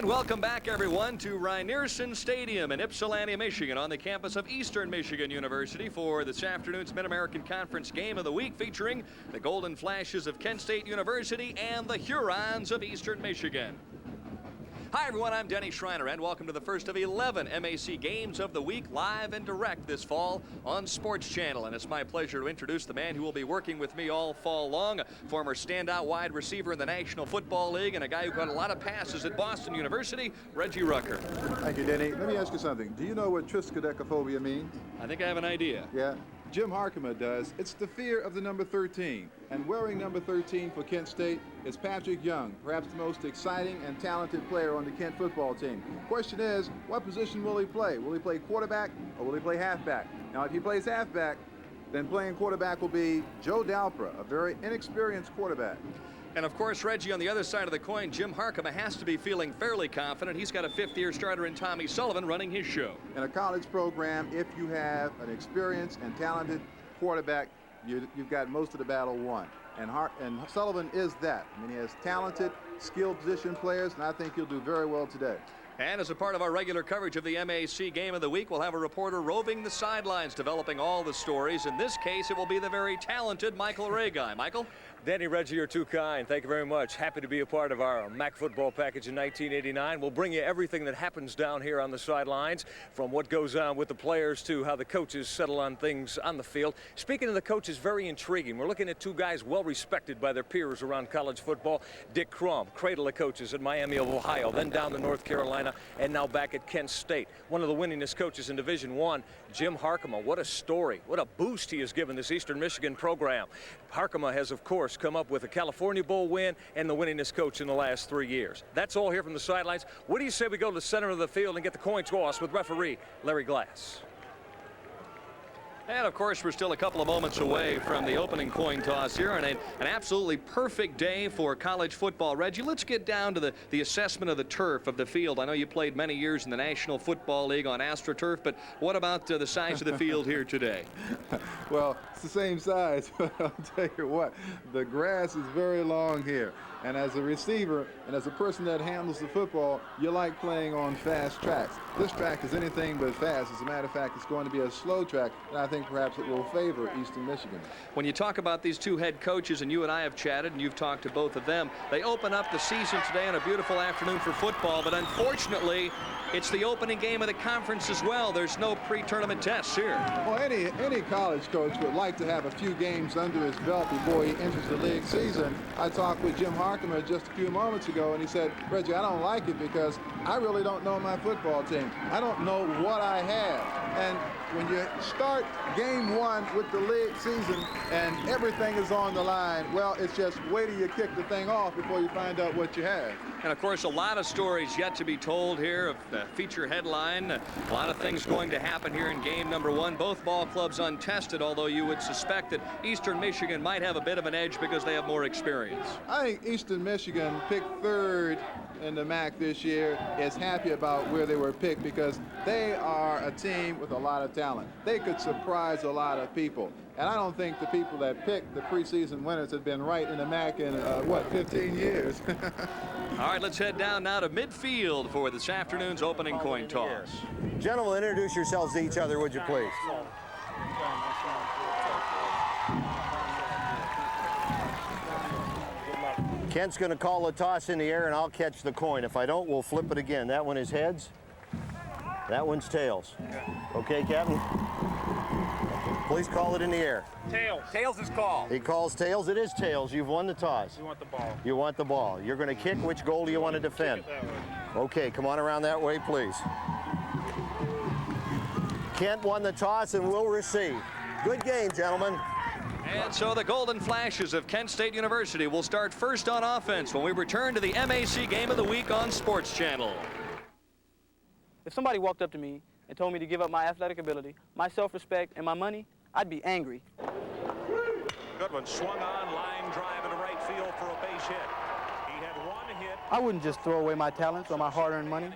And welcome back, everyone, to Rynearson Stadium in Ypsilanti, Michigan, on the campus of Eastern Michigan University for this afternoon's Mid-American Conference Game of the Week, featuring the Golden Flashes of Kent State University and the Hurons of Eastern Michigan. Hi, everyone. I'm Denny Schreiner, and welcome to the first of 11 MAC Games of the Week, live and direct this fall on Sports Channel. And it's my pleasure to introduce the man who will be working with me all fall long, a former standout wide receiver in the National Football League and a guy who caught a lot of passes at Boston University, Reggie Rucker. Thank you, Denny. Let me ask you something. Do you know what triskaidekaphobia means? I think I have an idea. Yeah. Jim Harmon does. It's the fear of the number 13. And wearing number 13 for Kent State is Patrick Young, perhaps the most exciting and talented player on the Kent football team. Question is, what position will he play? Will he play quarterback or will he play halfback? Now, if he plays halfback, then playing quarterback will be Joe Dalpra, a very inexperienced quarterback. And, of course, Reggie, on the other side of the coin, Jim Harmon has to be feeling fairly confident. He's got a fifth-year starter in Tommy Sullivan running his show. In a college program, if you have an experienced and talented quarterback, you've got most of the battle won. And Sullivan is that. I mean, he has talented, skilled position players, and I think he'll do very well today. And as a part of our regular coverage of the MAC Game of the Week, we'll have a reporter roving the sidelines, developing all the stories. In this case, it will be the very talented Michael Reghi. Michael? Denny, Reggie, you're too kind. Thank you very much. Happy to be a part of our MAC football package in 1989. We'll bring you everything that happens down here on the sidelines, from what goes on with the players to how the coaches settle on things on the field. Speaking of the coaches, very intriguing. We're looking at two guys well respected by their peers around college football. Dick Crum, cradle of coaches at Miami of Ohio, then down to North Carolina, and now back at Kent State. One of the winningest coaches in Division I, Jim Harmon. What a story. What a boost he has given this Eastern Michigan program. Harmon has, of course, come up with a California Bowl win and the winningest coach in the last 3 years. That's all here from the sidelines. What do you say we go to the center of the field and get the coin toss with referee Larry Glass? And, of course, we're still a couple of moments away from the opening coin toss here, and an absolutely perfect day for college football. Reggie, let's get down to the assessment of the turf of the field. I know you played many years in the National Football League on AstroTurf, but what about the size of the field here today? Well, it's the same size, but I'll tell you what, the grass is very long here. And as a receiver and as a person that handles the football, you like playing on fast tracks. This track is anything but fast. As a matter of fact, it's going to be a slow track, and I think perhaps it will favor Eastern Michigan. When you talk about these two head coaches, and you and I have chatted, and you've talked to both of them, they open up the season today on a beautiful afternoon for football, but unfortunately, it's the opening game of the conference as well. There's no pre-tournament tests here. Well, any college coach would like to have a few games under his belt before he enters the league season. I talked with Jim Harmon just a few moments ago, and he said, Reggie, I don't like it because I really don't know my football team. I don't know what I have. And when you start game one with the league season and everything is on the line, well, it's just wait till you kick the thing off before you find out what you have. And, of course, a lot of stories yet to be told here of the feature headline. A lot of things going to happen here in game number one. Both ball clubs untested, although you would suspect that Eastern Michigan might have a bit of an edge because they have more experience. I think Eastern Michigan picked third in the MAC this year is happy about where they were picked because they are a team with a lot of talent. They could surprise a lot of people. And I don't think the people that picked the preseason winners have been right in the MAC in, 15 years. All right, let's head down now to midfield for this afternoon's opening coin toss. Gentlemen, introduce yourselves to each other, would you please? Kent's going to call a toss in the air, and I'll catch the coin. If I don't, we'll flip it again. That one is heads. That one's tails. Okay, Captain? Please call it in the air. Tails. Tails is called. He calls tails. It is tails. You've won the toss. You want the ball. You want the ball. You're going to kick. Which goal do you want to defend? Kick it that way. Okay, come on around that way, please. Kent won the toss and will receive. Good game, gentlemen. And so the Golden Flashes of Kent State University will start first on offense when we return to the MAC Game of the Week on Sports Channel. If somebody walked up to me and told me to give up my athletic ability, my self-respect, and my money, I'd be angry. Good one. Swung on, line drive into right field for a base hit. He had one hit. I wouldn't just throw away my talents or my hard-earned money.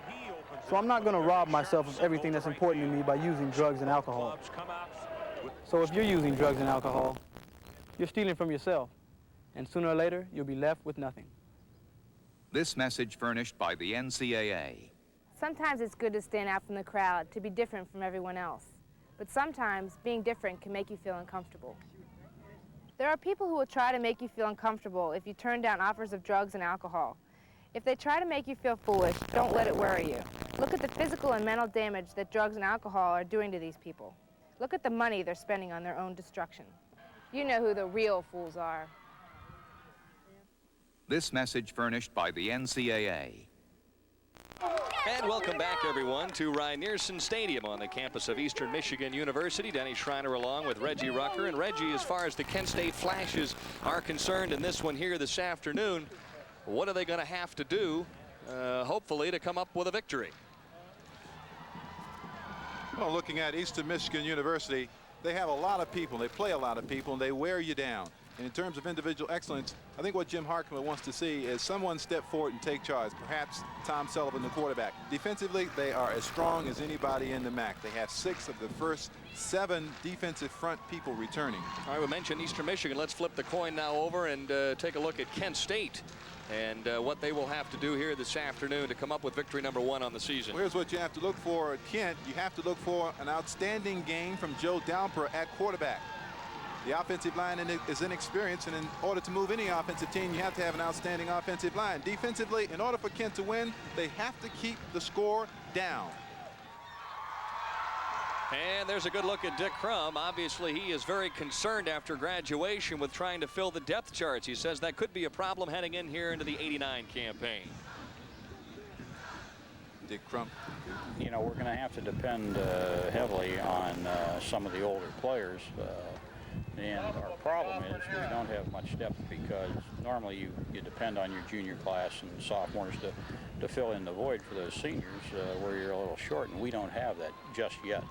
So I'm not going to rob myself of everything that's important to me by using drugs and alcohol. So if you're using drugs and alcohol, you're stealing from yourself, and sooner or later, you'll be left with nothing. This message furnished by the NCAA. Sometimes it's good to stand out from the crowd, to be different from everyone else. But sometimes being different can make you feel uncomfortable. There are people who will try to make you feel uncomfortable if you turn down offers of drugs and alcohol. If they try to make you feel foolish, don't let it worry you. Look at the physical and mental damage that drugs and alcohol are doing to these people. Look at the money they're spending on their own destruction. You know who the real fools are. This message furnished by the NCAA. And welcome back, everyone, to Rynearson Stadium on the campus of Eastern Michigan University. Denny Schreiner along with Reggie Rucker. And Reggie, as far as the Kent State Flashes are concerned in this one here this afternoon, what are they going to have to do, hopefully, to come up with a victory? Well, looking at Eastern Michigan University, they have a lot of people. They play a lot of people, and they wear you down. And in terms of individual excellence, I think what Jim Harmon wants to see is someone step forward and take charge. Perhaps Tom Sullivan, the quarterback. Defensively, they are as strong as anybody in the MAC. They have 6 of the first 7 defensive front people returning. All right, we mentioned Eastern Michigan. Let's flip the coin now over and take a look at Kent State and what they will have to do here this afternoon to come up with victory number 1 on the season. Well, here's what you have to look for at Kent. You have to look for an outstanding game from Joe Dalper at quarterback. The offensive line is inexperienced, and in order to move any offensive team, you have to have an outstanding offensive line. Defensively, in order for Kent to win, they have to keep the score down. And there's a good look at Dick Crum. Obviously, he is very concerned after graduation with trying to fill the depth charts. He says that could be a problem heading in here into the '89 campaign. Dick Crum. You know, we're going to have to depend heavily on some of the older players. And our problem is we don't have much depth because normally you depend on your junior class and sophomores to fill in the void for those seniors where you're a little short, and we don't have that just yet.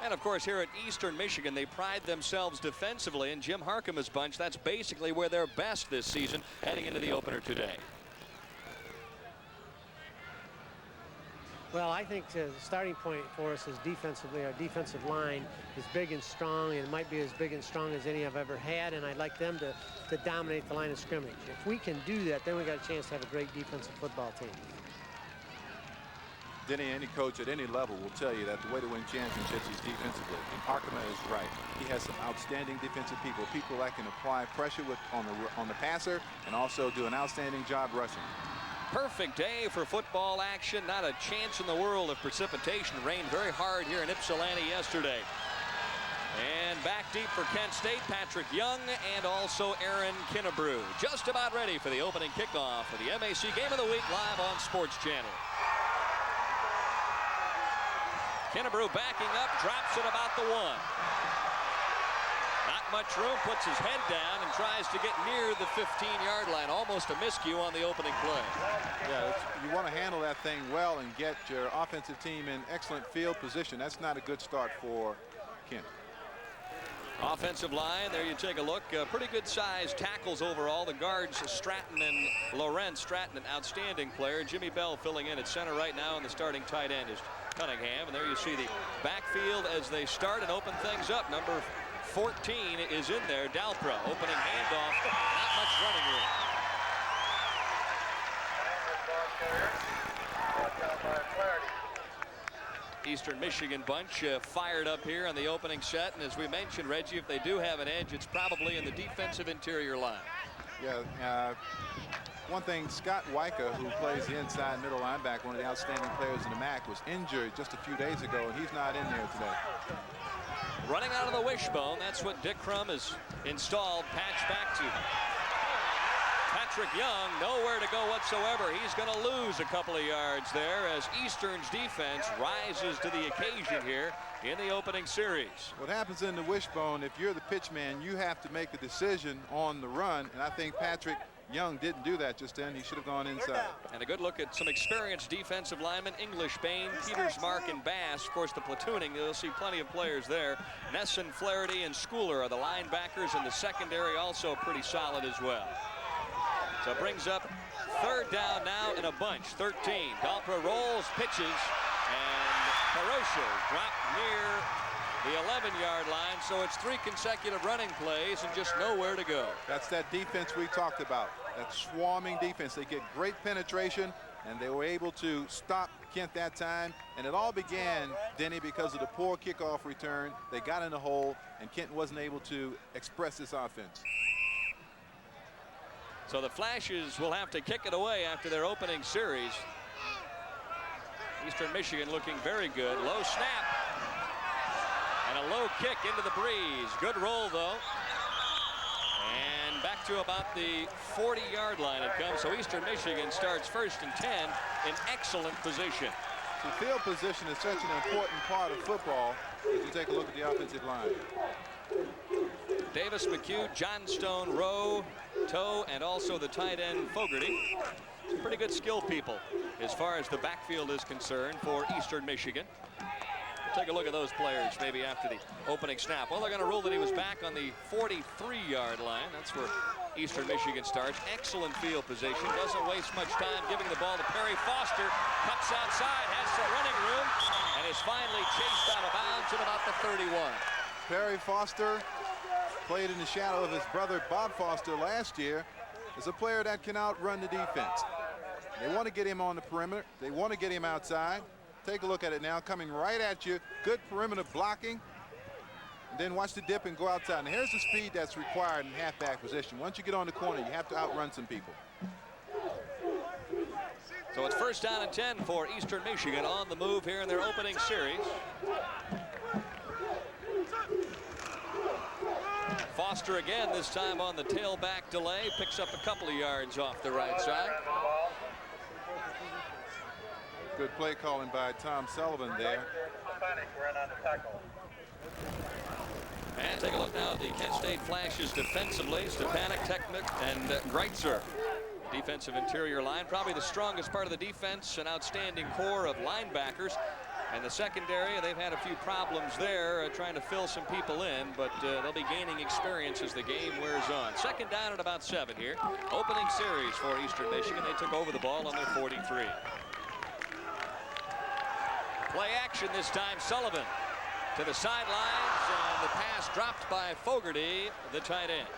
And of course, here at Eastern Michigan, they pride themselves defensively, and Jim Harkema's bunch, that's basically where they're best this season heading into the opener today. Well, I think the starting point for us is defensively. Our defensive line is big and strong, and it might be as big and strong as any I've ever had, and I'd like them to dominate the line of scrimmage. If we can do that, then we got a chance to have a great defensive football team. Denny, any coach at any level will tell you that the way to win championships is defensively. And Harkema is right. He has some outstanding defensive people that can apply pressure on the passer and also do an outstanding job rushing. Perfect day for football action. Not a chance in the world of precipitation. Rained very hard here in Ypsilanti yesterday. And back deep for Kent State, Patrick Young and also Aaron Kinnebrew. Just about ready for the opening kickoff of the MAC Game of the Week live on Sports Channel. Kinnebrew backing up, drops it about the 1. Not much room, puts his head down and tries to get near the 15-yard line. Almost a miscue on the opening play. Yeah, you want to handle that thing well and get your offensive team in excellent field position. That's not a good start for Kent. Offensive line, there you take a look. Pretty good size tackles overall. The guards, Stratton and Lorenz. Stratton, an outstanding player. Jimmy Bell filling in at center right now, and the starting tight end is Cunningham. And there you see the backfield as they start and open things up. Number 14 is in there. Dalpro opening handoff. Not much running room. Eastern Michigan bunch fired up here on the opening set, and as we mentioned, Reggie, if they do have an edge, it's probably in the defensive interior line. Yeah, one thing, Scott Weicker, who plays the inside middle linebacker, one of the outstanding players in the MAC, was injured just a few days ago, and he's not in there today. Running out of the wishbone, that's what Dick Crum has installed. Patch back to Patrick Young, nowhere to go whatsoever. He's going to lose a couple of yards there as Eastern's defense rises to the occasion here in the opening series. What happens in the wishbone, if you're the pitch man, you have to make a decision on the run, and I think Patrick Young didn't do that just then. He should have gone inside. And a good look at some experienced defensive linemen. English, Bain, Peters, Mark, and Bass. Of course, the platooning, you'll see plenty of players there. Nesson, Flaherty, and Schooler are the linebackers, and the secondary also pretty solid as well. So it brings up third down now in a bunch. 13. Dalpro rolls, pitches, and Carocho dropped near the 11-yard line, so it's 3 consecutive running plays and just nowhere to go. That's that defense we talked about. that swarming defense. They get great penetration, and they were able to stop Kent that time. And it all began, Denny, because of the poor kickoff return. They got in the hole, and Kent wasn't able to express this offense. So the Flashes will have to kick it away after their opening series. Eastern Michigan looking very good. Low snap. And a low kick into the breeze. Good roll, though. And back to about the 40-yard line it comes. So Eastern Michigan starts 1st and 10 in excellent position. So field position is such an important part of football if you take a look at the offensive line. Davis, McHugh, Johnstone, Rowe, Toe, and also the tight end Flaherty. Some pretty good skill people as far as the backfield is concerned for Eastern Michigan. Take a look at those players maybe after the opening snap. Well, they're going to rule that he was back on the 43-yard line. That's where Eastern Michigan starts. Excellent field position. Doesn't waste much time giving the ball to Perry Foster. Cuts outside, has some running room, and is finally chased out of bounds at about the 31. Perry Foster played in the shadow of his brother Bob Foster last year. Is a player that can outrun the defense. They want to get him on the perimeter. They want to get him outside. Take a look at it now, coming right at you. Good perimeter blocking. And then watch the dip and go outside. And here's the speed that's required in halfback position. Once you get on the corner, you have to outrun some people. So it's 1st down and 10 for Eastern Michigan on the move here in their opening series. Foster again, this time on the tailback delay, picks up a couple of yards off the right side. Good play calling by Tom Sullivan there. And take a look now at the Kent State Flashes defensively. Stepanek, Tekmik, and Greitzer. Defensive interior line, probably the strongest part of the defense, an outstanding core of linebackers. And the secondary, they've had a few problems there trying to fill some people in, but they'll be gaining experience as the game wears on. 2nd down at about 7 here. Opening series for Eastern Michigan. They took over the ball on their 43. Play action this time. Sullivan to the sidelines, and the pass dropped by Flaherty, the tight end.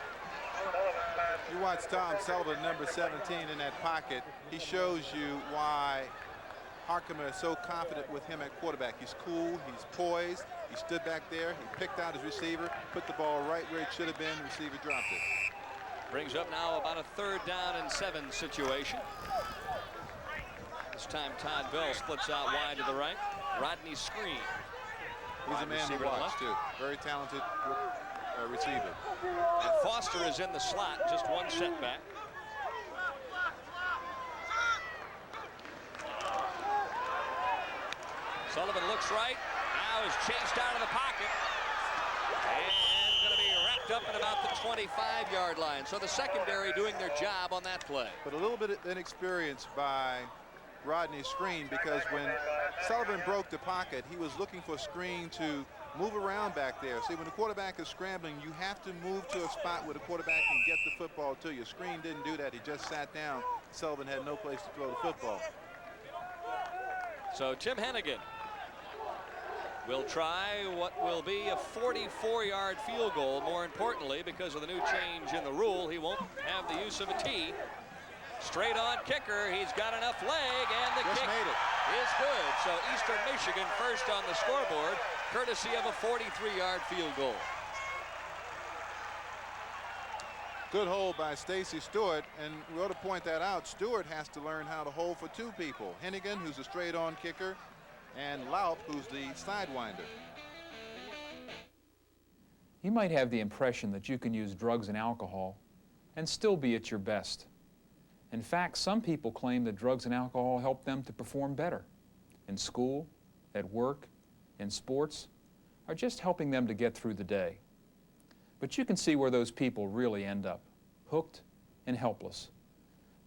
You watch Tom Sullivan, number 17, in that pocket. He shows you why Harmon is so confident with him at quarterback. He's cool, he's poised, he stood back there, he picked out his receiver, put the ball right where it should have been, the receiver dropped it. Brings up now about a 3rd down and 7 situation. This time Todd Bell splits out wide to the right. Rodney Screen. He's a man to watch too. Very talented receiver. And Foster is in the slot, just one setback. Sullivan looks right, now is chased out of the pocket, and going to be wrapped up at about the 25-yard line. So the secondary doing their job on that play. But a little bit of inexperience by Rodney Screen, because when Sullivan broke the pocket, he was looking for Screen to move around back there. See, when the quarterback is scrambling, you have to move to a spot where the quarterback can get the football to you. Screen didn't do that. He just sat down. Sullivan had no place to throw the football. So Tim Hennigan will try what will be a 44-yard field goal. More importantly, because of the new change in the rule, he won't have the use of a tee. Straight on kicker, he's got enough leg, and the kick is good. So Eastern Michigan first on the scoreboard, courtesy of a 43-yard field goal. Good hold by Stacy Stewart, and we ought to point that out. Stewart has to learn how to hold for 2 people. Hennigan, who's a straight-on kicker, and Laup, who's the sidewinder. You might have the impression that you can use drugs and alcohol and still be at your best. In fact, some people claim that drugs and alcohol help them to perform better in school, at work, in sports, or just helping them to get through the day. But you can see where those people really end up, hooked and helpless.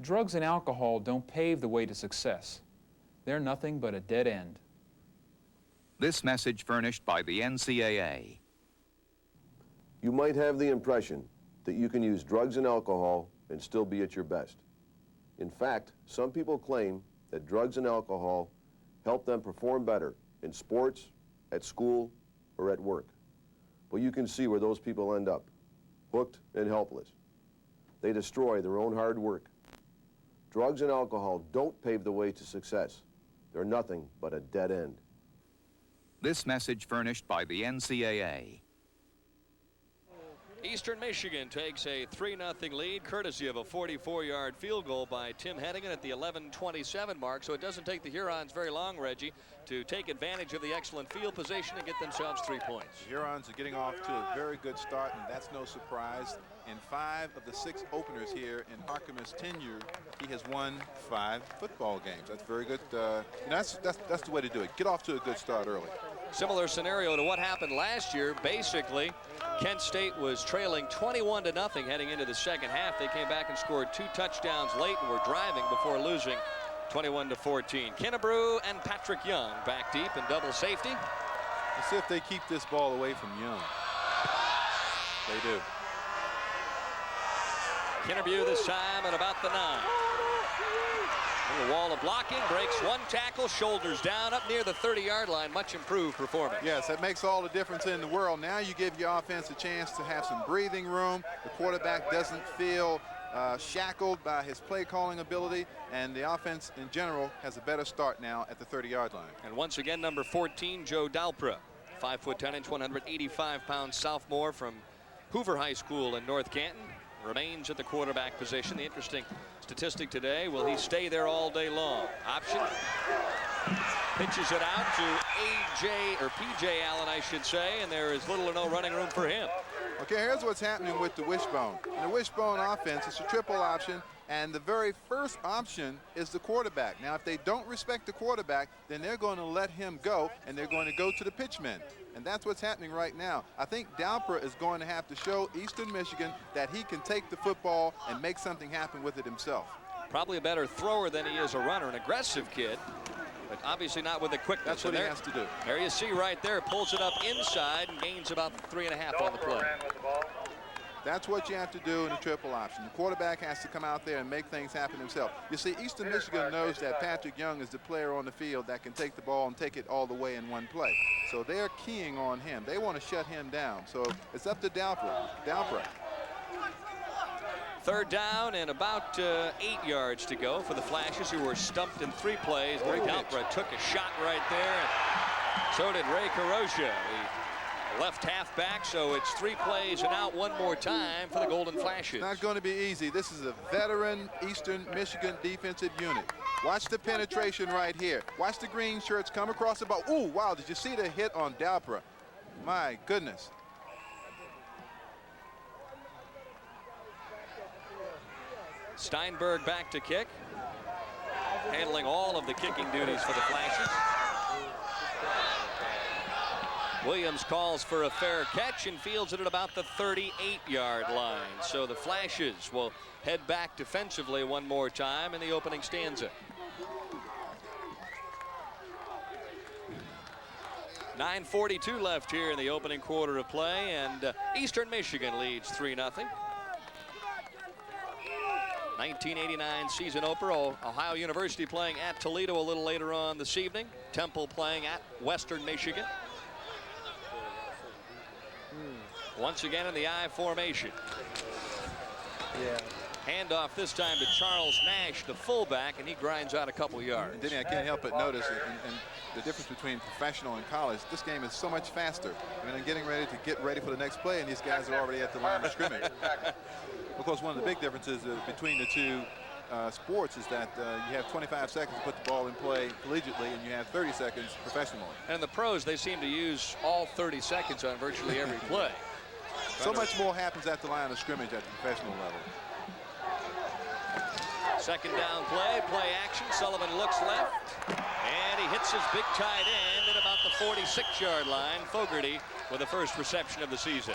Drugs and alcohol don't pave the way to success. They're nothing but a dead end. This message furnished by the NCAA. You might have the impression that you can use drugs and alcohol and still be at your best. In fact, some people claim that drugs and alcohol help them perform better in sports, at school, or at work. But you can see where those people end up, hooked and helpless. they destroy their own hard work. Drugs and alcohol don't pave the way to success. They're nothing but a dead end. This message furnished by the NCAA. Eastern Michigan takes a 3-0 lead, courtesy of a 44-yard field goal by Tim Hennigan at the 11:27 mark. So it doesn't take the Hurons very long, Reggie, to take advantage of the excellent field position and get themselves 3 points. The Hurons are getting off to a very good start, and that's no surprise. In 5 of the 6 openers here in Harkimer's tenure, he has won 5 football games. That's very good. That's the way to do it. Get off to a good start early. Similar scenario to what happened last year. Basically, Kent State was trailing 21-0 heading into the second half. They came back and scored 2 touchdowns late and were driving before losing 21-14. Kinnebrew and Patrick Young back deep in double safety. Let's see if they keep this ball away from Young. They do. Kinnebrew this time at about the 9. The wall of blocking, breaks 1 tackle, shoulders down up near the 30-yard line. Much improved performance. Yes, that makes all the difference in the world. Now you give your offense a chance to have some breathing room. The quarterback doesn't feel shackled by his play calling ability, and the offense in general has a better start now at the 30-yard line. And once again, number 14, Joe Dalpra, 5'10", 185-pound sophomore from Hoover High School in North Canton, remains at the quarterback position. The interesting statistic today, will he stay there all day long? Option. Pitches it out to P.J. Allen, I should say, and there is little or no running room for him. Okay, here's what's happening with the wishbone. In the wishbone offense, it's a triple option, and the very first option is the quarterback. Now, if they don't respect the quarterback, then they're going to let him go, and they're going to go to the pitchman. And that's what's happening right now. I think Dalpra is going to have to show Eastern Michigan that he can take the football and make something happen with it himself. Probably a better thrower than he is a runner, an aggressive kid, but obviously not with the quickness. That's what he has to do. There you see right there, pulls it up inside and gains about 3.5 on the play. That's what you have to do in a triple option. The quarterback has to come out there and make things happen himself. You see, Eastern Michigan knows that Patrick Young is the player on the field that can take the ball and take it all the way in one play. So they're keying on him. They want to shut him down. So it's up to Dalpra. 3rd down and about 8 yards to go for the Flashes, who were stumped in 3 plays. Dalpra took a shot right there, and so did Ray Caroscia, the left halfback. So it's 3 plays and out one more time for the Golden Flashes. It's not going to be easy. This is a veteran Eastern Michigan defensive unit. Watch the penetration right here. Watch the green shirts come across the ball. Ooh, wow, did you see the hit on Dalpra? My goodness. Steinberg back to kick, handling all of the kicking duties for the Flashes. Williams calls for a fair catch and fields it at about the 38-yard line. So the Flashes will head back defensively one more time in the opening stanza. 9:42 left here in the opening quarter of play, and Eastern Michigan leads 3-0. 1989 season opener. Ohio University playing at Toledo a little later on this evening. Temple playing at Western Michigan. Once again in the I formation. Handoff this time to Charles Nash, the fullback, and he grinds out a couple yards. And Denny, I can't help but notice and the difference between professional and college. This game is so much faster. I mean, I'm getting ready for the next play, and these guys are already at the line of scrimmage. Of course, one of the big differences between the two sports is that you have 25 seconds to put the ball in play collegiately, and you have 30 seconds professionally. And the pros, they seem to use all 30 seconds on virtually every play. So much more happens at the line of scrimmage at the professional level. 2nd down play action. Sullivan looks left, and he hits his big tight end at about the 46-yard line. Fogarty with the first reception of the season.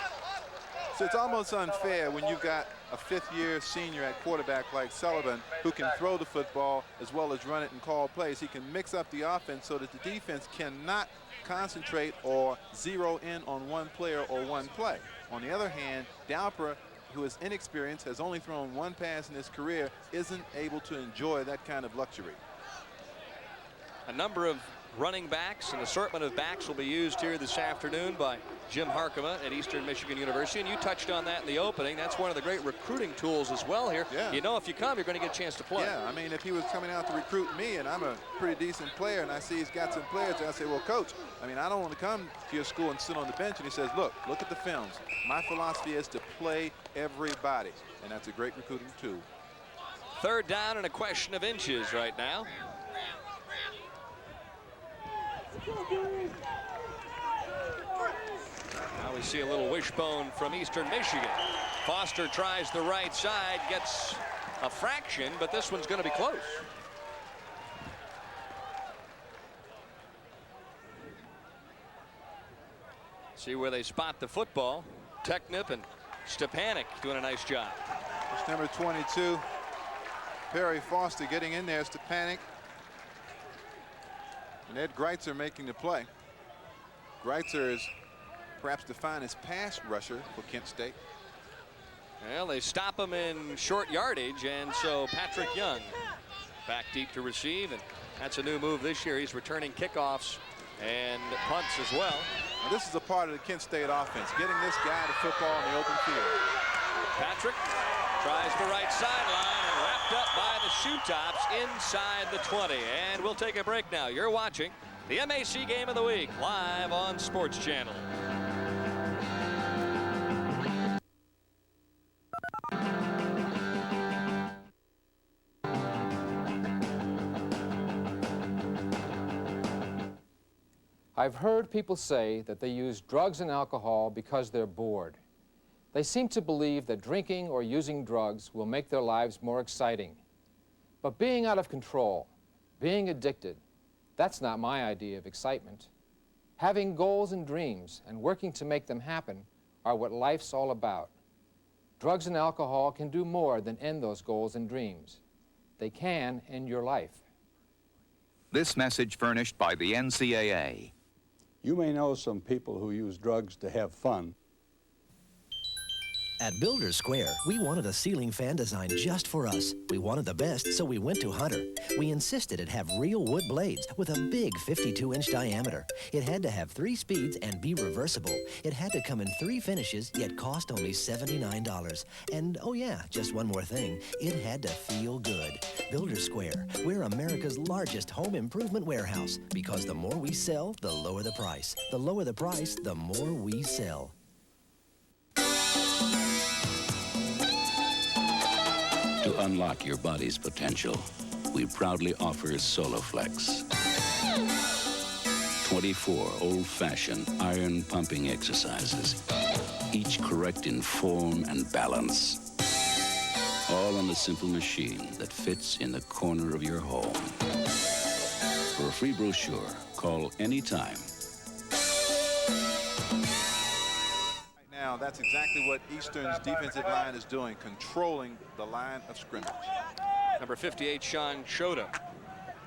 So it's almost unfair when you've got a 5th-year senior at quarterback like Sullivan, who can throw the football as well as run it and call plays. He can mix up the offense so that the defense cannot concentrate or zero in on one player or one play. On the other hand, Dalpra, who is inexperienced, has only thrown 1 pass in his career, isn't able to enjoy that kind of luxury. A number of running backs. An assortment of backs will be used here this afternoon by Jim Harkema at Eastern Michigan University, and you touched on that in the opening. That's one of the great recruiting tools as well here. Yeah. You know, if you come, you're going to get a chance to play. Yeah, I mean, if he was coming out to recruit me and I'm a pretty decent player and I see he's got some players, and I say, well, coach, I mean, I don't want to come to your school and sit on the bench. And he says, look at the films. My philosophy is to play everybody, and that's a great recruiting tool. Third down and a question of inches right now. Now we see a little wishbone from Eastern Michigan. Foster tries the right side, gets a fraction, but this one's going to be close. See where they spot the football. Technip and Stepanek doing a nice job. It's number 22, Perry Foster getting in there. Stepanek and Ed Greitzer making the play. Greitzer is perhaps the finest pass rusher for Kent State. Well, they stop him in short yardage, and so Patrick Young back deep to receive, and that's a new move this year. He's returning kickoffs and punts as well. Now, this is a part of the Kent State offense, getting this guy to football in the open field. Patrick tries the right sideline and wrapped up by the shoe tops inside the 20. And we'll take a break now. You're watching the MAC Game of the Week live on Sports Channel. I've heard people say that they use drugs and alcohol because they're bored. They seem to believe that drinking or using drugs will make their lives more exciting. But being out of control, being addicted, that's not my idea of excitement. Having goals and dreams and working to make them happen are what life's all about. Drugs and alcohol can do more than end those goals and dreams. They can end your life. This message furnished by the NCAA. You may know some people who use drugs to have fun. At Builders Square, we wanted a ceiling fan design just for us. We wanted the best, so we went to Hunter. We insisted it have real wood blades with a big 52-inch diameter. It had to have 3 speeds and be reversible. It had to come in 3 finishes, yet cost only $79. And oh yeah, just one more thing, it had to feel good. Builders Square, we're America's largest home improvement warehouse, because the more we sell, the lower the price. The lower the price, the more we sell. To unlock your body's potential, we proudly offer Soloflex. 24 old-fashioned iron pumping exercises, each correct in form and balance. All on the simple machine that fits in the corner of your home. For a free brochure, call anytime. Now, that's exactly what Eastern's defensive line is doing, controlling the line of scrimmage. Number 58, Sean Shota.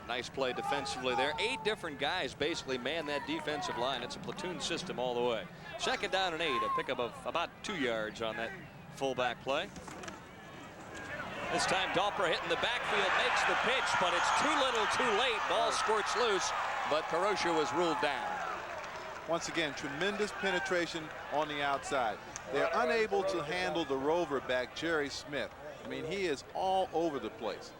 Nice play defensively there. 8 different guys basically man that defensive line. It's a platoon system all the way. Second down and 8, a pickup of about 2 yards on that fullback play. This time Dalper hitting the backfield, makes the pitch, but it's too little too late. Ball squirts loose, but Karosha was ruled down. Once again, tremendous penetration on the outside. They're unable to handle the rover back, Jerry Smith. I mean, he is all over the place.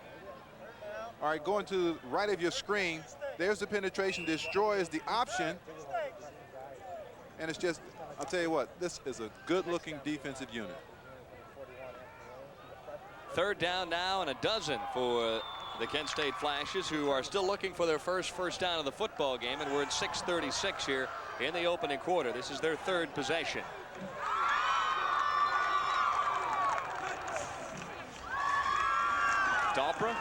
All right, going to the right of your screen, there's the penetration, destroys the option. And it's just, I'll tell you what, this is a good-looking defensive unit. Third down now and a dozen for the Kent State Flashes, who are still looking for their first down of the football game, and we're at 6:36 here in the opening quarter. This is their 3rd possession. Dalpra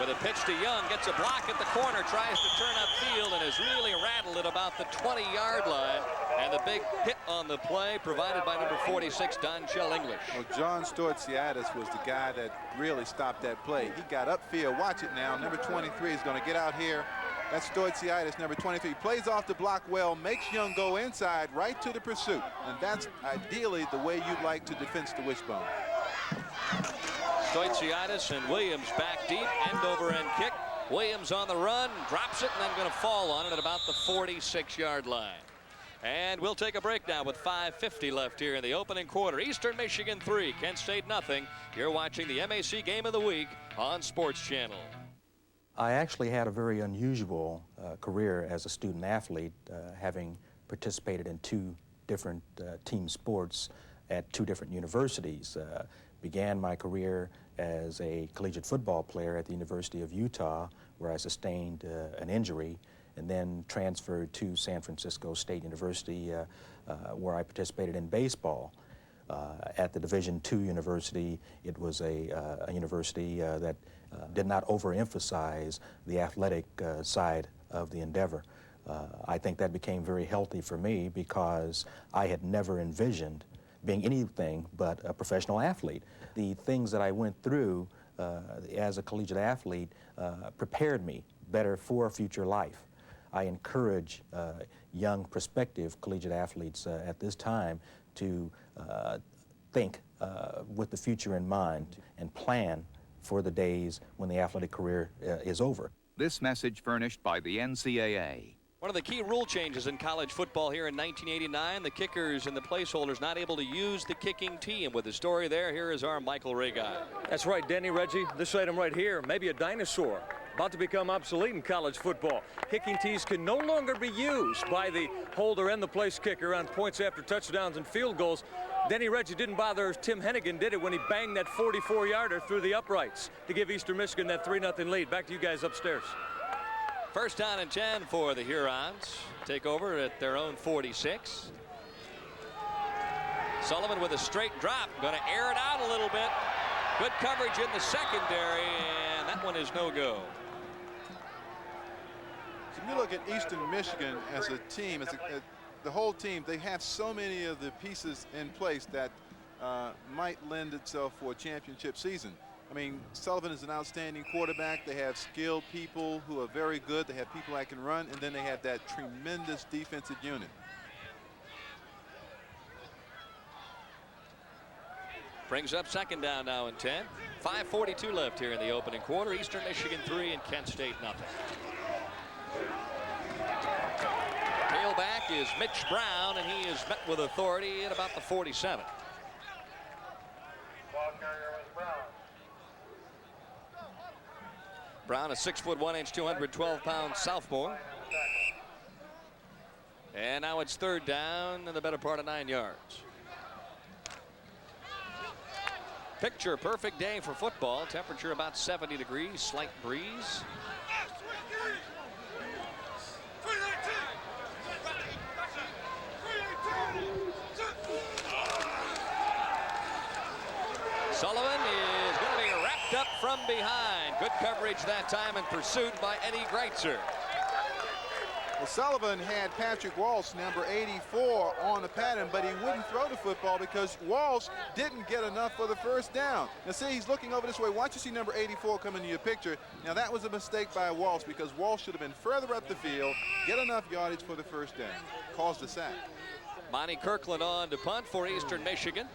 with a pitch to Young, gets a block at the corner, tries to turn upfield, and has really rattled it about the 20-yard line. And the big hit on the play provided by number 46, Donchell English. Well, John Stortsiadis was the guy that really stopped that play. He got upfield. Watch it now. Number 23 is going to get out here. That's Stortsiadis, number 23. Plays off the block well, makes Young go inside, right to the pursuit. And that's ideally the way you'd like to defense the wishbone. Stortsiadis and Williams back deep, end over end kick. Williams on the run, drops it, and then going to fall on it at about the 46-yard line. And we'll take a break now with 5:50 left here in the opening quarter. Eastern Michigan 3, Kent State nothing. You're watching the MAC Game of the Week on Sports Channel. I actually had a very unusual career as a student athlete, having participated in 2 different team sports at 2 different universities. Began my career as a collegiate football player at the University of Utah, where I sustained an injury, and then transferred to San Francisco State University, where I participated in baseball. At the Division II university, it was a university that did not overemphasize the athletic side of the endeavor. I think that became very healthy for me because I had never envisioned being anything but a professional athlete. The things that I went through as a collegiate athlete prepared me better for future life. I encourage young prospective collegiate athletes at this time to think with the future in mind and plan for the days when the athletic career is over. This message furnished by the NCAA. One of the key rule changes in college football here in 1989, the kickers and the placeholders not able to use the kicking tee. And with the story there, here is our Michael Reghi. That's right, Denny, Reggie. This item right here, maybe a dinosaur, about to become obsolete in college football. Kicking tees can no longer be used by the holder and the place kicker on points after touchdowns and field goals. Denny, Reggie didn't bother as Tim Hennigan did it when he banged that 44-yarder through the uprights to give Eastern Michigan that 3-0 lead. Back to you guys upstairs. First down and 10 for the Hurons. Take over at their own 46. Sullivan with a straight drop. Going to air it out a little bit. Good coverage in the secondary, and that one is no go. So if you look at Eastern Michigan as a team, the whole team, they have so many of the pieces in place that might lend itself for a championship season. I mean, Sullivan is an outstanding quarterback. They have skilled people who are very good. They have people that can run, and then they have that tremendous defensive unit. Brings up second down now and 10. 5:42 left here in the opening quarter. Eastern Michigan 3 and Kent State nothing. Tailback is Mitch Brown, and he is met with authority at about the 47. Brown, a 6'1", 212-pound sophomore. And now it's third down and the better part of 9 yards. Picture perfect day for football. Temperature about 70 degrees, slight breeze. Sullivan is going to be wrapped up from behind. Good coverage that time and pursued by Eddie Greitzer. Well, Sullivan had Patrick Walsh, number 84, on the pattern, but he wouldn't throw the football because Walsh didn't get enough for the first down. Now, see, he's looking over this way. Watch you see number 84 come into your picture. Now, that was a mistake by Walsh because Walsh should have been further up the field, get enough yardage for the first down. Caused the sack. Monty Kirkland on to punt for Eastern Michigan.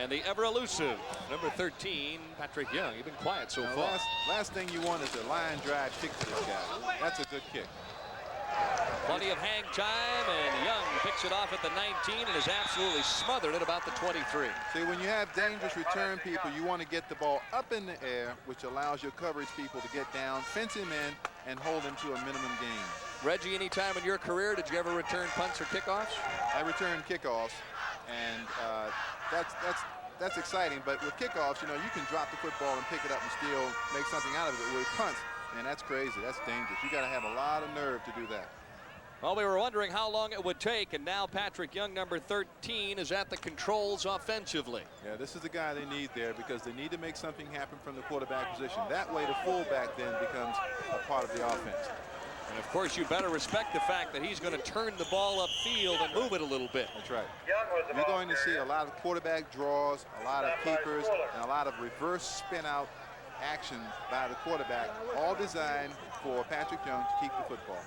And the ever-elusive number 13, Patrick Young. You've been quiet so far. Last thing you want is a line drive kick to this guy. That's a good kick. Plenty of hang time, and Young picks it off at the 19 and is absolutely smothered at about the 23. See, when you have dangerous return people, you want to get the ball up in the air, which allows your coverage people to get down, fence him in, and hold him to a minimum gain. Reggie, any time in your career, did you ever return punts or kickoffs? I returned kickoffs, and that's exciting. But with kickoffs, you know, you can drop the football and pick it up and still make something out of it. With punts, man, that's crazy. That's dangerous. You got to have a lot of nerve to do that. Well, we were wondering how long it would take, and now Patrick Young, number 13, is at the controls offensively. Yeah, this is the guy they need there because they need to make something happen from the quarterback position. That way, the fullback then becomes a part of the offense. And of course, you better respect the fact that he's going to turn the ball upfield and move it a little bit. That's right. You're going to see a lot of quarterback draws, a lot of keepers, and a lot of reverse spin-out action by the quarterback, all designed for Patrick Young to keep the football.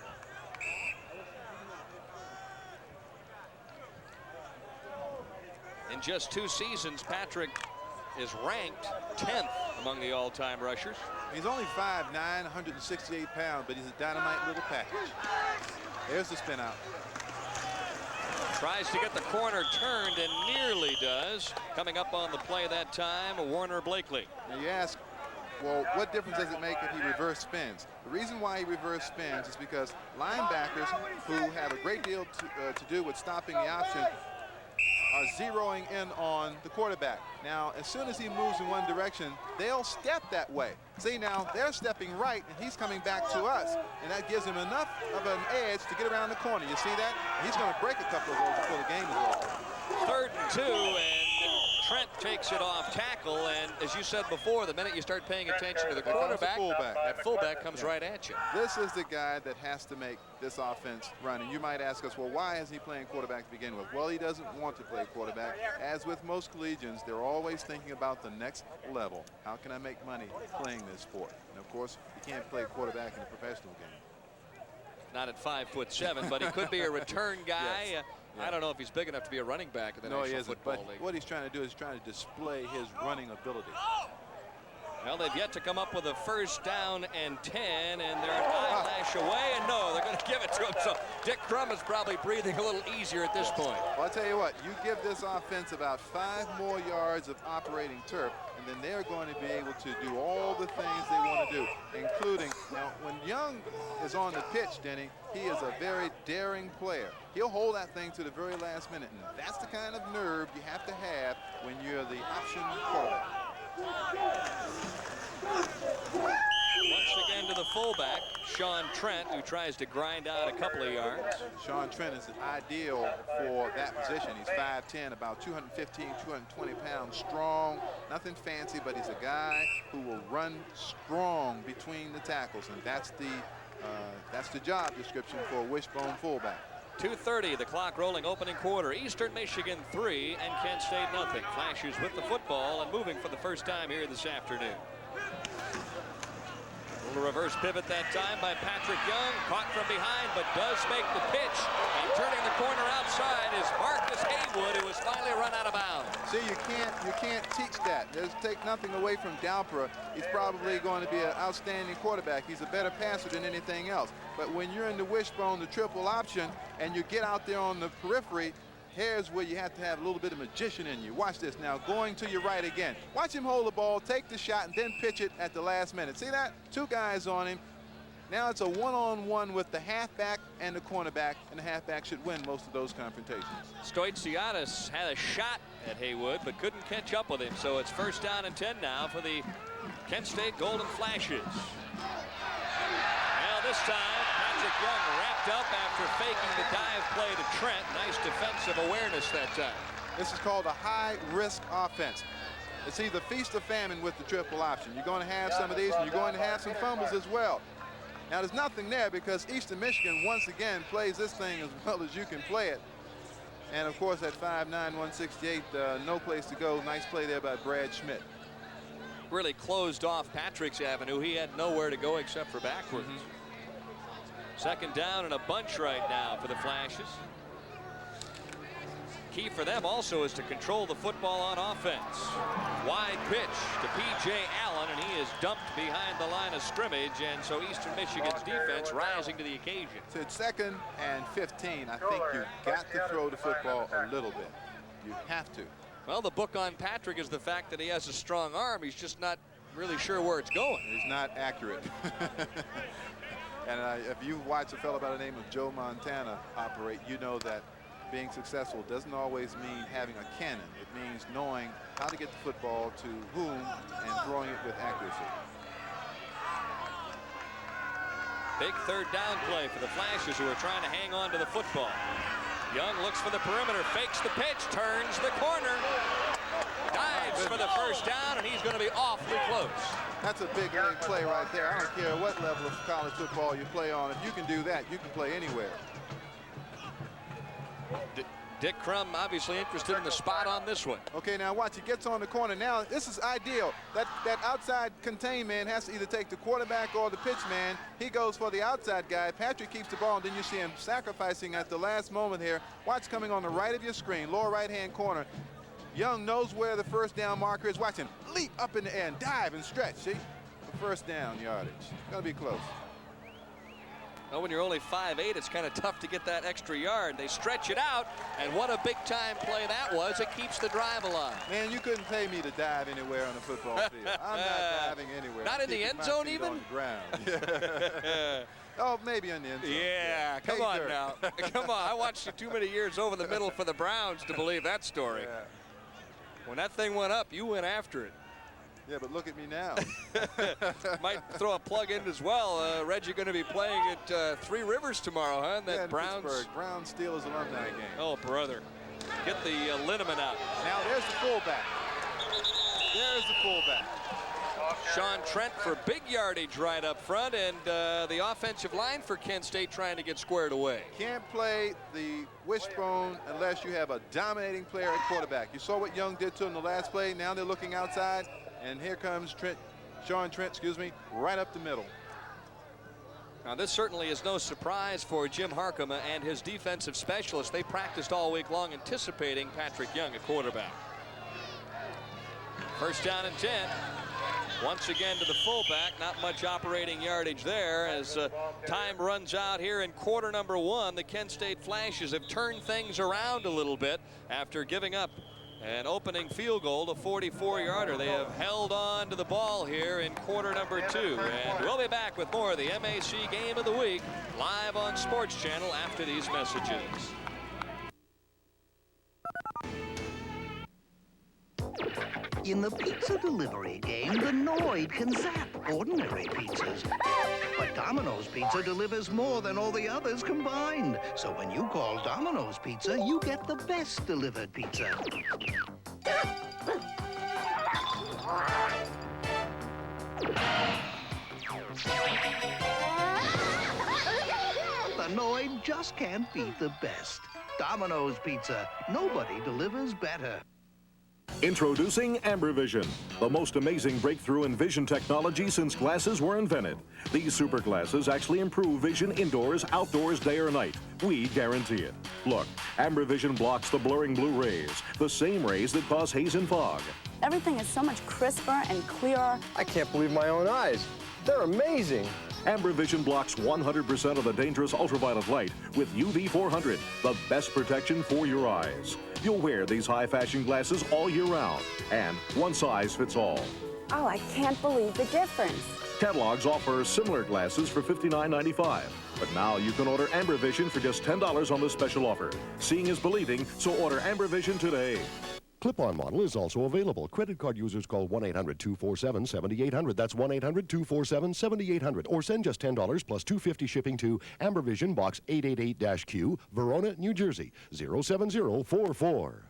In just 2 seasons, Patrick is ranked 10th among the all-time rushers. He's only 5'9", 168 pounds, but he's a dynamite little package. There's the spin out. Tries to get the corner turned and nearly does. Coming up on the play that time, Warner Blakely. Now you ask, well, what difference does it make if he reverse spins? The reason why he reverse spins is because linebackers who have a great deal to do with stopping the option are zeroing in on the quarterback. Now, as soon as he moves in one direction, they'll step that way. See, now they're stepping right, and he's coming back to us, and that gives him enough of an edge to get around the corner. You see that? He's going to break a couple of those before the game is over. 3rd and 2, and Trent takes it off tackle, and as you said before, the minute you start paying attention to the quarterback, that fullback comes right at you. This is the guy that has to make this offense run. And you might ask us, well, why is he playing quarterback to begin with? Well, he doesn't want to play quarterback. As with most collegians, they're always thinking about the next level. How can I make money playing this sport? And of course, you can't play quarterback in a professional game. Not at 5'7", but he could be a return guy. Yes. I don't know if he's big enough to be a running back in the National Football League. What he's trying to do is trying to display his running ability. Well, they've yet to come up with a 1st down and 10, and they're an eyelash away, and no, they're going to give it to him. So Dick Crum is probably breathing a little easier at this point. Well, I'll tell you what, you give this offense about 5 more yards of operating turf, and then they're going to be able to do all the things they want to do, including, now, when Young is on the pitch, Denny, he is a very daring player. He'll hold that thing to the very last minute, and that's the kind of nerve you have to have when you're the option quarterback. Once again to the fullback, Sean Trent, who tries to grind out a couple of yards. Sean Trent is ideal for that position. He's 5'10", about 215, 220 pounds, strong, nothing fancy, but he's a guy who will run strong between the tackles, and that's the job description for a wishbone fullback. 2:30, the clock rolling, opening quarter. Eastern Michigan 3 and Kent State nothing. Flashes with the football and moving for the first time here this afternoon. A little reverse pivot that time by Patrick Young, caught from behind, but does make the pitch. And turning the corner outside is Marcus Haywood, who was finally run out of bounds. See, you can't teach that. Take nothing away from Dalpera. He's probably going to be an outstanding quarterback. He's a better passer than anything else. But when you're in the wishbone, the triple option, and you get out there on the periphery, here's where you have to have a little bit of magician in you. Watch this now, going to your right again. Watch him hold the ball, take the shot, and then pitch it at the last minute. See that? 2 guys on him. Now it's a one-on-one with the halfback and the cornerback, and the halfback should win most of those confrontations. Stoitsiadis had a shot at Haywood, but couldn't catch up with him. So it's 1st down and 10 now for the Kent State Golden Flashes. Now this time, Patrick Young wrapped up after faking the dive play to Trent. Nice defensive awareness that time. This is called a high-risk offense. It's either feast or famine with the triple option. You're going to have some of these, and you're going to have some fumbles as well. Now, there's nothing there because Eastern Michigan, once again, plays this thing as well as you can play it. And, of course, at 5'9", 168, no place to go. Nice play there by Brad Schmidt. Really closed off Patrick's avenue. He had nowhere to go except for backwards. 2nd down and a bunch right now for the Flashes. Key for them also is to control the football on offense. Wide pitch to P.J. Allen, and he is dumped behind the line of scrimmage, and so Eastern Michigan's defense rising to the occasion. So it's 2nd and 15. I think you've got to throw the football a little bit. You have to. Well, the book on Patrick is the fact that he has a strong arm. He's just not really sure where it's going. He's not accurate. And if you watch a fellow by the name of Joe Montana operate, you know that being successful doesn't always mean having a cannon. It means knowing how to get the football to whom and throwing it with accuracy. Big 3rd down play for the Flashes, who are trying to hang on to the football. Young looks for the perimeter, fakes the pitch, turns the corner, dives for the 1st down, and he's going to be awfully close. That's a big leg play right there. I don't care what level of college football you play on. If you can do that, you can play anywhere. Dick Crum obviously interested in the spot on this one. Okay, now watch. He gets on the corner. Now, this is ideal. That outside contained man has to either take the quarterback or the pitch man. He goes for the outside guy. Patrick keeps the ball, and then you see him sacrificing at the last moment here. Watch coming on the right of your screen, lower right-hand corner. Young knows where the 1st down marker is. Watch him leap up in the air and dive and stretch. See? for first down yardage. Gonna be close. Well, when you're only 5'8", it's kind of tough to get that extra yard. They stretch it out, and what a big-time play that was. It keeps the drive alive. Man, you couldn't pay me to dive anywhere on the football field. I'm not diving anywhere. Not in the end zone even? On the ground. Oh, maybe on the end zone. Yeah, come on now. Come on, I watched you too many years over the middle for the Browns to believe that story. Yeah. When that thing went up, you went after it. Yeah, but look at me now. Might throw a plug in as well. Reggie going to be playing at Three Rivers tomorrow, huh? Yeah, That Browns. Browns Steelers alumni game. Oh, brother. Get the liniment out. Now there's the fullback. There's the fullback. Sean Trent for big yardage right up front, and the offensive line for Kent State trying to get squared away. Can't play the wishbone unless you have a dominating player at quarterback. You saw what Young did to him the last play. Now they're looking outside, and here comes Sean Trent, right up the middle. Now this certainly is no surprise for Jim Harkema and his defensive specialists. They practiced all week long anticipating Patrick Young at quarterback. First down and 10. Once again to the fullback. Not much operating yardage there as time runs out here in quarter number 1. The Kent State Flashes have turned things around a little bit after giving up an opening field goal, a 44-yarder. They have held on to the ball here in quarter number 2. And we'll be back with more of the MAC Game of the Week live on Sports Channel after these messages. In the pizza delivery game, the Noid can zap ordinary pizzas. But Domino's Pizza delivers more than all the others combined. So when you call Domino's Pizza, you get the best delivered pizza. The Noid just can't beat the best. Domino's Pizza. Nobody delivers better. Introducing AmberVision, the most amazing breakthrough in vision technology since glasses were invented. These super glasses actually improve vision indoors, outdoors, day or night. We guarantee it. Look, AmberVision blocks the blurring blue rays, the same rays that cause haze and fog. Everything is so much crisper and clearer. I can't believe my own eyes. They're amazing. AmberVision blocks 100% of the dangerous ultraviolet light with UV 400, the best protection for your eyes. You'll wear these high-fashion glasses all year round, and one size fits all. Oh, I can't believe the difference. Catalogs offer similar glasses for $59.95, but now you can order AmberVision for just $10 on this special offer. Seeing is believing, so order AmberVision today. Clip-on model is also available. Credit card users call 1-800-247-7800. That's 1-800-247-7800. Or send just $10 plus $2.50 shipping to AmberVision Box 888-Q, Verona, New Jersey, 07044.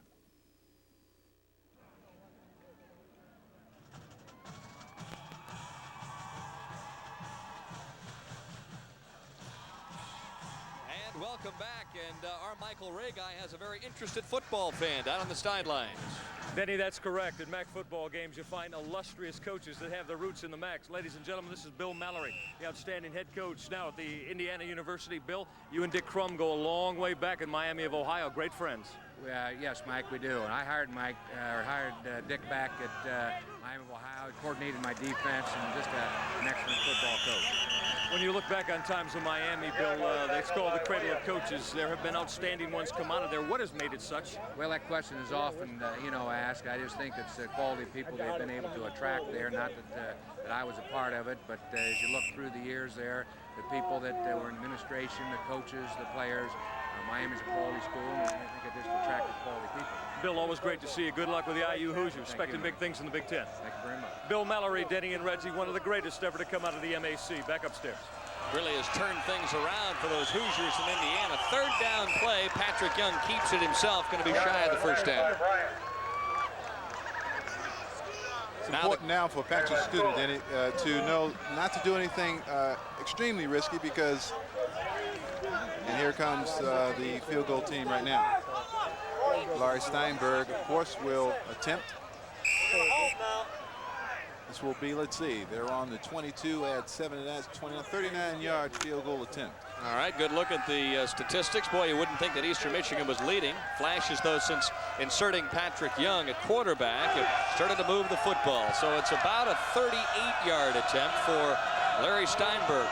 And welcome back. And our Michael Reghi has a very interested football fan down on the sidelines. Denny, that's correct. At MAC football games, you find illustrious coaches that have their roots in the MACs. Ladies and gentlemen, this is Bill Mallory, the outstanding head coach now at the Indiana University. Bill, you and Dick Crum go a long way back in Miami of Ohio. Great friends. Yes, Mike, we do. And I hired Dick back at Miami of Ohio. He coordinated my defense and just an excellent football coach. When you look back on times in Miami, Bill, it's called the cradle of coaches. There have been outstanding ones come out of there. What has made it such? Well, that question is often, asked. I just think it's the quality of people they've been able to attract there. Not that I was a part of it, but as you look through the years there, the people that were in administration, the coaches, the players, Miami's a quality school, and I think it just attracted quality people. Bill, always great to see you. Good luck with the IU Hoosiers. Expecting big things in the Big Ten. Thank you very much. Bill Mallory, Denny, and Reggie, one of the greatest ever to come out of the MAC. Back upstairs. Really has turned things around for those Hoosiers in Indiana. Third down play. Patrick Young keeps it himself. Going to be shy of the first down. It's important now for Patrick Scooter, Denny, to know not to do anything extremely risky because, and here comes the field goal team right now. Larry Steinberg, of course, will attempt. This will be, let's see, they're on the 22, add 7 to that, 39-yard field goal attempt. All right, good look at the statistics. Boy, you wouldn't think that Eastern Michigan was leading. Flashes, though, since inserting Patrick Young at quarterback, have started to move the football. So it's about a 38-yard attempt for Larry Steinberg.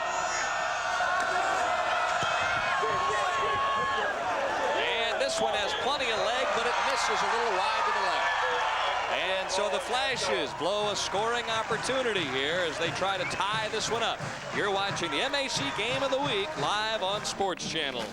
And this one has plenty of leg, but it misses a little wide to the left. And so the Flashes blow a scoring opportunity here as they try to tie this one up. You're watching the MAC Game of the Week live on Sports Channel.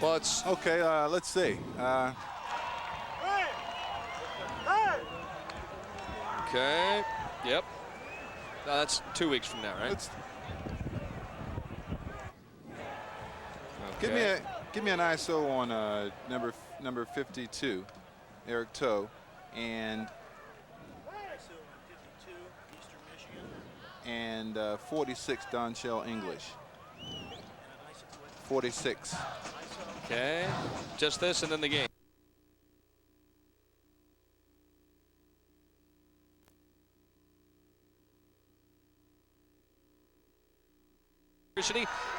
Well, it's okay. Let's see. Okay. Yep. No, that's 2 weeks from now, right? Okay. Give me an ISO on number 52, Eric Toe, and 46, Don Shell English. 46. Okay. Just this and then the game.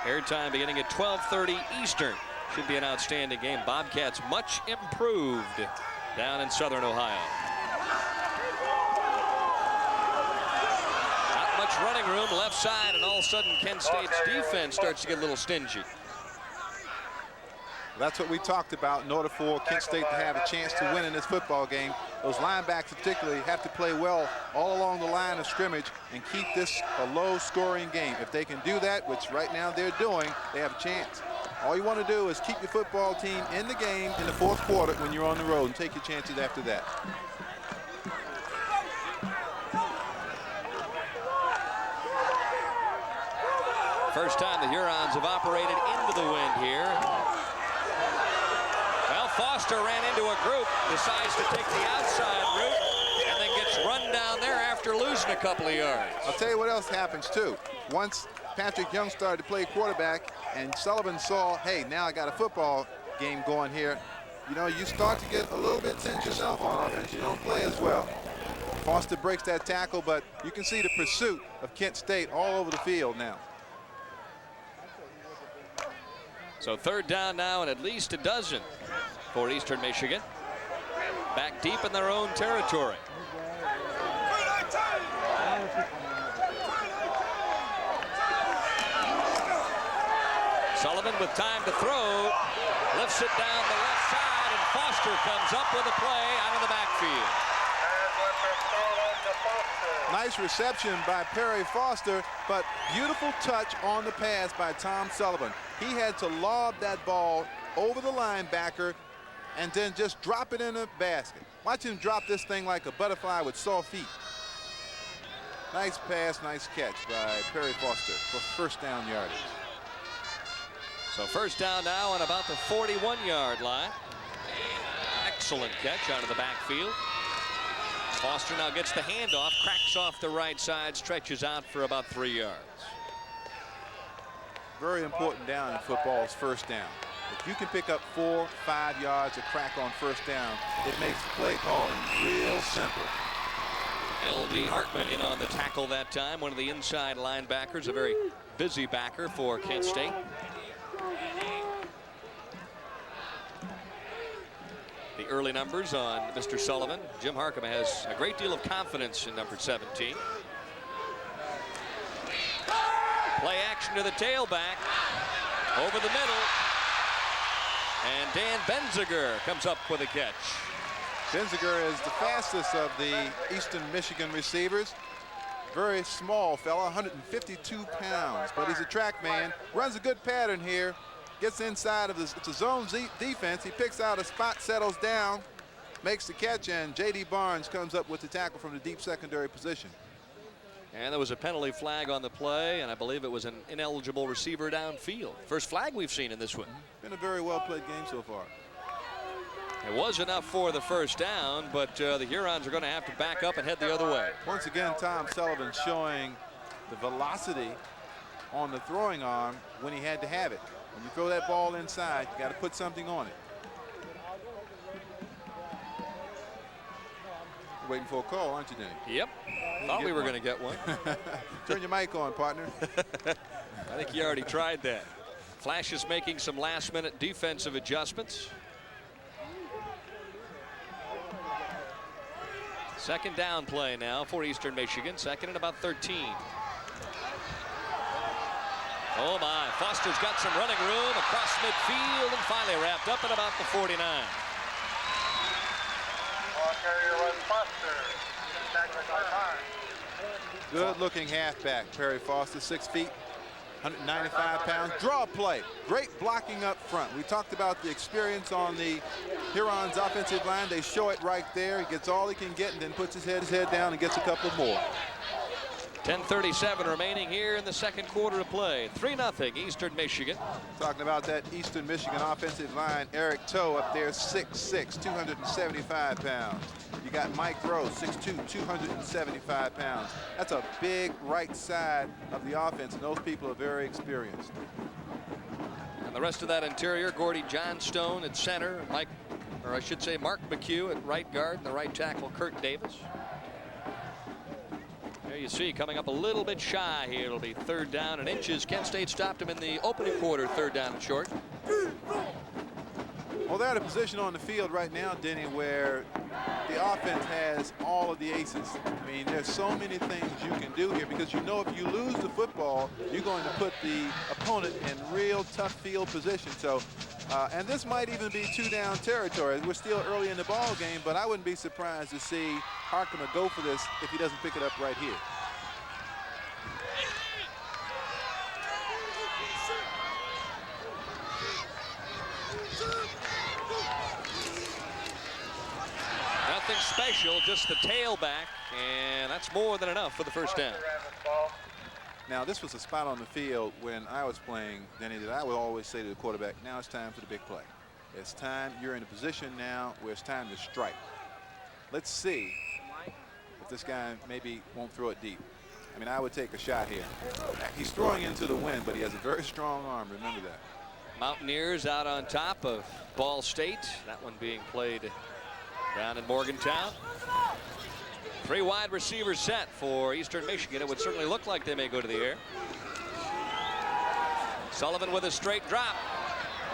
Airtime beginning at 12:30 Eastern. Should be an outstanding game. Bobcats much improved down in Southern Ohio. Not much running room left side, and all of a sudden Kent State's defense starts to get a little stingy. That's what we talked about. In order for Kent State to have a chance to win in this football game, those linebackers particularly have to play well all along the line of scrimmage and keep this a low-scoring game. If they can do that, which right now they're doing, they have a chance. All you want to do is keep your football team in the game in the fourth quarter when you're on the road and take your chances after that. First time the Hurons have operated into the wind here. Well, Foster ran into a group, decides to take the outside route, and then gets run down there after losing a couple of yards. I'll tell you what else happens, too. Once Patrick Young started to play quarterback and Sullivan saw, hey, now I got a football game going here, you know, you start to get a little bit tense yourself on offense. You don't play as well. Foster breaks that tackle, but you can see the pursuit of Kent State all over the field now. So third down now and at least a dozen for Eastern Michigan. Back deep in their own territory. Sullivan with time to throw, lifts it down the left side, and Foster comes up with a play out of the backfield. Nice reception by Perry Foster, but beautiful touch on the pass by Tom Sullivan. He had to lob that ball over the linebacker and then just drop it in the basket. Watch him drop this thing like a butterfly with soft feet. Nice pass, nice catch by Perry Foster for first down yardage. So first down now on about the 41-yard line. Excellent catch out of the backfield. Foster now gets the handoff, cracks off the right side, stretches out for about 3 yards. Very important down in football is first down. If you can pick up 4 or 5 yards of crack on first down, it makes play calling real simple. L.B. Hartman in on the tackle that time, one of the inside linebackers, a very busy backer for Kent State. The early numbers on Mr. Sullivan. Jim Harcum has a great deal of confidence in number 17. Play action to the tailback. Over the middle. And Dan Benziger comes up with a catch. Benziger is the fastest of the Eastern Michigan receivers. Very small fella, 152 pounds, but he's a track man. Runs a good pattern here. Gets inside of it's a zone defense. He picks out a spot, settles down, makes the catch, and J.D. Barnes comes up with the tackle from the deep secondary position. And there was a penalty flag on the play, and I believe it was an ineligible receiver downfield. First flag we've seen in this one. Been a very well-played game so far. It was enough for the first down, but the Hurons are going to have to back up and head the other way. Once again, Tom Sullivan showing the velocity on the throwing arm when he had to have it. When you throw that ball inside, you got to put something on it. You're waiting for a call, aren't you, Denny? Yep. Thought we were going to get one. Turn your mic on, partner. I think you already tried that. Flash is making some last-minute defensive adjustments. Second down play now for Eastern Michigan. Second and about 13. Oh my, Foster's got some running room across midfield and finally wrapped up at about the 49. Good looking halfback, Perry Foster, 6 feet, 195 pounds. Draw play, great blocking up front. We talked about the experience on the Huron's offensive line. They show it right there. He gets all he can get and then puts his head down and gets a couple more. 10:37 remaining here in the second quarter of play. 3-0 Eastern Michigan. Talking about that Eastern Michigan offensive line, Eric Toe up there, 6'6", 275 pounds. You got Mike Rose, 6'2", 275 pounds. That's a big right side of the offense, and those people are very experienced. And the rest of that interior, Gordy Johnstone at center, Mark McHugh at right guard, and the right tackle, Kurt Davis. There you see, coming up a little bit shy here. It'll be 3rd down and inches. Kent State stopped him in the opening quarter, 3rd down and short. Well, they're at a position on the field right now, Denny, where the offense has all of the aces. I mean, there's so many things you can do here because you know if you lose the football, you're going to put the opponent in real tough field position. So, and this might even be 2-down territory. We're still early in the ball game, but I wouldn't be surprised to see Harmon go for this if he doesn't pick it up right here. Nothing special, just the tailback, and that's more than enough for the first down. Now, this was a spot on the field when I was playing, Denny, that I would always say to the quarterback, now it's time for the big play. It's time, you're in a position now where it's time to strike. Let's see if this guy maybe won't throw it deep. I mean, I would take a shot here. He's throwing into the wind, but he has a very strong arm, remember that. Mountaineers out on top of Ball State. That one being played down in Morgantown. 3 wide receivers set for Eastern Michigan. It would certainly look like they may go to the air. Sullivan with a straight drop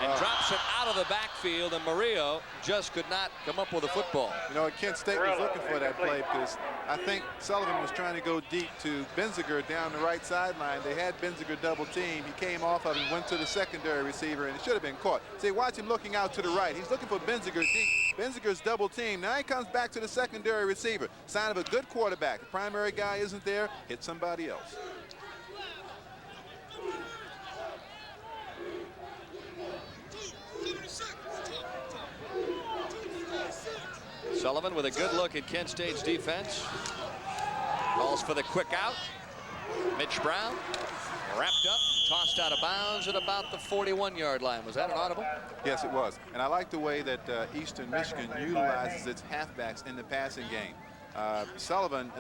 and drops it out of the backfield, and Murillo just could not come up with a football. You know, Kent State was looking for that play because I think Sullivan was trying to go deep to Benziger down the right sideline. They had Benziger double team. He came off of him, went to the secondary receiver, and it should have been caught. See, watch him looking out to the right. He's looking for Benziger deep. Benziger's double team. Now he comes back to the secondary receiver. Sign of a good quarterback. The primary guy isn't there. Hit somebody else. Sullivan with a good look at Kent State's defense. Calls for the quick out. Mitch Brown wrapped up and tossed out of bounds at about the 41-yard line. Was that an audible? Yes, it was. And I like the way that Eastern Michigan utilizes its halfbacks in the passing game. Sullivan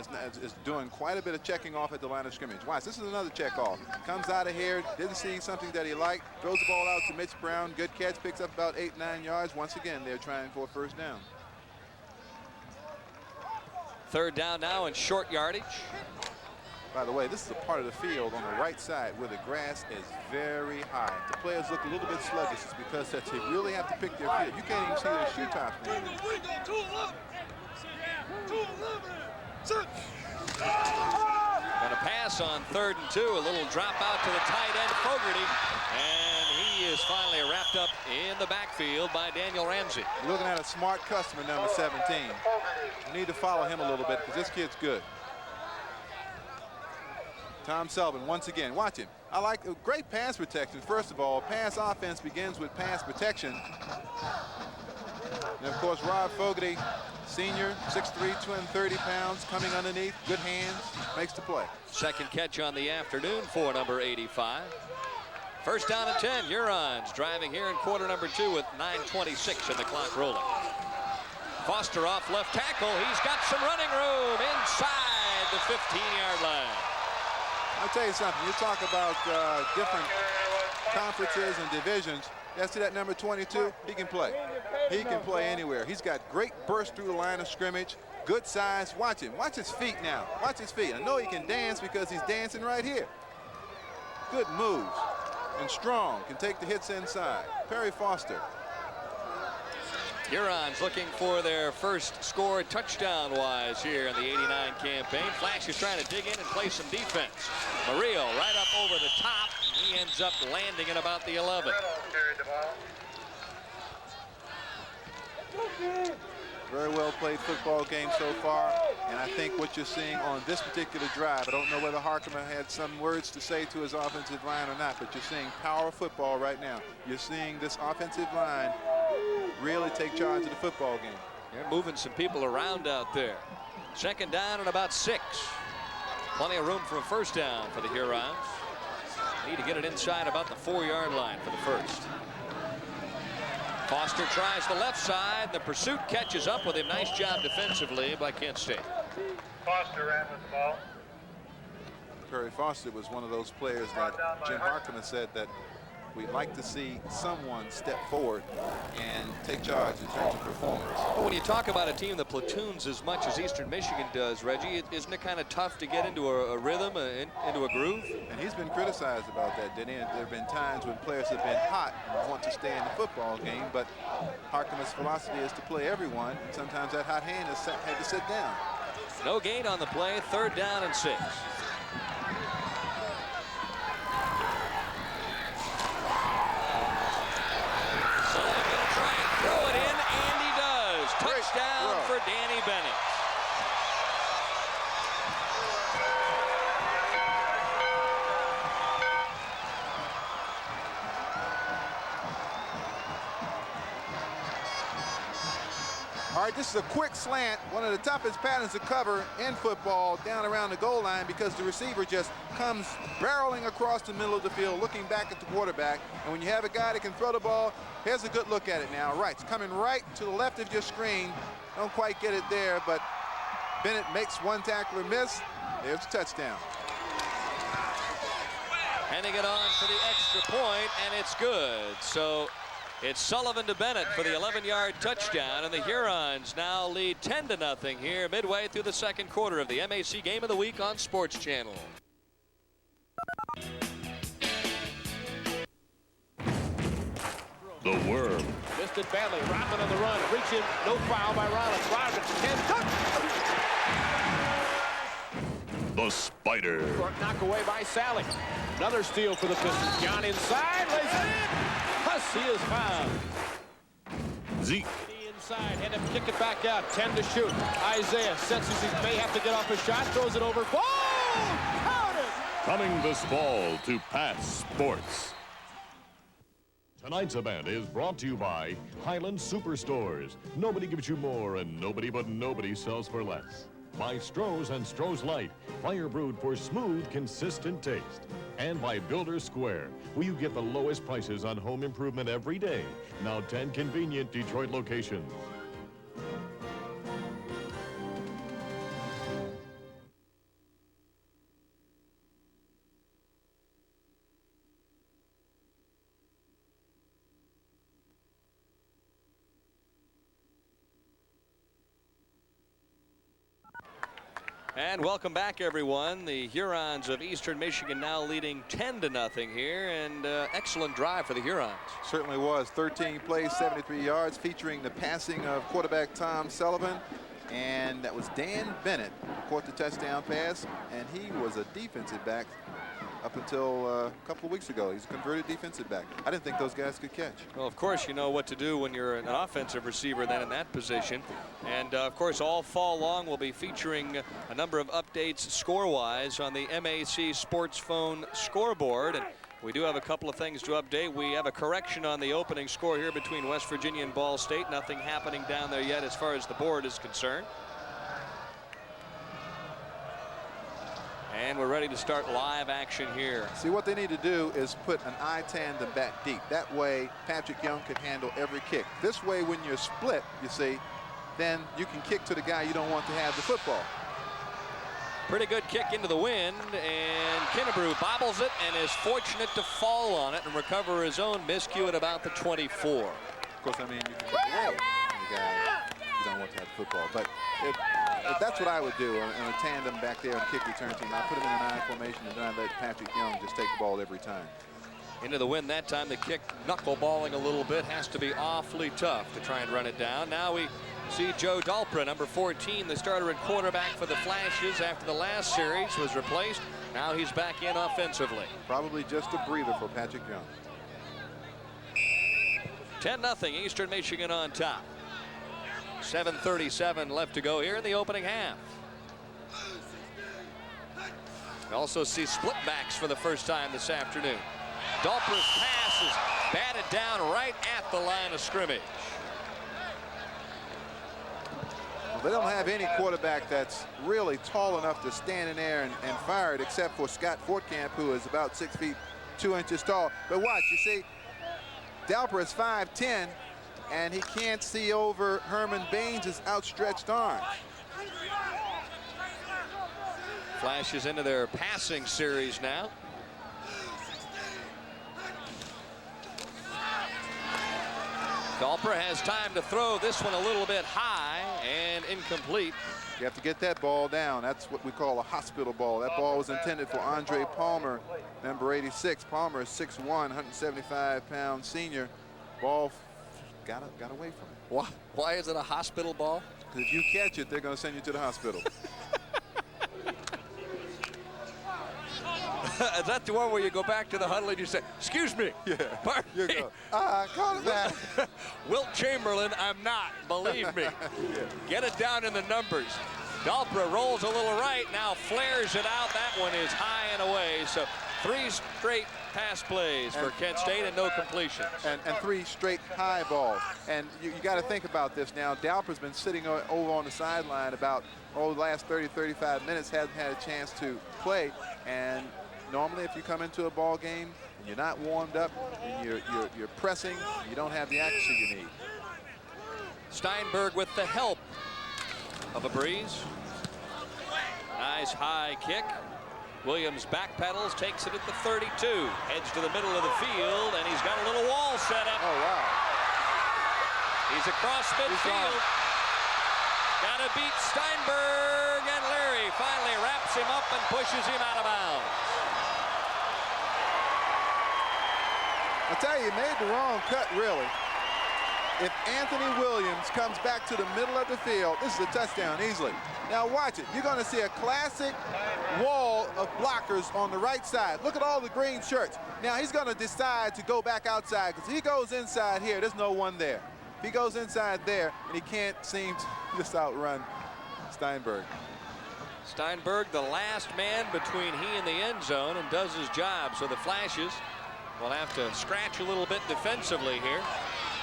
is doing quite a bit of checking off at the line of scrimmage. Watch, this is another check off. Comes out of here, didn't see something that he liked, throws the ball out to Mitch Brown. Good catch, picks up about 8-9 yards. Once again, they're trying for a first down. 3rd down now and short yardage. By the way, this is a part of the field on the right side where the grass is very high. The players look a little bit sluggish. It's because that they really have to pick their feet. You can't even see their shoe tops now. And a pass on 3rd and 2. A little drop out to the tight end, Flaherty. And he is finally wrapped up in the backfield by Daniel Ramsey. You're looking at a smart customer, number 17. You need to follow him a little bit because this kid's good. Tom Sullivan once again. Watch him. I like great pass protection. First of all, pass offense begins with pass protection. And of course, Rob Fogarty, senior, 6'3", 230 pounds, coming underneath, good hands, makes the play. Second catch on the afternoon for number 85. First down and 10. Hurons driving here in quarter number 2 with 9:26 in the clock rolling. Foster off left tackle. He's got some running room inside the 15-yard line. I'll tell you something. You talk about different conferences and divisions. Yeah, see that number 22? He can play. He can play anywhere. He's got great burst through the line of scrimmage. Good size. Watch him. Watch his feet now. Watch his feet. I know he can dance because he's dancing right here. Good moves. And strong. Can take the hits inside. Perry Foster. Hurons looking for their first score touchdown-wise here in the 89 campaign. Flash is trying to dig in and play some defense. Murillo right up over the top. He ends up landing at about the 11. Very well played football game so far. And I think what you're seeing on this particular drive, I don't know whether Harmon had some words to say to his offensive line or not, but you're seeing power football right now. You're seeing this offensive line really take charge of the football game. They're moving some people around out there. Second down and about 6. Plenty of room for a first down for the Hurons. Need to get it inside about the 4-yard line for the first. Foster tries the left side. The pursuit catches up with him. Nice job defensively by Kent State. Foster ran with the ball. Perry Foster was one of those players that Jim Harkman said that we'd like to see someone step forward and take charge in terms of performance. But when you talk about a team that platoons as much as Eastern Michigan does, Reggie, isn't it kind of tough to get into a rhythm, into a groove? And he's been criticized about that, Denny. There have been times when players have been hot and want to stay in the football game, but Harkman's philosophy is to play everyone. And sometimes that hot hand has had to sit down. No gain on the play. Third down and 6. Touchdown for Danny Bennett. All right, this is a quick slant, one of the toughest patterns to cover in football down around the goal line because the receiver just comes barreling across the middle of the field looking back at the quarterback. And when you have a guy that can throw the ball, here's a good look at it now. Right, it's coming right to the left of your screen. Don't quite get it there, but Bennett makes one tackler miss. There's a touchdown. Handing it on for the extra point, and it's good. So it's Sullivan to Bennett for the 11-yard touchdown, and the Hurons now lead 10-0 here midway through the second quarter of the MAC Game of the Week on Sports Channel. The Worm. Listed badly. Rodman on the run. Reaching. No foul by Rollins. Rodman. 10. The Spider. Short knock away by Sally. Another steal for the Pistons. John inside. Lays it in. Hussey is fouled. Zeke. Inside. Had him kick it back out. 10 to shoot. Isaiah senses he may have to get off a shot. Throws it over. Ball! Counted! Coming this fall to Pass Sports. Tonight's event is brought to you by Highland Superstores. Nobody gives you more, and nobody but nobody sells for less. By Stroh's and Stroh's Light, fire brewed for smooth, consistent taste. And by Builder Square, where you get the lowest prices on home improvement every day. Now 10 convenient Detroit locations. And welcome back, everyone. The Hurons of Eastern Michigan now leading 10-0 here, and excellent drive for the Hurons. Certainly was. 13 plays, 73 yards, featuring the passing of quarterback Tom Sullivan. And that was Dan Bennett who caught the touchdown pass, and he was a defensive back up until a couple of weeks ago. He's a converted defensive back. I didn't think those guys could catch. Well, of course, you know what to do when you're an offensive receiver then in that position. And, of course, all fall long we'll be featuring a number of updates score-wise on the MAC Sports Phone scoreboard. And we do have a couple of things to update. We have a correction on the opening score here between West Virginia and Ball State. Nothing happening down there yet as far as the board is concerned. And we're ready to start live action here. See, what they need to do is put an I-tandem back deep. That way, Patrick Young can handle every kick. This way, when you're split, you see, then you can kick to the guy you don't want to have the football. Pretty good kick into the wind, and Kinnebrew bobbles it and is fortunate to fall on it and recover his own miscue at about the 24. Of course, I mean, you can kick away the guy you don't want to have the football. But if that's what I would do in a tandem back there on kick return team. I put him in an I formation and then I let Patrick Young just take the ball every time. Into the wind that time. The kick knuckleballing a little bit. Has to be awfully tough to try and run it down. Now we see Joe Dalpra, number 14, the starter at quarterback for the Flashes after the last series was replaced. Now he's back in offensively. Probably just a breather for Patrick Young. 10-0 Eastern Michigan on top. 7:37 left to go here in the opening half. We also see split backs for the first time this afternoon. Dalpra's pass is batted down right at the line of scrimmage. Well, they don't have any quarterback that's really tall enough to stand in there and fire it, except for Scott Fortcamp, who is about 6 feet 2 inches tall. But watch, you see, Dalpra is 5'10", and he can't see over Herman Baines' outstretched arms. Flashes into their passing series now. Dalpra has time to throw this one a little bit high and incomplete. You have to get that ball down. That's what we call a hospital ball. That ball was intended for Andre Palmer, number 86. Palmer is 6'1", 175-pound senior. Ball got away from him. Why is it a hospital ball? Because if you catch it, they're going to send you to the hospital. Is that the one where you go back to the huddle and you say, excuse me? Yeah. Pardon you me. go, call it back. Wilt Chamberlain, I'm not, believe me. Yeah. Get it down in the numbers. Dalpra rolls a little right, now flares it out. That one is high and away. So 3 straight pass plays for Kent State and no completions. And 3 straight high balls. And you got to think about this now. Dalpra's been sitting over on the sideline about, the last 30, 35 minutes, hasn't had a chance to play. And normally if you come into a ball game and you're not warmed up and you're pressing, you don't have the accuracy you need. Steinberg with the help of a breeze. Nice high kick. Williams backpedals, takes it at the 32. Heads to the middle of the field, and he's got a little wall set up. Oh, wow. He's across midfield. Got to beat Steinberg, and Larry finally wraps him up and pushes him out of bounds. I tell you, he made the wrong cut, really. If Anthony Williams comes back to the middle of the field, this is a touchdown easily. Now watch it. You're going to see a classic wall of blockers on the right side. Look at all the green shirts. Now he's going to decide to go back outside, because he goes inside here, there's no one there. If he goes inside there, and he can't seem to just outrun Steinberg. Steinberg, the last man between he and the end zone, and does his job. So the Flashes will have to scratch a little bit defensively here.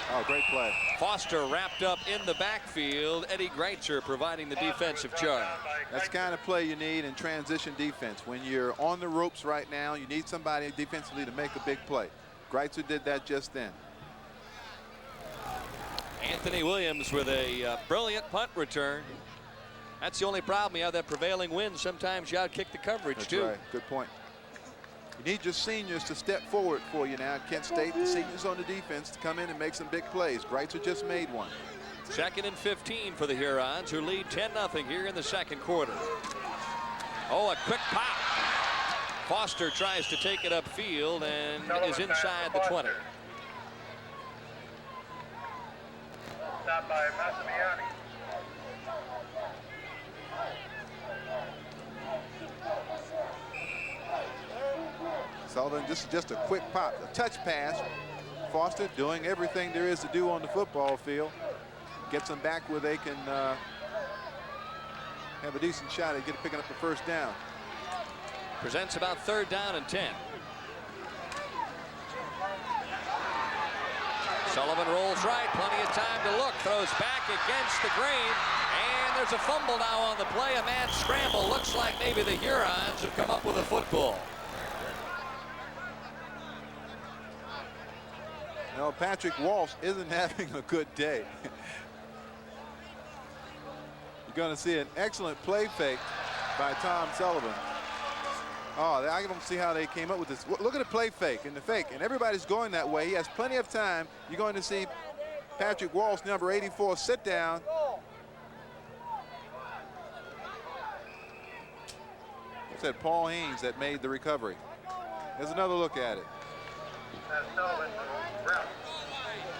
Oh, great play. Foster wrapped up in the backfield. Eddie Greitzer providing the defensive charge. That's the kind of play you need in transition defense. When you're on the ropes right now, you need somebody defensively to make a big play. Greitzer did that just then. Anthony Williams with a brilliant punt return. That's the only problem. You have that prevailing wind. Sometimes you outkick the coverage, That's too. Right. Good point. You need your seniors to step forward for you now. Kent State, the seniors on the defense, to come in and make some big plays. Greitzer just made one. 2nd and 15 for the Hurons, who lead 10-0 here in the second quarter. Oh, a quick pop. Foster tries to take it upfield and is inside the 20. Stop by Massimiani. Sullivan, this is just a quick pop, a touch pass. Foster doing everything there is to do on the football field. Gets them back where they can have a decent shot at picking up the first down. Presents about 3rd down and 10. Sullivan rolls right, plenty of time to look, throws back against the grain, and there's a fumble now on the play. A mad scramble. Looks like maybe the Hurons have come up with a football. No, Patrick Walsh isn't having a good day. You're going to see an excellent play fake. by Tom Sullivan. Oh, I don't see how they came up with this. Look at the play fake and the fake, and everybody's going that way. He has plenty of time. You're going to see Patrick Walsh, number 84, sit down. Said Paul Haynes that made the recovery. There's another look at it.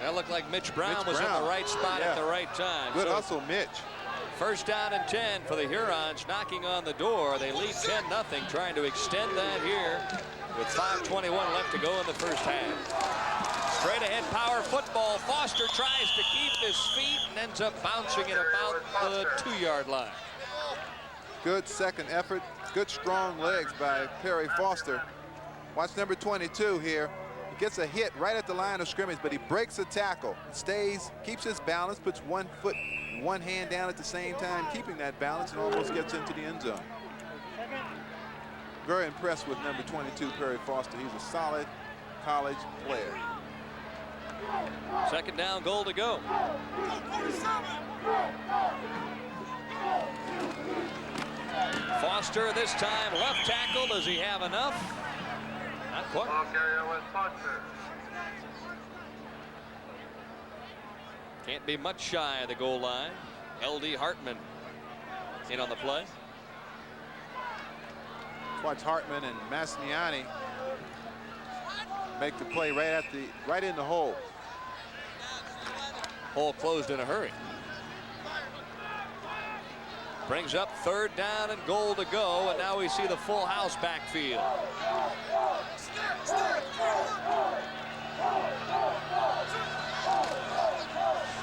That looked like Mitch Brown was in the right spot at the right time. Good hustle, Mitch. First down and 10 for the Hurons, knocking on the door. They lead 10-0, trying to extend that here with 5:21 left to go in the first half. Straight ahead power football. Foster tries to keep his feet and ends up bouncing at about the 2-yard line. Good second effort. Good strong legs by Perry Foster. Watch number 22 here. He gets a hit right at the line of scrimmage, but he breaks a tackle, stays, keeps his balance, puts one foot, one hand down at the same time, keeping that balance, and almost gets into the end zone. Very impressed with number 22, Perry Foster. He's a solid college player. Second down, goal to go. Foster this time left tackle. Does he have enough? Not quite. Can't be much shy of the goal line. LD Hartman in on the play. Watch Hartman and Massimiani make the play right in the hole. Hole closed in a hurry. Brings up third down and goal to go, and now we see the full house backfield.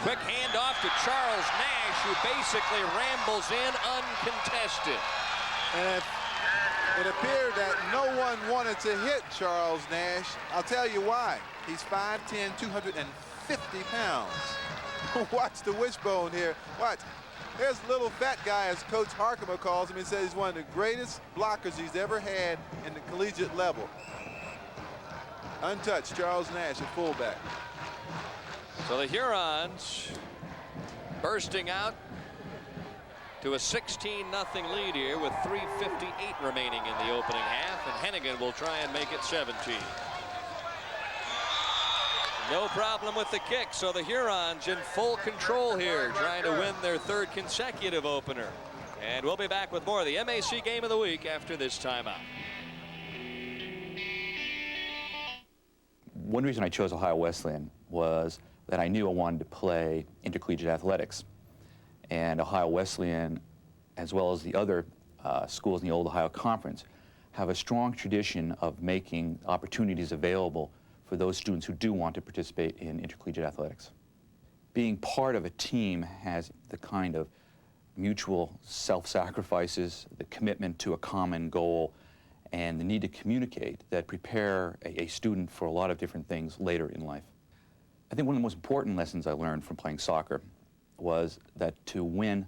Quick handoff to Charles Nash, who basically rambles in uncontested. And it appeared that no one wanted to hit Charles Nash. I'll tell you why. He's 5'10", 250 pounds. Watch the wishbone here. Watch. There's a little fat guy, as Coach Harkema calls him. He says he's one of the greatest blockers he's ever had in the collegiate level. Untouched, Charles Nash at fullback. So the Hurons bursting out to a 16-0 lead here with 3:58 remaining in the opening half, and Hennigan will try and make it 17. No problem with the kick, so the Hurons in full control here, trying to win their third consecutive opener. And we'll be back with more of the MAC Game of the Week after this timeout. One reason I chose Ohio Wesleyan was that I knew I wanted to play intercollegiate athletics. And Ohio Wesleyan, as well as the other schools in the old Ohio Conference, have a strong tradition of making opportunities available for those students who do want to participate in intercollegiate athletics. Being part of a team has the kind of mutual self-sacrifices, the commitment to a common goal, and the need to communicate that prepare a student for a lot of different things later in life. I think one of the most important lessons I learned from playing soccer was that to win,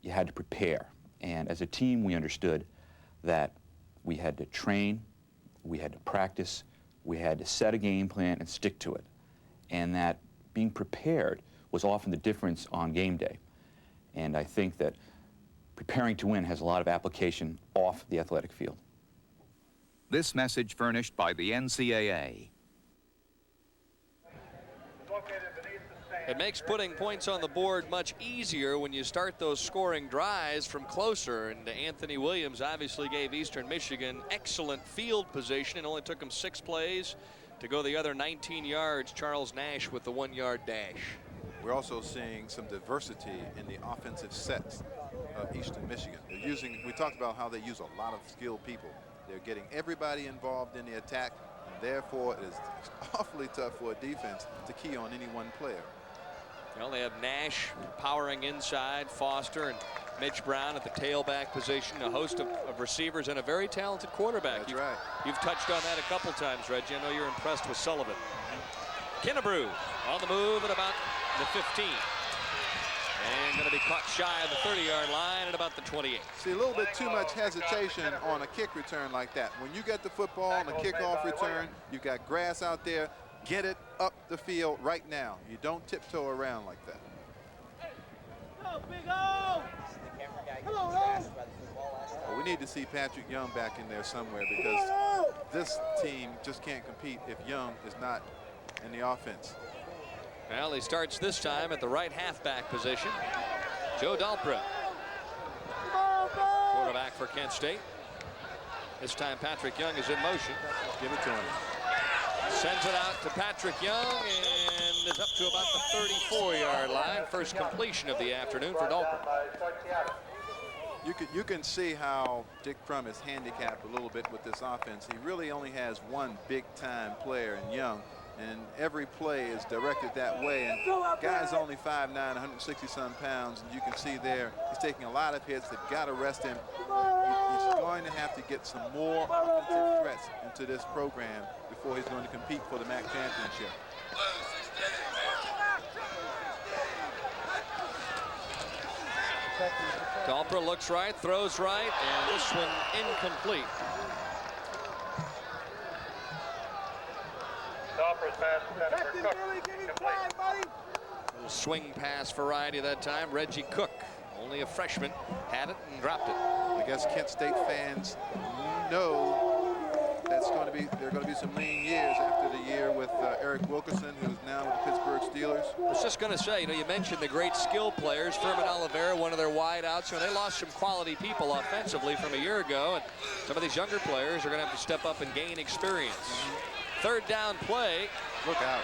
you had to prepare. And as a team, we understood that we had to train, we had to practice, we had to set a game plan and stick to it. And that being prepared was often the difference on game day. And I think that preparing to win has a lot of application off the athletic field. This message furnished by the NCAA. It makes putting points on the board much easier when you start those scoring drives from closer. And Anthony Williams obviously gave Eastern Michigan excellent field position. It only took him 6 plays to go the other 19 yards. Charles Nash with the 1-yard dash. We're also seeing some diversity in the offensive sets of Eastern Michigan. They're using, we talked about how they use a lot of skilled people. They're getting everybody involved in the attack, and therefore it is awfully tough for a defense to key on any one player. Well, they have Nash powering inside, Foster and Mitch Brown at the tailback position, a host of receivers, and a very talented quarterback. That's right. You've touched on that a couple times, Reggie. I know you're impressed with Sullivan. Kennebrew on the move at about the 15. And going to be caught shy of the 30-yard line at about the 28. See, a little bit too much hesitation on a kick return like that. When you get the football on a kickoff return, you've got grass out there. Get it up the field right now. You don't tiptoe around like that. We need to see Patrick Young back in there somewhere because this team just can't compete if Young is not in the offense. Well, he starts this time at the right halfback position. Joe Dalpra, quarterback for Kent State. This time Patrick Young is in motion. Give it to him. Sends it out to Patrick Young and is up to about the 34-yard line. First completion of the afternoon for Dalpra. You can see how Dick Crum is handicapped a little bit with this offense. He really only has one big-time player in Young, and every play is directed that way. And guy's only 5'9", 160-some pounds, and you can see there he's taking a lot of hits. They've got to rest him. He's going to have to get some more offensive threats into this program before he's going to compete for the MAC championship. Dalpra looks right, throws right, and this one incomplete. Dalpra's pass intended for Cook. Complete. Little swing pass variety that time. Reggie Cook, only a freshman, had it and dropped it. I guess Kent State fans know that's going to be there are going to be some lean years after the year with Eric Wilkerson, who's now with the Pittsburgh Steelers. I was just going to say, you mentioned the great skill players. Furman Oliveira, one of their wideouts. They lost some quality people offensively from a year ago, and some of these younger players are going to have to step up and gain experience. Third down play. Look out.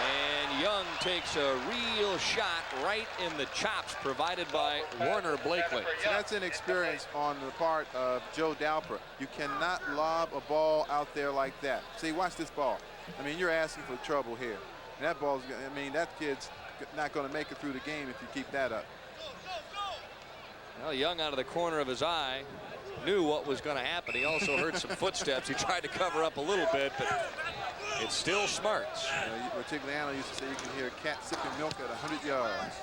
And Young takes a real shot right in the chops provided by Warner Blakely. So that's inexperience on the part of Joe Dalpra. You cannot lob a ball out there like that. See, watch this ball. I mean, you're asking for trouble here. And that ball's, I mean, that kid's not going to make it through the game if you keep that up. Well, Young out of the corner of his eye knew what was going to happen. He also heard some footsteps. He tried to cover up a little bit, but it's still smarts. What Tigliano used to say, you can hear a cat sipping milk at 100 yards.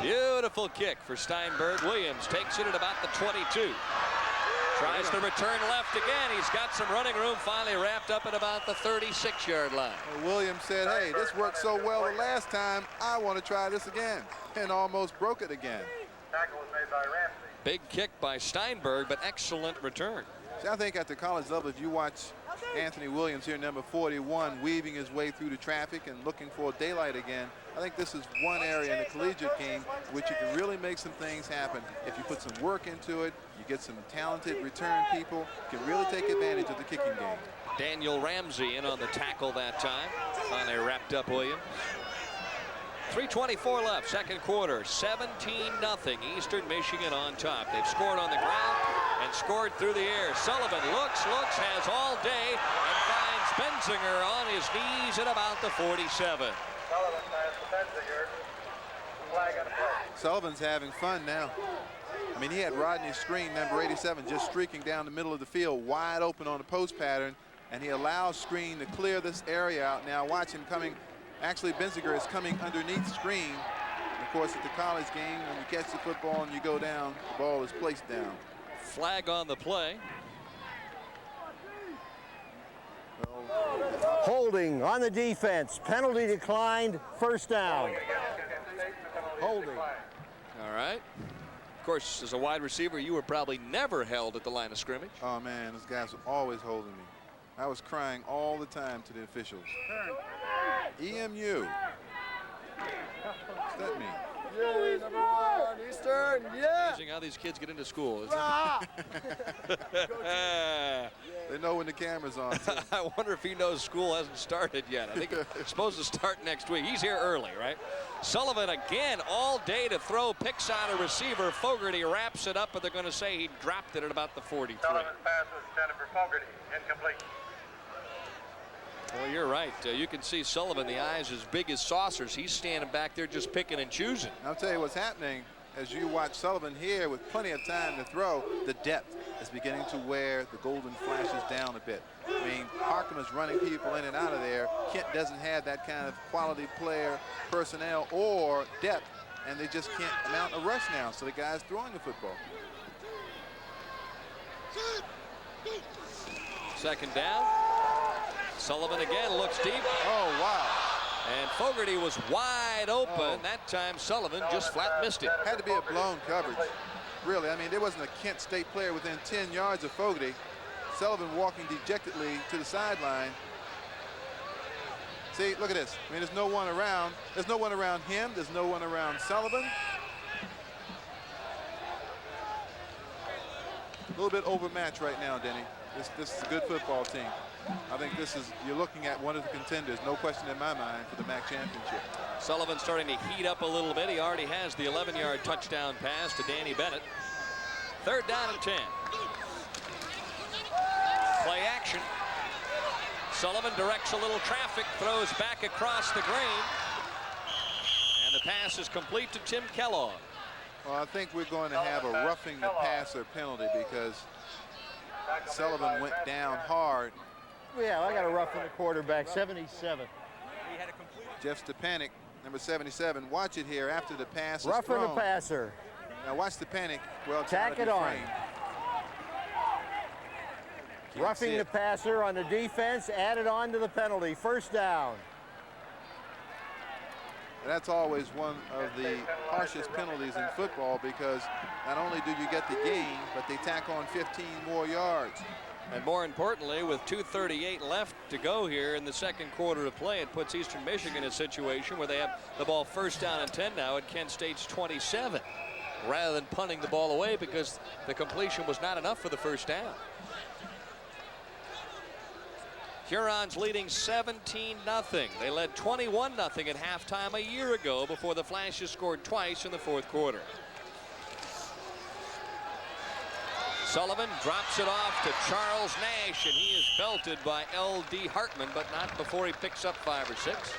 Beautiful kick for Steinberg. Williams takes it at about the 22. Tries to return left again. He's got some running room, finally wrapped up at about the 36-yard line. Williams said, hey, this worked so well the last time, I want to try this again, and almost broke it again. Tackle was made by Ramsey. Big kick by Steinberg, but excellent return. See, I think at the college level, if you watch Anthony Williams here, number 41, weaving his way through the traffic and looking for daylight again, I think this is one area in the collegiate game which you can really make some things happen. If you put some work into it, you get some talented return people, you can really take advantage of the kicking game. Daniel Ramsey in on the tackle that time. Finally wrapped up Williams. 3:24 left, second quarter, 17-0, Eastern Michigan on top. They've scored on the ground and scored through the air. Sullivan looks, has all day, and finds Benzinger on his knees at about the 47. Sullivan pass to Benzinger. Flag on the play. Sullivan's having fun now. I mean, he had Rodney Screen, number 87, just streaking down the middle of the field, wide open on the post pattern, and he allows Screen to clear this area out. Now watch him coming. Actually, Benzinger is coming underneath Screen. And of course, at the college game, when you catch the football and you go down, the ball is placed down. Flag on the play. Holding on the defense. Penalty declined. First down. Holding. All right. Of course, as a wide receiver, you were probably never held at the line of scrimmage. Oh, man, those guys were always holding me. I was crying all the time to the officials. EMU. What's that mean? Yeah, number 1, Eastern, yeah. Amazing how these kids get into school, isn't it? They know when the camera's on. I wonder if he knows school hasn't started yet. I think it's supposed to start next week. He's here early, right? Sullivan again all day to throw, picks on a receiver. Fogarty wraps it up, but they're going to say he dropped it at about the 43. Sullivan's pass was intended for Fogarty. Incomplete. Well, you're right. You can see Sullivan, the eyes as big as saucers. He's standing back there just picking and choosing. I'll tell you what's happening as you watch Sullivan here with plenty of time to throw. The depth is beginning to wear the Golden Flashes down a bit. I mean, Harmon is running people in and out of there. Kent doesn't have that kind of quality player, personnel, or depth, and they just can't mount a rush now. So the guy's throwing the football. Second down. Sullivan again looks deep. Oh, wow. And Fogarty was wide open. That time Sullivan just flat missed it. Had to be a blown coverage. really. I mean, there wasn't a Kent State player within 10 yards of Fogarty. Sullivan walking dejectedly to the sideline. See, look at this. I mean, there's no one around. There's no one around him. There's no one around Sullivan. A little bit overmatched right now, Denny. This is a good football team. I think you're looking at one of the contenders, no question in my mind, for the MAC championship. Sullivan starting to heat up a little bit. He already has the 11-yard touchdown pass to Danny Bennett. 3rd down and 10. Play action. Sullivan directs a little traffic, throws back across the grain. And the pass is complete to Tim Kellogg. Well, I think we're going to have a roughing the passer penalty because Sullivan went down hard. Yeah, I got a roughing the quarterback, 77. Jeff Stepanek, number 77. Watch it here after the pass is Roughing the thrown. passer. Now watch Stepanek. Well, tack it on. Roughing the passer on the defense, added on to the penalty. 1st down. That's always one of the harshest penalties in football because not only do you get the gain, but they tack on 15 more yards. And more importantly, with 2:38 left to go here in the 2nd quarter of play, it puts Eastern Michigan in a situation where they have the ball 1st down and 10 now at Kent State's 27, rather than punting the ball away because the completion was not enough for the 1st down. Hurons leading 17-0. They led 21-0 at halftime a year ago before the Flashes scored twice in the 4th quarter. Sullivan drops it off to Charles Nash, and he is belted by L.D. Hartman, but not before he picks up 5 or 6.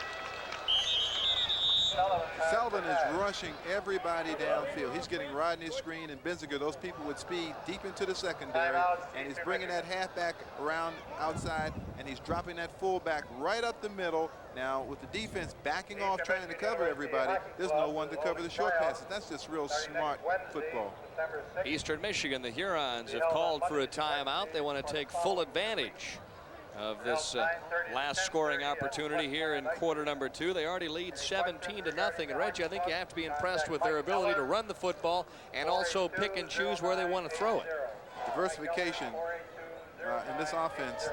Sullivan is rushing everybody downfield. He's getting Rodney Screen and Benziger, those people with speed, deep into the secondary, and he's bringing that halfback around outside, and he's dropping that fullback right up the middle. Now, with the defense backing off, trying to cover everybody, there's no one to cover the short passes. That's just real smart football. Eastern Michigan, the Hurons have called for a timeout. They want to take full advantage of this last scoring opportunity here in quarter number 2. They already lead 17-0. And Reggie, I think you have to be impressed with their ability to run the football and also pick and choose where they want to throw it. Diversification in this offense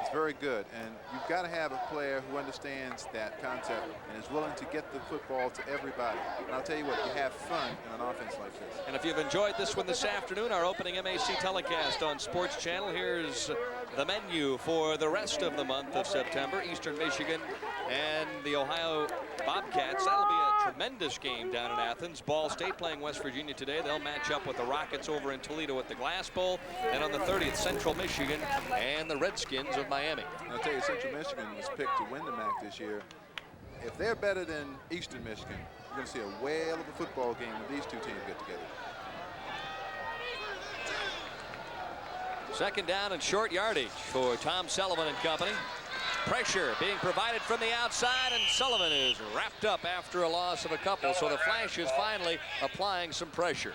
is very good, and you've got to have a player who understands that concept and is willing to get the football to everybody. And I'll tell you what, you have fun in an offense like this. And if you've enjoyed this one this afternoon, our opening MAC telecast on Sports Channel, here's the menu for the rest of the month of September. Eastern Michigan and the Ohio Bobcats. That'll be a tremendous game down in Athens. Ball State playing West Virginia today. They'll match up with the Rockets over in Toledo at the Glass Bowl. And on the 30th, Central Michigan and the Redskins of Miami. I'll tell you, Central Michigan was picked to win the MAC this year. If they're better than Eastern Michigan, you're going to see a whale of a football game when these two teams get together. 2nd down and short yardage for Tom Sullivan and company. Pressure being provided from the outside, and Sullivan is wrapped up after a loss of a couple. So the Flashes finally applying some pressure.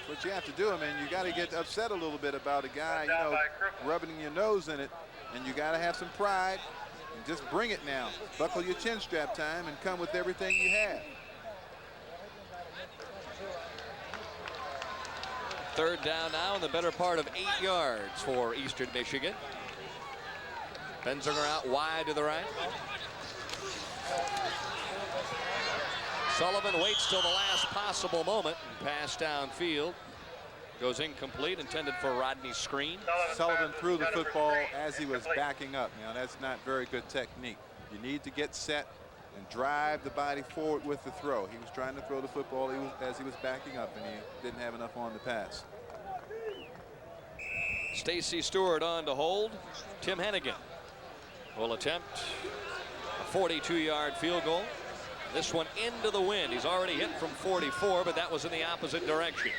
What you have to do, I mean, you got to get upset a little bit about a guy, you know, rubbing your nose in it, and you got to have some pride and just bring it now. Buckle your chin strap time and come with everything you have. 3rd down now in the better part of 8 yards for Eastern Michigan. Benziger out wide to the right. Sullivan waits till the last possible moment and pass downfield. Goes incomplete, intended for Rodney Screen. Sullivan threw the football as he was backing up. Now, that's not very good technique. You need to get set and drive the body forward with the throw. He was trying to throw the football as he was backing up, and he didn't have enough on the pass. Stacy Stewart on to hold. Tim Hennigan will attempt a 42-yard field goal. This one into the wind. He's already hit from 44, but that was in the opposite direction.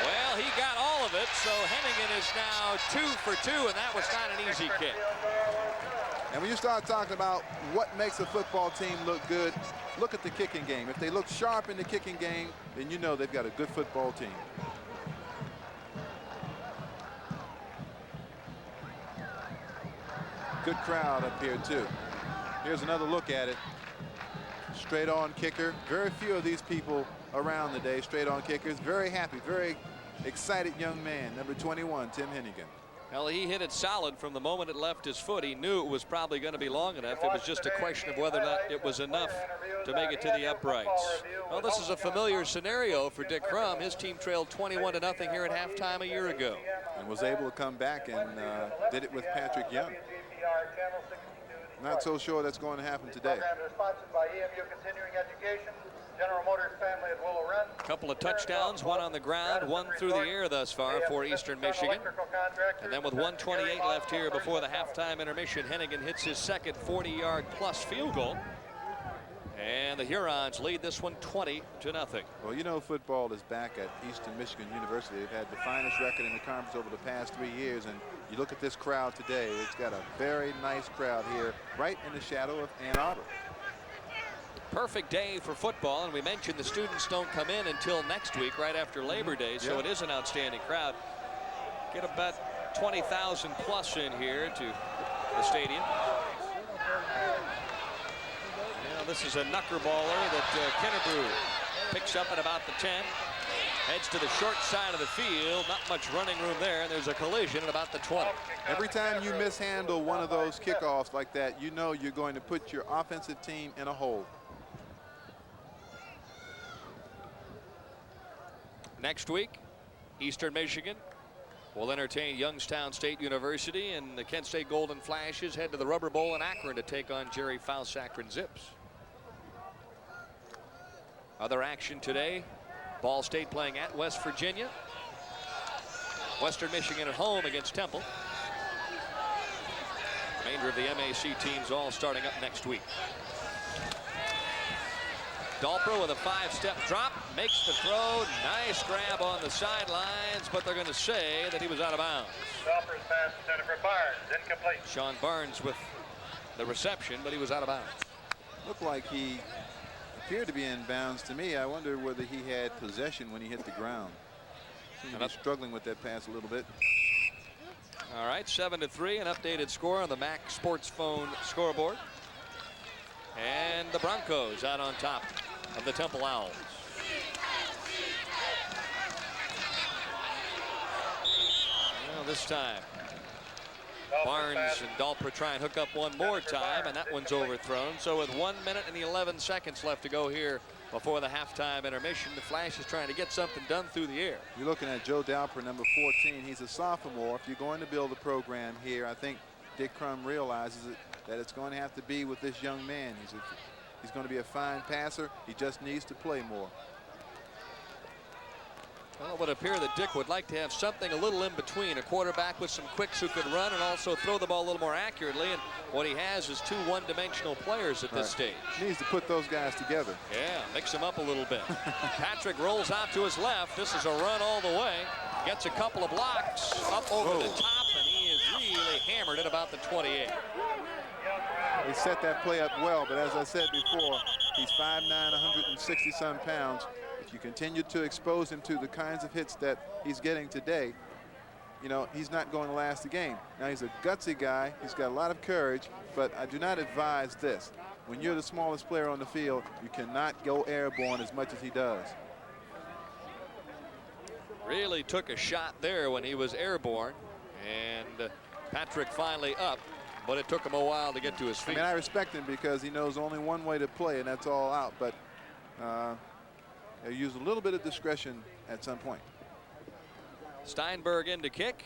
Well, he got all of it, so Hennigan is now 2 for 2, and that was not an easy kick. And when you start talking about what makes a football team look good, look at the kicking game. If they look sharp in the kicking game, then you know they've got a good football team. Good crowd up here, too. Here's another look at it. straight-on kicker. Very few of these people around today, straight-on kickers. Very happy, very excited young man, number 21, Tim Hennigan. Well, he hit it solid from the moment it left his foot. He knew it was probably going to be long enough. It was just a question of whether or not it was enough to make it to the uprights. Well, this is a familiar scenario for Dick Crum. His team trailed 21-0 here at halftime a year ago. And was able to come back and did it with Patrick Young. Not so sure that's going to happen today. Sponsored by EMU Continuing Education, General Motors family at Willow Run. A couple of touchdowns, one on the ground, one through the air thus far for Eastern Michigan. And then with 1:28 left here before the halftime intermission, Hennigan hits his second 40-yard plus field goal. And the Hurons lead this one 20-0. Well, you know, football is back at Eastern Michigan University. They've had the finest record in the conference over the past 3 years. And you look at this crowd today, it's got a very nice crowd here, right in the shadow of Ann Arbor. Perfect day for football, and we mentioned the students don't come in until next week, right after Labor Day, so it is an outstanding crowd. Get about 20,000 plus in here to the stadium. Now this is a knuckerballer that Kennebrew picks up at about the 10. Heads to the short side of the field. Not much running room there, and there's a collision at about the 20. Every time you mishandle one of those kickoffs like that, you know you're going to put your offensive team in a hole. Next week, Eastern Michigan will entertain Youngstown State University, and the Kent State Golden Flashes head to the Rubber Bowl in Akron to take on Jerry Faust Akron Zips. Other action today, Ball State playing at West Virginia. Western Michigan at home against Temple. Remainder of the MAC teams all starting up next week. Dalper with a 5-step drop, makes the throw. Nice grab on the sidelines, but they're going to say that he was out of bounds. Dalper's pass intended for Barnes, incomplete. Sean Barnes with the reception, but he was out of bounds. Looked like he appeared to be in bounds to me. I wonder whether he had possession when he hit the ground. Seemed to be struggling with that pass a little bit. All right, 7-3, an updated score on the Mac Sports Phone scoreboard. And the Broncos out on top of the Temple Owls. Well, this time, Barnes and Dalper try and hook up one more time, and that one's overthrown. So with 1 minute and 11 seconds left to go here before the halftime intermission, the Flash is trying to get something done through the air. You're looking at Joe Dalper, number 14. He's a sophomore. If you're going to build a program here, I think Dick Crum realizes that it's going to have to be with this young man. He's going to be a fine passer. He just needs to play more. Well, it would appear that Dick would like to have something a little in between, a quarterback with some quicks who could run and also throw the ball a little more accurately. And what he has is two one-dimensional players at this stage. Needs to put those guys together. Yeah, mix them up a little bit. Patrick rolls out to his left. This is a run all the way. Gets a couple of blocks up over the top, and he is really hammered at about the 28. He set that play up well, but as I said before, he's 5'9", 160-some pounds. If you continue to expose him to the kinds of hits that he's getting today, you know, he's not going to last the game. Now, he's a gutsy guy. He's got a lot of courage, but I do not advise this. When you're the smallest player on the field, you cannot go airborne as much as he does. Really took a shot there when he was airborne, and Patrick finally up, but it took him a while to get to his feet. I mean, I respect him because he knows only one way to play, and that's all out, but he'll use a little bit of discretion at some point. Steinberg in to kick,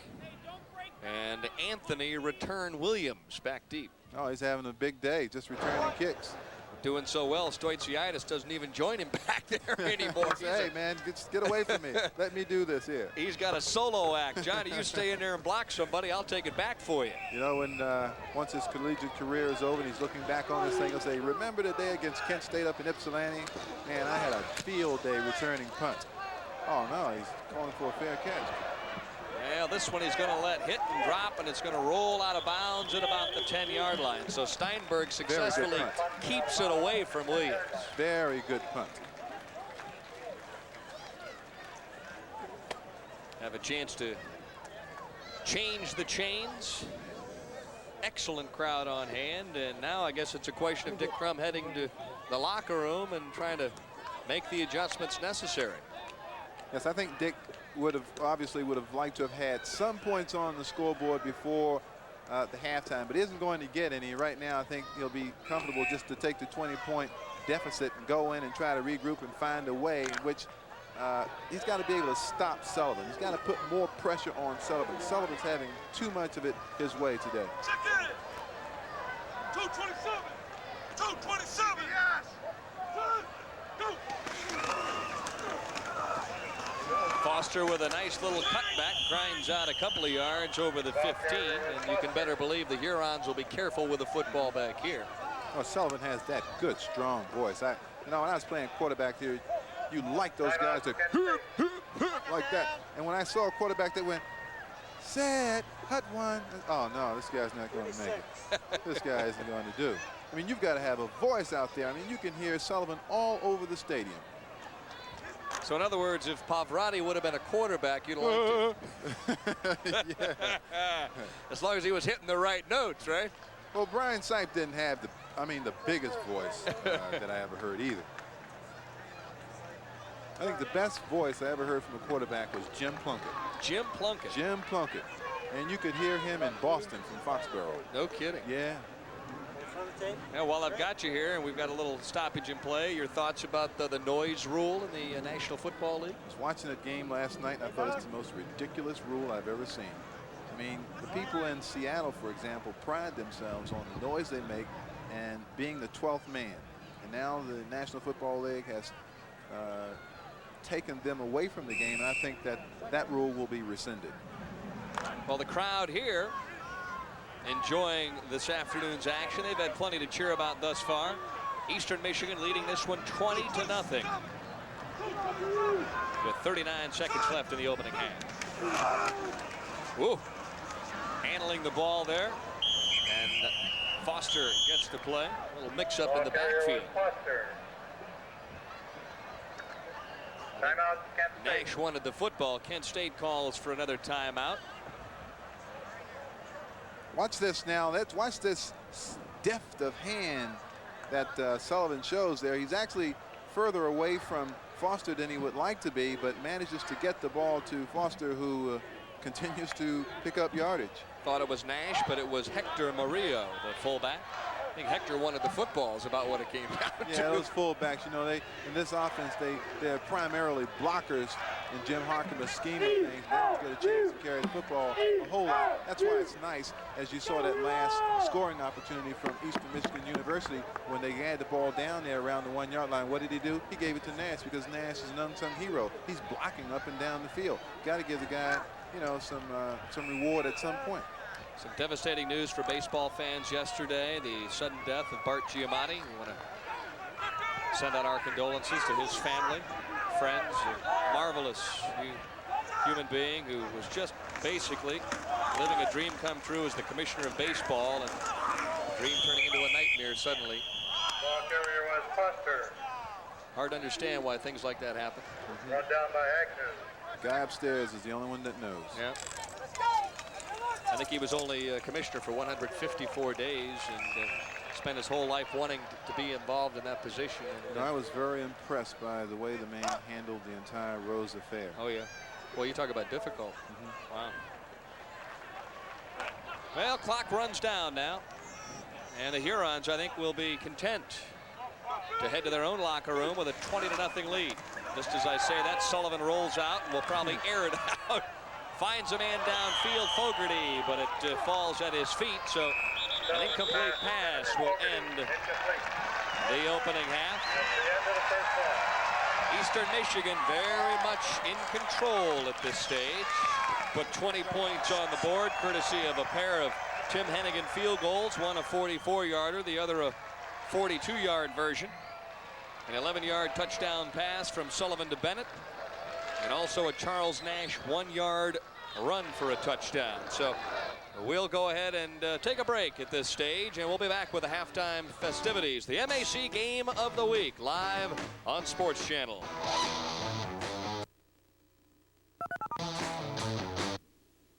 and Anthony return Williams back deep. Oh, he's having a big day, just returning kicks. Doing so well, Stoitsiadis doesn't even join him back there anymore. Hey, man, get away from me. Let me do this here. He's got a solo act. Johnny, you stay in there and block somebody. I'll take it back for you. You know, when once his collegiate career is over and he's looking back on this thing, he'll say, remember the day against Kent State up in Ypsilanti? Man, I had a field day returning punts. Oh, no, he's calling for a fair catch. Well, this one he's going to let hit and drop, and it's going to roll out of bounds at about the 10-yard line. So Steinberg successfully keeps it away from Williams. Very good punt. Have a chance to change the chains. Excellent crowd on hand, and now I guess it's a question of Dick Crum heading to the locker room and trying to make the adjustments necessary. Yes, I think Dick would have liked to have had some points on the scoreboard before the halftime, but isn't going to get any. Right now, I think he'll be comfortable just to take the 20-point deficit and go in and try to regroup and find a way in which he's got to be able to stop Sullivan. He's got to put more pressure on Sullivan. Sullivan's having too much of it his way today. Check in. 227. 227. Yes. Go. Foster with a nice little cutback, grinds out a couple of yards over the 15, and you can better believe the Hurons will be careful with the football back here. Oh, Sullivan has that good, strong voice. When I was playing quarterback here, you like those guys that like that. And when I saw a quarterback that went, set, hut one. Oh, no, this guy's not going to make it. This guy isn't going to do. I mean, you've got to have a voice out there. I mean, you can hear Sullivan all over the stadium. So, in other words, if Pfeifer would have been a quarterback, you'd like to. As long as he was hitting the right notes, right? Well, Brian Sipe didn't have the biggest voice that I ever heard either. I think the best voice I ever heard from a quarterback was Jim Plunkett. Jim Plunkett. Jim Plunkett. And you could hear him in Boston from Foxborough. No kidding. Yeah. Now, while I've got you here and we've got a little stoppage in play, your thoughts about the noise rule in the National Football League? I was watching that game last night and I thought it's the most ridiculous rule I've ever seen. I mean, the people in Seattle, for example, pride themselves on the noise they make and being the 12th man. And now the National Football League has taken them away from the game, and I think that rule will be rescinded. Well, the crowd here enjoying this afternoon's action. They've had plenty to cheer about thus far. Eastern Michigan leading this one 20-0 with 39 seconds left in the opening half. Woo. Handling the ball there, and Foster gets to play. A little mix-up in the backfield. Nash wanted the football. Kent State calls for another timeout. Watch this now. Watch this deft of hand that Sullivan shows there. He's actually further away from Foster than he would like to be, but manages to get the ball to Foster, who continues to pick up yardage. Thought it was Nash, but it was Hector Murillo, the fullback. I think Hector wanted the football is about what it came down to. Yeah, those fullbacks, you know, in this offense, they're primarily blockers in Jim Harkima's scheme of things. They don't get a chance to carry the football a whole lot. That's why it's nice, as you saw that last scoring opportunity from Eastern Michigan University, when they had the ball down there around the 1 yard line. What did he do? He gave it to Nash, because Nash is an unsung hero. He's blocking up and down the field. Got to give the guy, you know, some reward at some point. Some devastating news for baseball fans yesterday. The sudden death of Bart Giamatti. We want to send out our condolences to his family, friends, a marvelous human being who was just basically living a dream come true as the commissioner of baseball, and a dream turning into a nightmare suddenly. Ball carrier was Foster. Hard to understand why things like that happen. Run down by accident. Guy upstairs is the only one that knows. Yeah. I think he was only commissioner for 154 days and spent his whole life wanting to be involved in that position. And, I was very impressed by the way the man handled the entire Rose affair. Oh, yeah. Well, you talk about difficult. Wow. Well, clock runs down now. And the Hurons, I think, will be content to head to their own locker room with a 20-0 lead. Just as I say that, Sullivan rolls out and will probably air it out. Finds a man downfield, Fogarty, but it falls at his feet, so an incomplete pass will end the opening half. Eastern Michigan very much in control at this stage. Put 20 points on the board, courtesy of a pair of Tim Hennigan field goals, one a 44-yarder, the other a 42-yard version. An 11-yard touchdown pass from Sullivan to Bennett, and also a Charles Nash 1-yard run for a touchdown. So we'll go ahead and take a break at this stage, and we'll be back with the halftime festivities. The MAC Game of the Week, live on Sports Channel.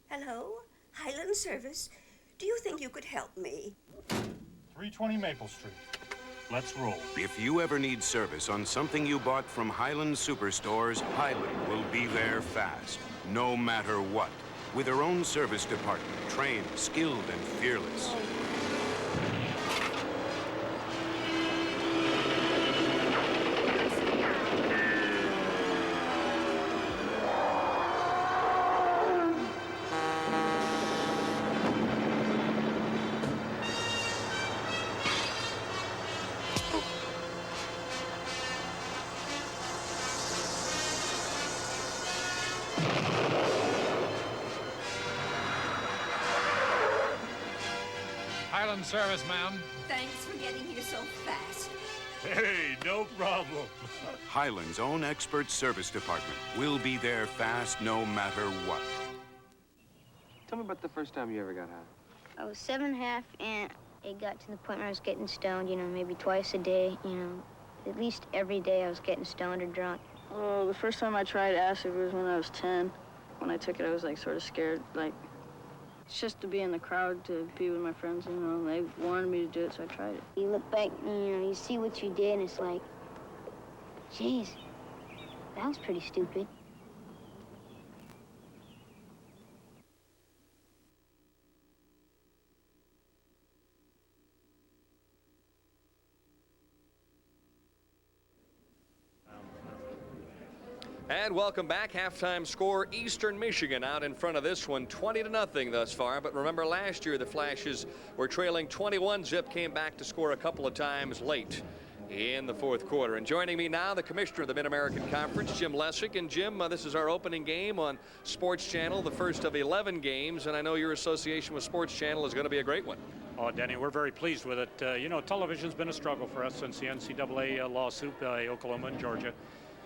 Hello, Highland Service. Do you think you could help me? 320 Maple Street. Let's roll. If you ever need service on something you bought from Highland Superstores, Highland will be there fast, no matter what. With their own service department, trained, skilled, and fearless. Highland service, ma'am. Thanks for getting here so fast. Hey, no problem. Highland's own expert service department will be there fast no matter what. Tell me about the first time you ever got high. I was 7.5, and it got to the point where I was getting stoned, you know, maybe twice a day, you know. At least every day I was getting stoned or drunk. Well, the first time I tried acid was when I was 10. When I took it, I was, like, sort of scared, like, it's just to be in the crowd, to be with my friends, you know. They wanted me to do it, so I tried it. You look back, you know, you see what you did, and it's like, geez, that was pretty stupid. And welcome back. Halftime score, Eastern Michigan out in front of this one, 20-0 thus far. But remember, last year the Flashes were trailing 21-zip, came back to score a couple of times late in the fourth quarter. And joining me now, the commissioner of the Mid-American Conference, Jim Lessick. And Jim, this is our opening game on Sports Channel, the first of 11 games. And I know your association with Sports Channel is going to be a great one. Oh, Denny, we're very pleased with it. You know, television's been a struggle for us since the NCAA lawsuit by Oklahoma and Georgia.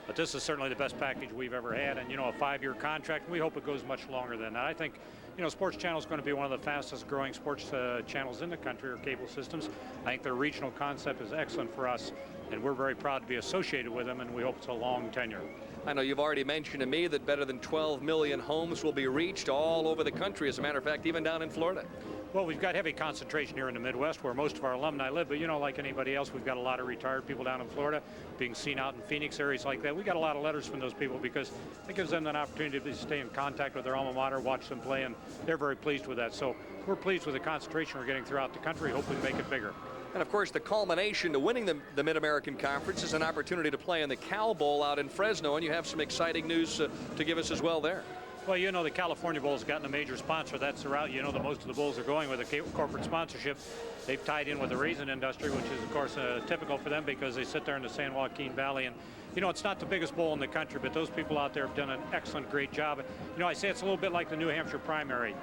But this is certainly the best package we've ever had, and, you know, a 5-year contract. We hope it goes much longer than that. I think, you know, Sports Channel is going to be one of the fastest growing sports channels in the country, or cable systems. I think their regional concept is excellent for us, and we're very proud to be associated with them, and we hope it's a long tenure. I know you've already mentioned to me that better than 12 million homes will be reached all over the country. As a matter of fact, even down in Florida. Well, we've got heavy concentration here in the Midwest where most of our alumni live, but, you know, like anybody else, we've got a lot of retired people down in Florida being seen out in Phoenix, areas like that. We got a lot of letters from those people because it gives them an opportunity to stay in contact with their alma mater, watch them play, and they're very pleased with that. So we're pleased with the concentration we're getting throughout the country. Hopefully make it bigger. And of course, the culmination to winning the Mid-American Conference is an opportunity to play in the Cal Bowl out in Fresno, and you have some exciting news to give us as well there. Well, you know, the California Bowl's gotten a major sponsor. That's the route, you know, that most of the bowls are going with a corporate sponsorship. They've tied in with the raisin industry, which is, of course, typical for them because they sit there in the San Joaquin Valley. And, you know, it's not the biggest bowl in the country, but those people out there have done an excellent, great job. You know, I say it's a little bit like the New Hampshire primary.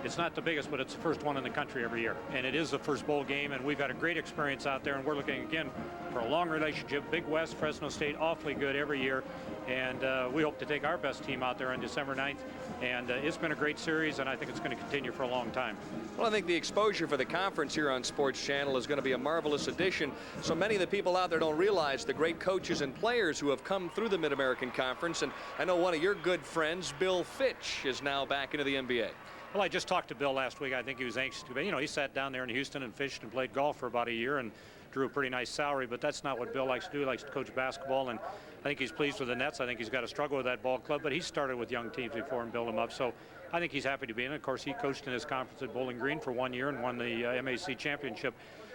It's not the biggest, but it's the first one in the country every year. And it is the first bowl game, and we've had a great experience out there, and we're looking, again, for a long relationship. Big West, Fresno State, awfully good every year. And we hope to take our best team out there on December 9th. And it's been a great series, and I think it's going to continue for a long time. Well, I think the exposure for the conference here on Sports Channel is going to be a marvelous addition. So many of the people out there don't realize the great coaches and players who have come through the Mid-American Conference. And I know one of your good friends, Bill Fitch, is now back into the NBA. Well, I just talked to Bill last week. I think he was anxious to be. You know, he sat down there in Houston and fished and played golf for about a year and drew a pretty nice salary, but that's not what Bill likes to do. He likes to coach basketball, and I think he's pleased with the Nets. I think he's got to struggle with that ball club, but he started with young teams before and built them up. So I think he's happy to be in. Of course, he coached in his conference at Bowling Green for 1 year and won the MAC championship.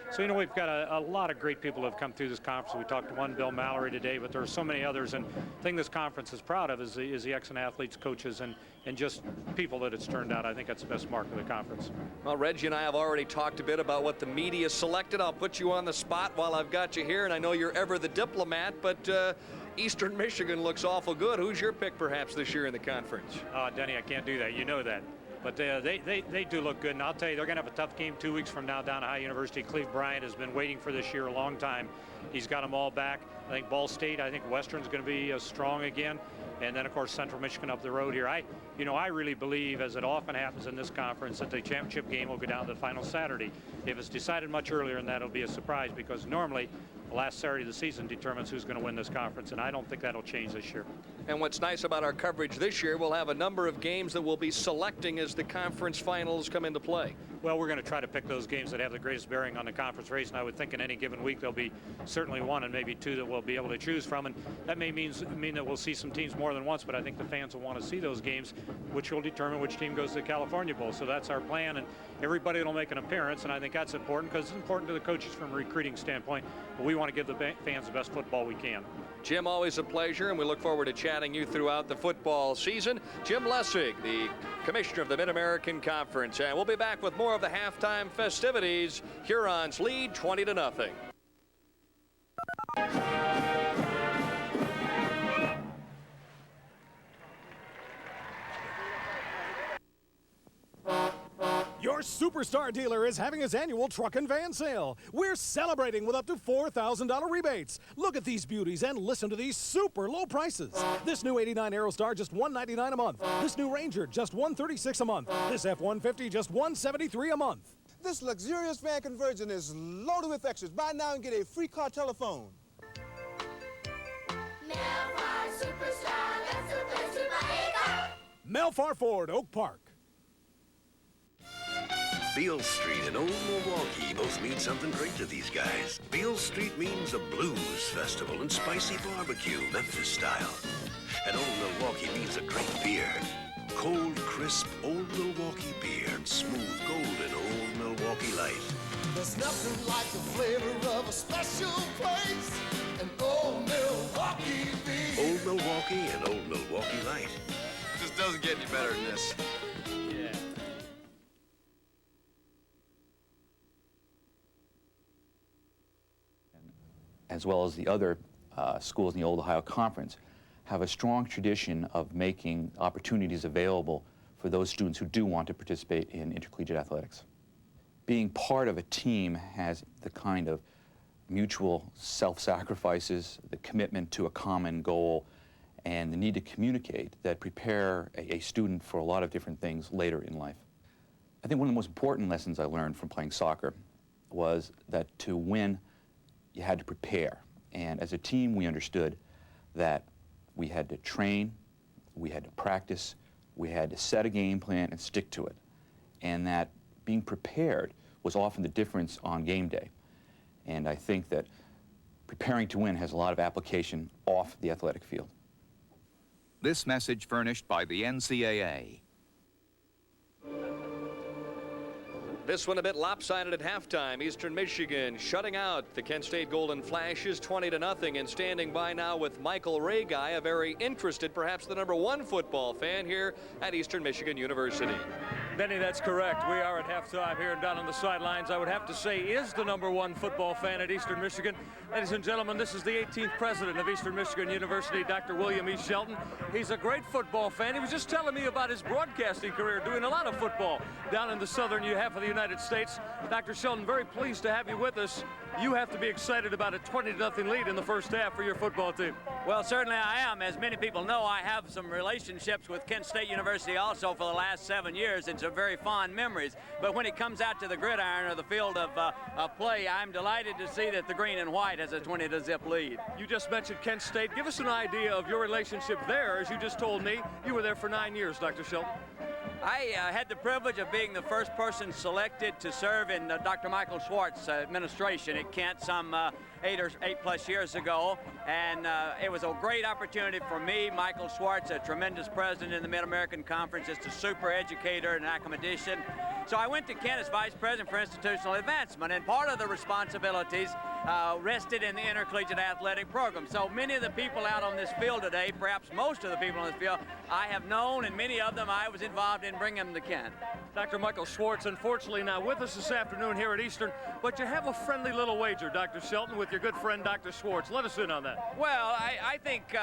So, you know, we've got a lot of great people who have come through this conference. We talked to one, Bill Mallory, today, but there are so many others. And the thing this conference is proud of is the excellent athletes, coaches, and just people that it's turned out. I think that's the best mark of the conference. Well, Reggie and I have already talked a bit about what the media selected. I'll put you on the spot while I've got you here, and I know you're ever the diplomat, but Eastern Michigan looks awful good. Who's your pick, perhaps, this year in the conference? Denny, I can't do that. You know that. But they do look good, and I'll tell you, they're going to have a tough game 2 weeks from now down at High University. Cleve Bryant has been waiting for this year a long time. He's got them all back. I think Ball State, I think Western's going to be strong again. And then, of course, Central Michigan up the road here. I really believe, as it often happens in this conference, that the championship game will go down to the final Saturday. If it's decided much earlier than that, it'll be a surprise, because normally the last Saturday of the season determines who's going to win this conference, and I don't think that'll change this year. And what's nice about our coverage this year, we'll have a number of games that we'll be selecting as the conference finals come into play. Well, we're going to try to pick those games that have the greatest bearing on the conference race, and I would think in any given week there'll be certainly one and maybe two that we'll be able to choose from, and that may mean that we'll see some teams more than once, but I think the fans will want to see those games, which will determine which team goes to the California Bowl. So that's our plan, and everybody will make an appearance, and I think that's important because it's important to the coaches from a recruiting standpoint, but we want to give the fans the best football we can. Jim, always a pleasure, and we look forward to chatting you throughout the football season. Jim Lessig, the commissioner of the Mid-American Conference, and we'll be back with more of the halftime festivities. Hurons lead 20-0. Your Superstar dealer is having his annual truck and van sale. We're celebrating with up to $4,000 rebates. Look at these beauties and listen to these super low prices. This new '89 Aerostar just $199 a month. This new Ranger just $136 a month. This F-150 just $173 a month. This luxurious van conversion is loaded with extras. Buy now and get a free car telephone. Melfar Superstar, that's the place to buy a car. Melfar Ford, Oak Park. Beale Street and Old Milwaukee both mean something great to these guys. Beale Street means a blues festival and spicy barbecue, Memphis style. And Old Milwaukee means a great beer. Cold, crisp Old Milwaukee beer and smooth, golden Old Milwaukee Light. There's nothing like the flavor of a special place. An Old Milwaukee beer. Old Milwaukee and Old Milwaukee Light. Just doesn't get any better than this. As well as the other schools in the Old Ohio Conference, have a strong tradition of making opportunities available for those students who do want to participate in intercollegiate athletics. Being part of a team has the kind of mutual self-sacrifices, the commitment to a common goal, and the need to communicate that prepare a student for a lot of different things later in life. I think one of the most important lessons I learned from playing soccer was that to win, you had to prepare. And as a team, we understood that we had to train, we had to practice, we had to set a game plan and stick to it. And that being prepared was often the difference on game day. And I think that preparing to win has a lot of application off the athletic field. This message furnished by the NCAA. This one a bit lopsided at halftime. Eastern Michigan shutting out the Kent State Golden Flashes 20-0, and standing by now with Michael Reghi, a very interested, perhaps the #1 football fan here at Eastern Michigan University. Denny, that's correct. We are at halftime here and down on the sidelines. I would have to say is the #1 football fan at Eastern Michigan. Ladies and gentlemen, this is the 18th president of Eastern Michigan University, Dr. William E. Shelton. He's a great football fan. He was just telling me about his broadcasting career, doing a lot of football down in the southern half of the United States. Dr. Shelton, very pleased to have you with us. You have to be excited about a 20-0 lead in the first half for your football team. Well, certainly I am. As many people know, I have some relationships with Kent State University also for the last 7 years, and some very fond memories. But when it comes out to the gridiron or the field of play, I'm delighted to see that the green and white has a 20-0 lead. You just mentioned Kent State. Give us an idea of your relationship there. As you just told me, you were there for 9 years, Dr. Shelton. I had the privilege of being the first person selected to serve in Dr. Michael Schwartz's administration at Kent some 8+ years ago, and it was a great opportunity for me. Michael Schwartz, a tremendous president in the Mid-American Conference, just a super educator and academician. So I went to Kent as vice president for institutional advancement, and part of the responsibilities rested in the intercollegiate athletic program. So many of the people out on this field today, perhaps most of the people on this field, I have known, and many of them I was involved in bringing them to Kent. Dr. Michael Schwartz, unfortunately not with us this afternoon here at Eastern, but you have a friendly little wager, Dr. Shelton, with your good friend Dr. Schwartz. Let us in on that. Well, I think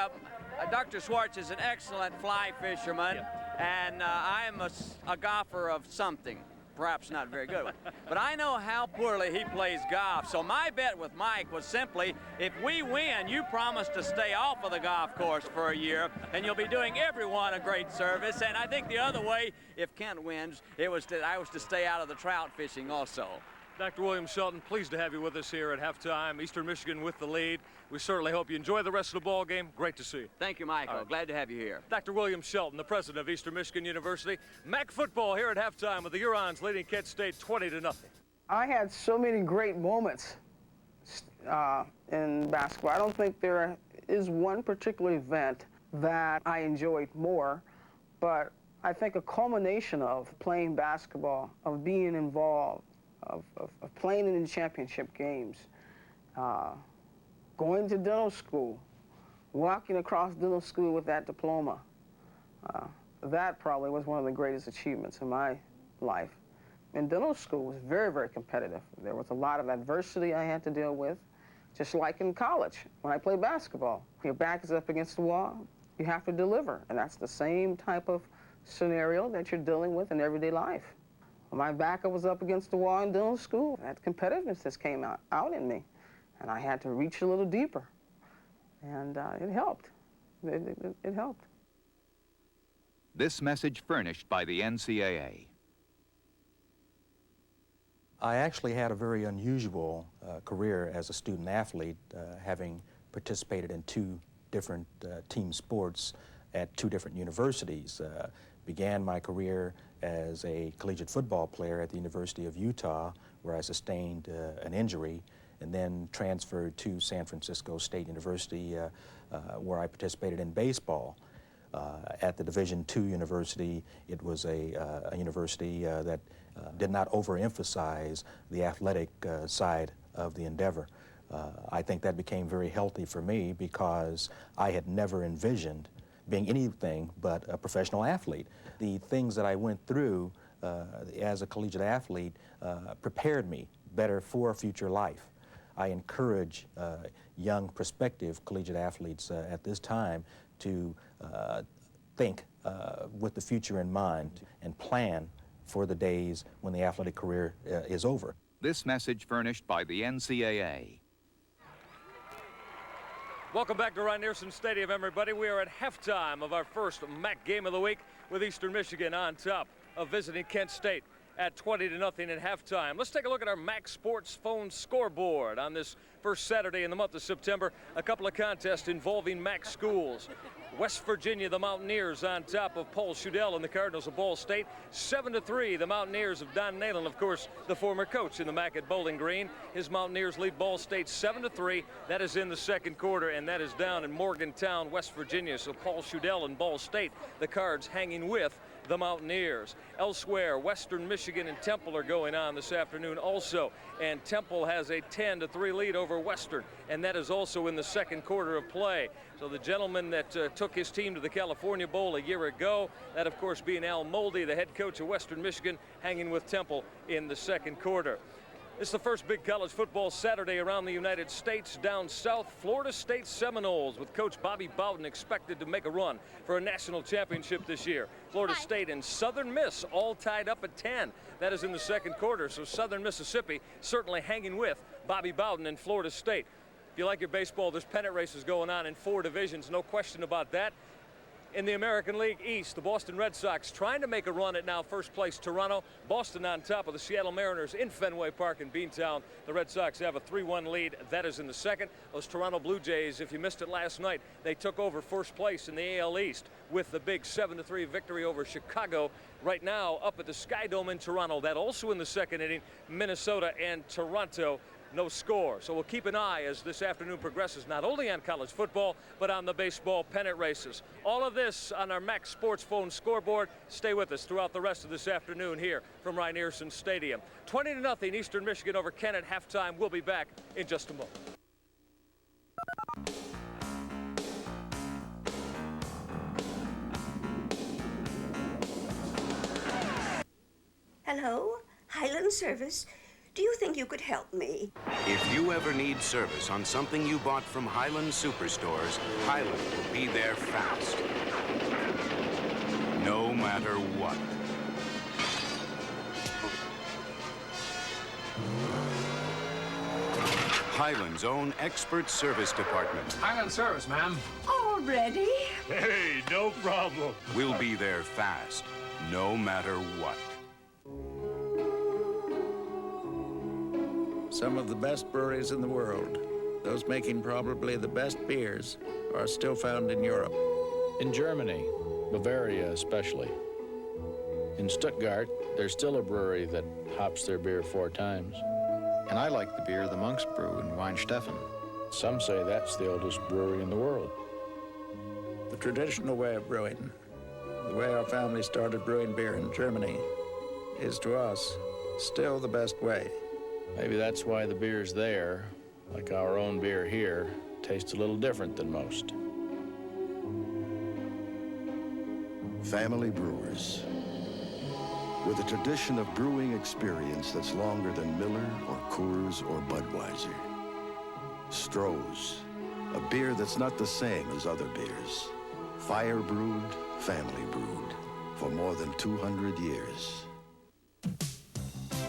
Dr. Schwartz is an excellent fly fisherman, and I am a golfer of something. Perhaps not a very good one. But I know how poorly he plays golf. So my bet with Mike was simply, if we win, you promise to stay off of the golf course for a year, and you'll be doing everyone a great service. And I think the other way, if Kent wins, I was to stay out of the trout fishing also. Dr. William Shelton, pleased to have you with us here at halftime. Eastern Michigan with the lead. We certainly hope you enjoy the rest of the ball game. Great to see you. Thank you, Michael. Glad to have you here. Dr. William Shelton, the president of Eastern Michigan University. MAC football here at halftime with the Hurons leading Kent State 20-0. I had so many great moments in basketball. I don't think there is one particular event that I enjoyed more, but I think a culmination of playing basketball, of being involved, of playing in the championship games, going to dental school, walking across dental school with that diploma. That probably was one of the greatest achievements in my life. And dental school was very, very competitive. There was a lot of adversity I had to deal with, just like in college when I played basketball. Your back is up against the wall, you have to deliver. And that's the same type of scenario that you're dealing with in everyday life. When my back was up against the wall in dental school, that competitiveness just came out in me. And I had to reach a little deeper. And it helped. It helped. This message furnished by the NCAA. I actually had a very unusual career as a student athlete, having participated in 2 different team sports at 2 different universities. Began my career as a collegiate football player at the University of Utah, where I sustained an injury, and then transferred to San Francisco State University, where I participated in baseball. At the Division II university, it was a university that did not overemphasize the athletic side of the endeavor. I think that became very healthy for me because I had never envisioned being anything but a professional athlete. The things that I went through as a collegiate athlete prepared me better for a future life. I encourage young prospective collegiate athletes at this time to think with the future in mind and plan for the days when the athletic career is over. This message furnished by the NCAA. Welcome back to Rynearson Stadium, everybody. We are at halftime of our first MAC game of the week with Eastern Michigan on top of visiting Kent State at 20-0 at halftime. Let's take a look at our MAC Sports Phone scoreboard on this first Saturday in the month of September. A couple of contests involving MAC schools. West Virginia, the Mountaineers on top of Paul Schudel and the Cardinals of Ball State. 7-3, the Mountaineers of Don Nalen, of course, the former coach in the MAC at Bowling Green. His Mountaineers lead Ball State 7-3. That is in the second quarter, and that is down in Morgantown, West Virginia. So Paul Schudel and Ball State, the Cards hanging with the Mountaineers. Elsewhere, Western Michigan and Temple are going on this afternoon also, and Temple has a 10-3 lead over Western, and that is also in the second quarter of play. So the gentleman that took his team to the California Bowl a year ago, that of course being Al Moldy, the head coach of Western Michigan, hanging with Temple in the second quarter. This is the first big college football Saturday around the United States. Down south, Florida State Seminoles with Coach Bobby Bowden expected to make a run for a national championship this year. Florida State and Southern Miss all tied up at 10. That is in the second quarter, so Southern Mississippi certainly hanging with Bobby Bowden and Florida State. If you like your baseball, there's pennant races going on in 4 divisions, no question about that. In the American League East, the Boston Red Sox trying to make a run at now first place Toronto. Boston on top of the Seattle Mariners in Fenway Park in Beantown. The Red Sox have a 3-1 lead. That is in the second. Those Toronto Blue Jays, if you missed it last night, they took over first place in the AL East with the big 7-3 victory over Chicago. Right now, up at the Sky Dome in Toronto. That also in the second inning, Minnesota and Toronto. No score. So we'll keep an eye as this afternoon progresses, not only on college football, but on the baseball pennant races. All of this on our MAC Sports Phone scoreboard. Stay with us throughout the rest of this afternoon here from Rynearson Stadium. 20-0 Eastern Michigan over Kent at halftime. We'll be back in just a moment. Hello, Highland Service. Do you think you could help me? If you ever need service on something you bought from Highland Superstores, Highland will be there fast. No matter what. Highland's own expert service department. Highland Service, ma'am. Already? Hey, no problem. We'll be there fast, no matter what. Some of the best breweries in the world, those making probably the best beers, are still found in Europe. In Germany, Bavaria especially. In Stuttgart, there's still a brewery that hops their beer 4 times. And I like the beer the monks brew in Weinsteffen. Some say that's the oldest brewery in the world. The traditional way of brewing, the way our family started brewing beer in Germany, is to us still the best way. Maybe that's why the beers there, like our own beer here, tastes a little different than most. Family brewers, with a tradition of brewing experience that's longer than Miller or Coors or Budweiser. Stroh's, a beer that's not the same as other beers. Fire brewed, family brewed, for more than 200 years.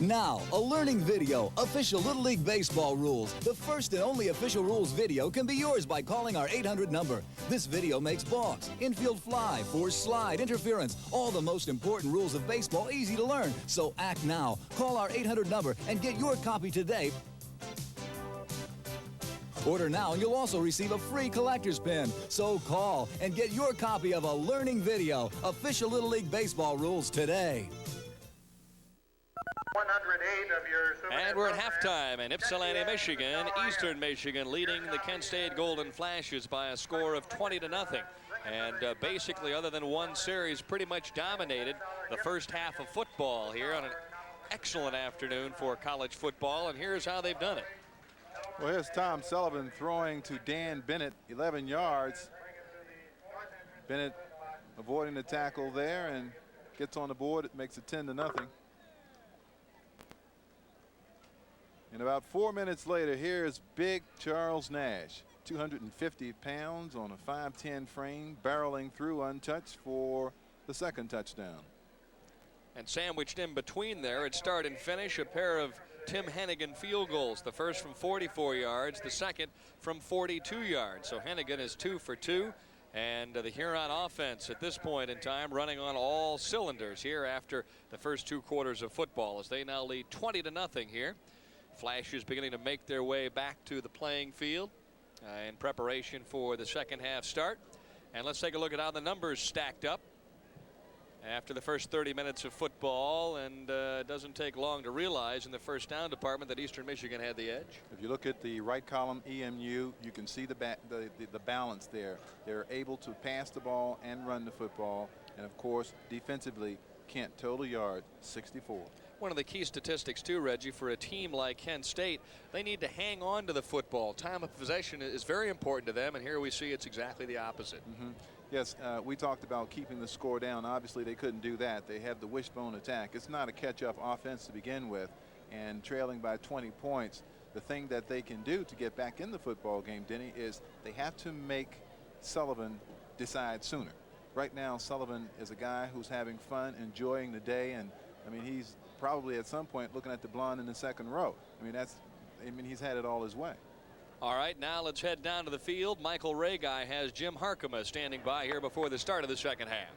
Now, a learning video, official Little League Baseball rules. The first and only official rules video can be yours by calling our 800 number. This video makes balks, infield fly, force slide, interference, all the most important rules of baseball easy to learn. So act now. Call our 800 number and get your copy today. Order now and you'll also receive a free collector's pin. So call and get your copy of a learning video, official Little League Baseball rules today. 108 of your... And we're at halftime in Ypsilanti, Michigan. Eastern Michigan leading the Kent State Golden Flashes by a score of 20-0. And basically, other than one series, pretty much dominated the first half of football here on an excellent afternoon for college football. And here's how they've done it. Well, here's Tom Sullivan throwing to Dan Bennett, 11 yards. Bennett avoiding the tackle there and gets on the board. It makes it 10-0. And about 4 minutes later, here's big Charles Nash, 250 pounds on a 5'10" frame, barreling through untouched for the second touchdown. And sandwiched in between there at start and finish, a pair of Tim Hennigan field goals. The first from 44 yards, the second from 42 yards. So Hennigan is 2 for 2. And the Huron offense at this point in time running on all cylinders here after the first 2 quarters of football as they now lead 20-0 here. Flashes beginning to make their way back to the playing field in preparation for the second half start. And let's take a look at how the numbers stacked up after the first 30 minutes of football. And it doesn't take long to realize in the first down department that Eastern Michigan had the edge. If you look at the right column, EMU, you can see the balance there. They're able to pass the ball and run the football. And of course, defensively, Kent total yard 64. One of the key statistics too, Reggie, for a team like Kent State, they need to hang on to the football. Time of possession is very important to them, and here we see it's exactly the opposite. Yes, we talked about keeping the score down. Obviously, they couldn't do that. They have the wishbone attack. It's not a catch-up offense to begin with, and trailing by 20 points, the thing that they can do to get back in the football game, Denny, is they have to make Sullivan decide sooner. Right now, Sullivan is a guy who's having fun, enjoying the day, and I mean, he's probably at some point looking at the blonde in the second row. I mean, he's had it all his way. All right, now let's head down to the field. Michael Reghi has Jim Harkema standing by here before the start of the second half.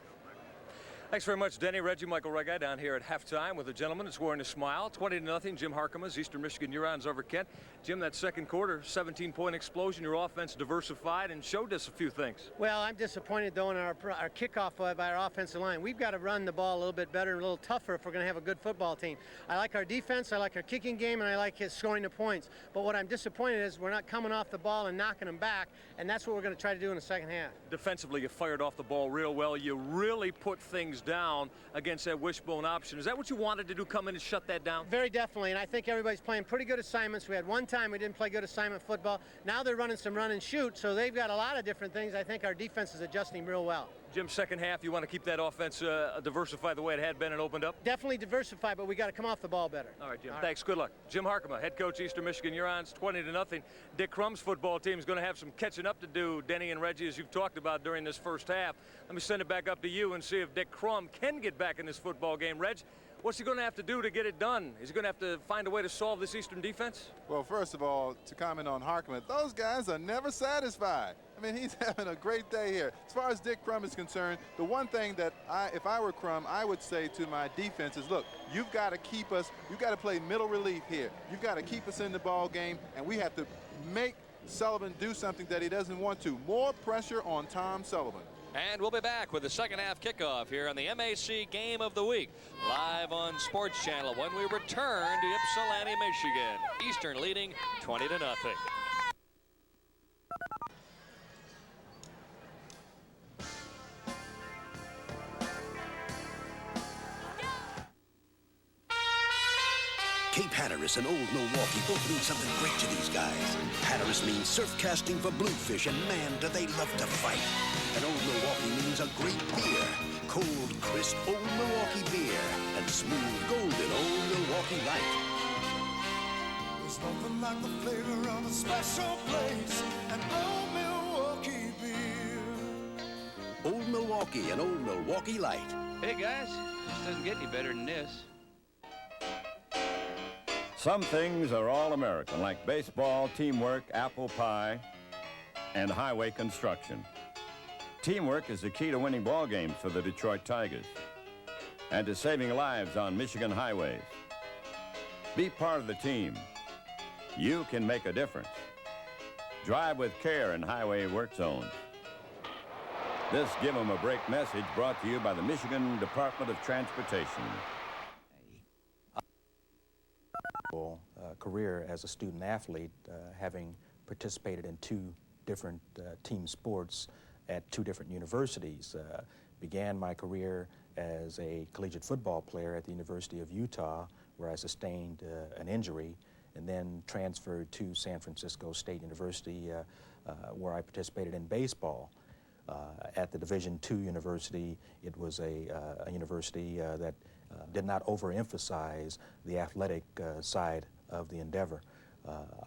Thanks very much, Denny. Reggie, Michael Reghi down here at halftime with a gentleman that's wearing a smile. 20-0, Jim Harkema's Eastern Michigan Hurons over Kent. Jim, that second quarter, 17-point explosion. Your offense diversified and showed us a few things. Well, I'm disappointed, though, in our kickoff by our offensive line. We've got to run the ball a little bit better and a little tougher if we're going to have a good football team. I like our defense, I like our kicking game, and I like his scoring the points. But what I'm disappointed is we're not coming off the ball and knocking them back, and that's what we're going to try to do in the second half. Defensively, you fired off the ball real well. You really put things down against that wishbone option. Is that what you wanted to do, come in and shut that down? Very definitely, and I think everybody's playing pretty good assignments. We had one time we didn't play good assignment football. Now they're running some run and shoot, so they've got a lot of different things. I think our defense is adjusting real well. Jim, second half, you want to keep that offense diversified the way it had been and opened up? Definitely diversified, but we got to come off the ball better. All right, Jim. Thanks. Good luck. Jim Harkema, head coach, Eastern Michigan Hurons, 20-0. Dick Crum's football team is going to have some catching up to do, Denny and Reggie, as you've talked about during this first half. Let me send it back up to you and see if Dick Crum can get back in this football game. Reg, what's he going to have to do to get it done? Is he going to have to find a way to solve this Eastern defense? Well, first of all, to comment on Harkema, those guys are never satisfied. I mean, he's having a great day here. As far as Dick Crum is concerned, the one thing that if I were Crum, I would say to my defense is, look, you've got to keep us, you've got to play middle relief here. You've got to keep us in the ball game, and we have to make Sullivan do something that he doesn't want to. More pressure on Tom Sullivan. And we'll be back with the second half kickoff here on the MAC Game of the Week, live on Sports Channel when we return to Ypsilanti, Michigan. Eastern leading 20-0. Cape Hatteras and Old Milwaukee both mean something great to these guys. Hatteras means surf casting for bluefish, and man, do they love to fight. And Old Milwaukee means a great beer. Cold, crisp Old Milwaukee beer. And smooth, golden Old Milwaukee Light. There's nothing like the flavor of a special place. An Old Milwaukee beer. Old Milwaukee and Old Milwaukee Light. Hey, guys, this doesn't get any better than this. Some things are all American, like baseball, teamwork, apple pie, and highway construction. Teamwork is the key to winning ball games for the Detroit Tigers and to saving lives on Michigan highways. Be part of the team. You can make a difference. Drive with care in highway work zones. This Give 'em a Break message brought to you by the Michigan Department of Transportation. Career as a student athlete, having participated in 2 different team sports at 2 different universities. Began my career as a collegiate football player at the University of Utah, where I sustained an injury, and then transferred to San Francisco State University, where I participated in baseball. At the Division II university, it was a university that did not overemphasize the athletic side of the endeavor.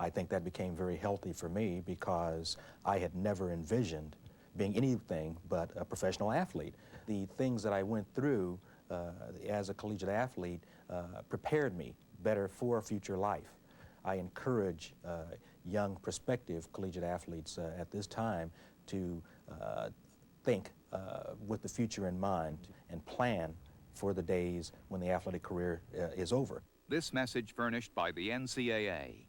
I think that became very healthy for me because I had never envisioned being anything but a professional athlete. The things that I went through as a collegiate athlete prepared me better for a future life. I encourage young prospective collegiate athletes at this time to think with the future in mind and plan for the days when the athletic career is over. This message furnished by the NCAA.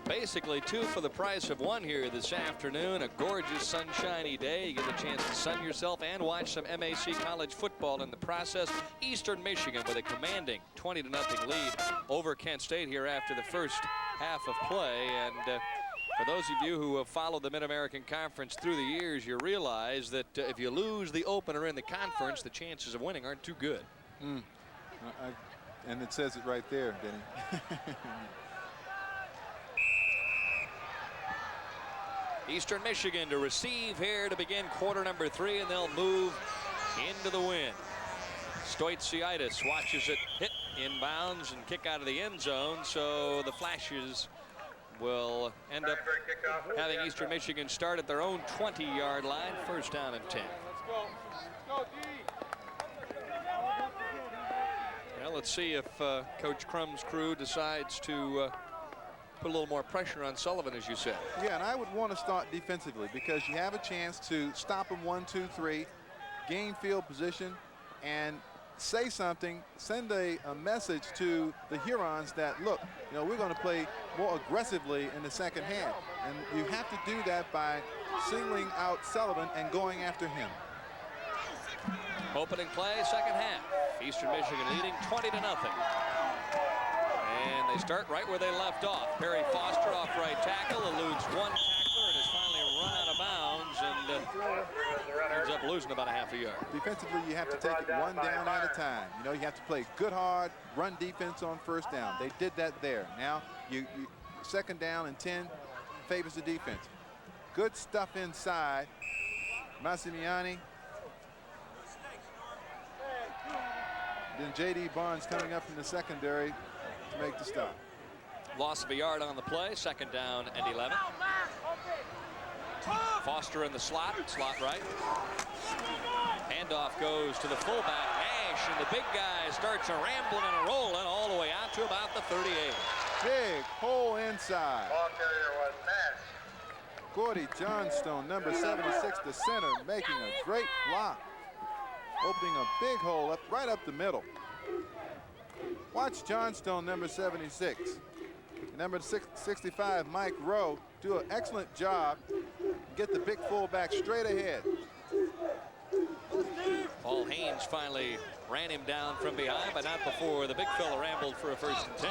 Basically 2 for the price of 1 here this afternoon. A gorgeous sunshiny day. You get a chance to sun yourself and watch some MAC college football in the process. Eastern Michigan with a commanding 20-0 lead over Kent State here after the first half of play. And for those of you who have followed the Mid-American Conference through the years, you realize that if you lose the opener in the conference, the chances of winning aren't too good. And it says it right there, Denny. Eastern Michigan to receive here to begin quarter number 3, and they'll move into the wind. Stoitsiitis watches it hit inbounds and kick out of the end zone, so the Flashes will end up having Eastern Michigan start at their own 20-yard line, first down and 10. Well, let's see if Coach Crum's crew decides to put a little more pressure on Sullivan, as you said. Yeah, and I would want to start defensively because you have a chance to stop them 1, 2, 3, gain field position, and say something, send a message to the Hurons that, look, you know, we're going to play more aggressively in the second half. And you have to do that by singling out Sullivan and going after him. Opening play, second half. Eastern Michigan leading 20-0. And they start right where they left off. Perry Foster off right tackle, eludes 1 tackler and has finally run out of bounds and ends up losing about a half a yard. Defensively, you have to take it 1 down at a time. You know, you have to play good, hard, run defense on first down. They did that there. Now, you second down and 10 favors the defense. Good stuff inside. Massimiani. Then J.D. Barnes coming up from the secondary to make the stop. Loss of a yard on the play, second down and 11. Foster in the slot right. Handoff goes to the fullback, Nash, and the big guy starts a rambling and a rolling all the way out to about the 38. Big hole inside. Ball carrier was Nash. Gordy Johnstone, number 76, the center, making a great block. Opening a big hole right up the middle. Watch Johnstone, number 76. Number 65, Mike Rowe, do an excellent job. Get the big fullback straight ahead. Paul Haynes finally ran him down from behind, but not before the big fella rambled for a 1st and 10.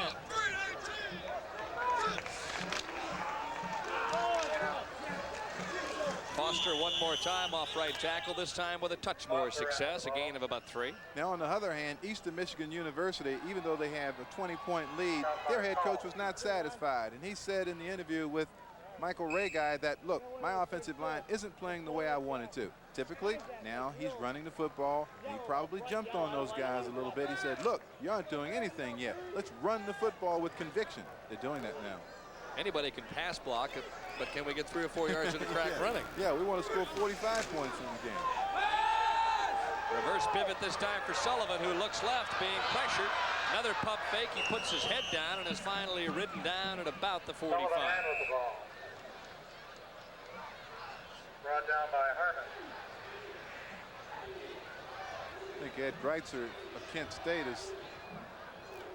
Foster one more time off right tackle, this time with a touch more success, a gain of about 3. Now, on the other hand, Eastern Michigan University, even though they have a 20-point lead, their head coach was not satisfied. And he said in the interview with Michael Reghi that, look, my offensive line isn't playing the way I wanted to. Typically, now he's running the football. He probably jumped on those guys a little bit. He said, look, you aren't doing anything yet. Let's run the football with conviction. They're doing that now. Anybody can pass block, but can we get 3 or 4 yards in the crack running? Yeah, we want to score 45 points in the game. Reverse pivot this time for Sullivan, who looks left, being pressured. Another pump fake. He puts his head down and is finally ridden down at about the 45. Brought down by Harmon. I think Ed Greitzer of Kent State is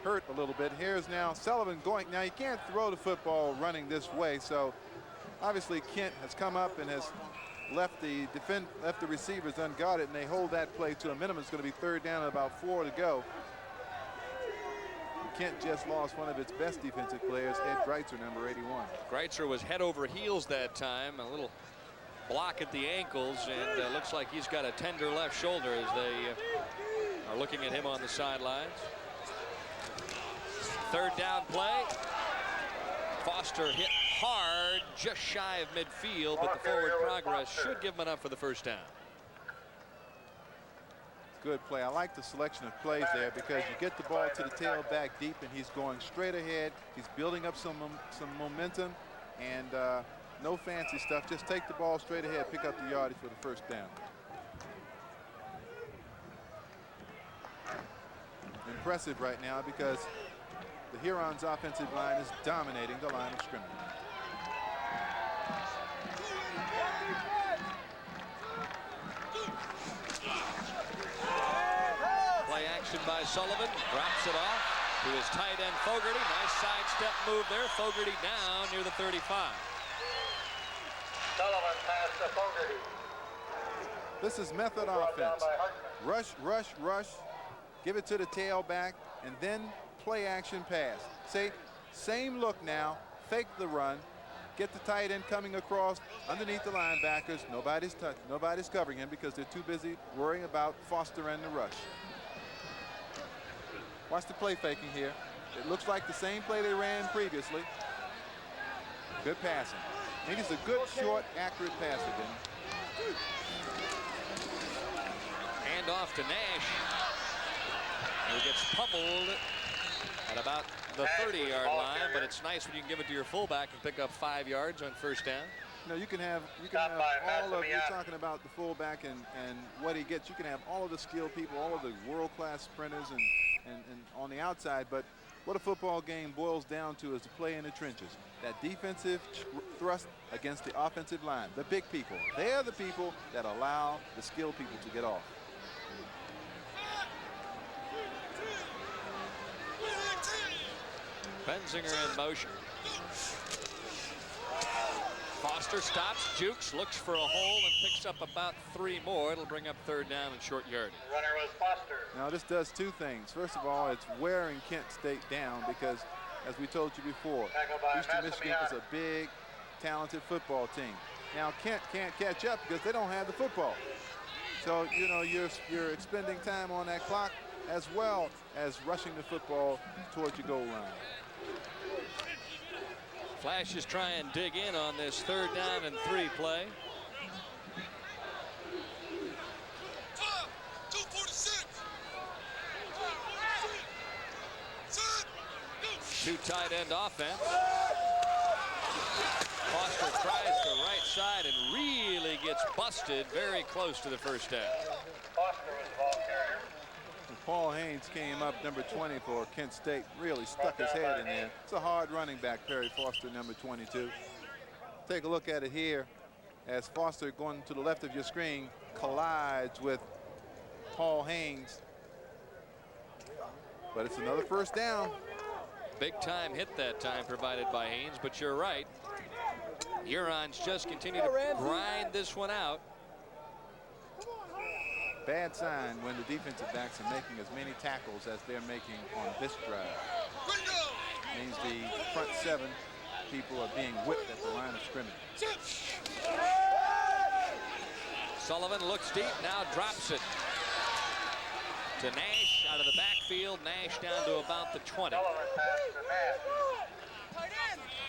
hurt a little bit. Here's now Sullivan going. Now, you can't throw the football running this way, so obviously Kent has come up and has left the receivers unguarded, and they hold that play to a minimum. It's going to be 3rd down and about 4 to go. Kent just lost one of its best defensive players, Ed Greitzer, number 81. Greitzer was head over heels that time, a little block at the ankles, and looks like he's got a tender left shoulder as they are looking at him on the sidelines. 3rd down play. Foster hit hard, just shy of midfield, but the forward progress should give him enough for the 1st down. Good play. I like the selection of plays there because you get the ball to the tailback deep, and he's going straight ahead. He's building up some momentum, and no fancy stuff. Just take the ball straight ahead, pick up the yardage for the 1st down. Impressive right now because the Hurons' offensive line is dominating the line of scrimmage. Play action by Sullivan, drops it off to his tight end Fogarty. Nice sidestep move there. Fogarty down near the 35. Sullivan pass to Fogarty. This is method offense. Rush, rush, rush. Give it to the tailback, and then play action pass. See, same look now. Fake the run. Get the tight end coming across underneath the linebackers. Nobody's covering him because they're too busy worrying about Foster and the rush. Watch the play faking here. It looks like the same play they ran previously. Good passing. I think it's a good, short, accurate passer, Denny. Hand off to Nash. He gets pummeled at about the 30-yard line, but it's nice when you can give it to your fullback and pick up 5 yards on 1st down. No, you can have all of, you're talking about the fullback and what he gets. You can have all of the skilled people, all of the world-class sprinters and on the outside, but what a football game boils down to is the play in the trenches. That defensive thrust against the offensive line. The big people. They are the people that allow the skilled people to get off. Benzinger in motion. Foster stops, jukes, looks for a hole, and picks up about 3 more. It'll bring up 3rd down and short yardage. Runner was Foster. Now this does 2 things. First of all, it's wearing Kent State down because, as we told you before, Eastern Michigan is a big, talented football team. Now Kent can't catch up because they don't have the football. So, you know, you're expending time on that clock as well as rushing the football towards your goal line. Flashes try and dig in on this 3rd down and 3 play. Two tight end offense. Foster tries the right side and really gets busted very close to the 1st down. Foster was the ball carrier. Paul Haynes came up, number 20 for Kent State, really stuck his head in there. It's a hard running back, Perry Foster, number 22. take a look at it here as Foster, going to the left of your screen, collides with Paul Haynes. But it's another first down. Big time hit that time provided by Haynes, but you're right. Hurons just continue to grind this one out. Bad sign when the defensive backs are making as many tackles as they're making on this drive. Means the front 7 people are being whipped at the line of scrimmage. Sullivan looks deep, now drops it to Nash out of the backfield. Nash down to about the 20.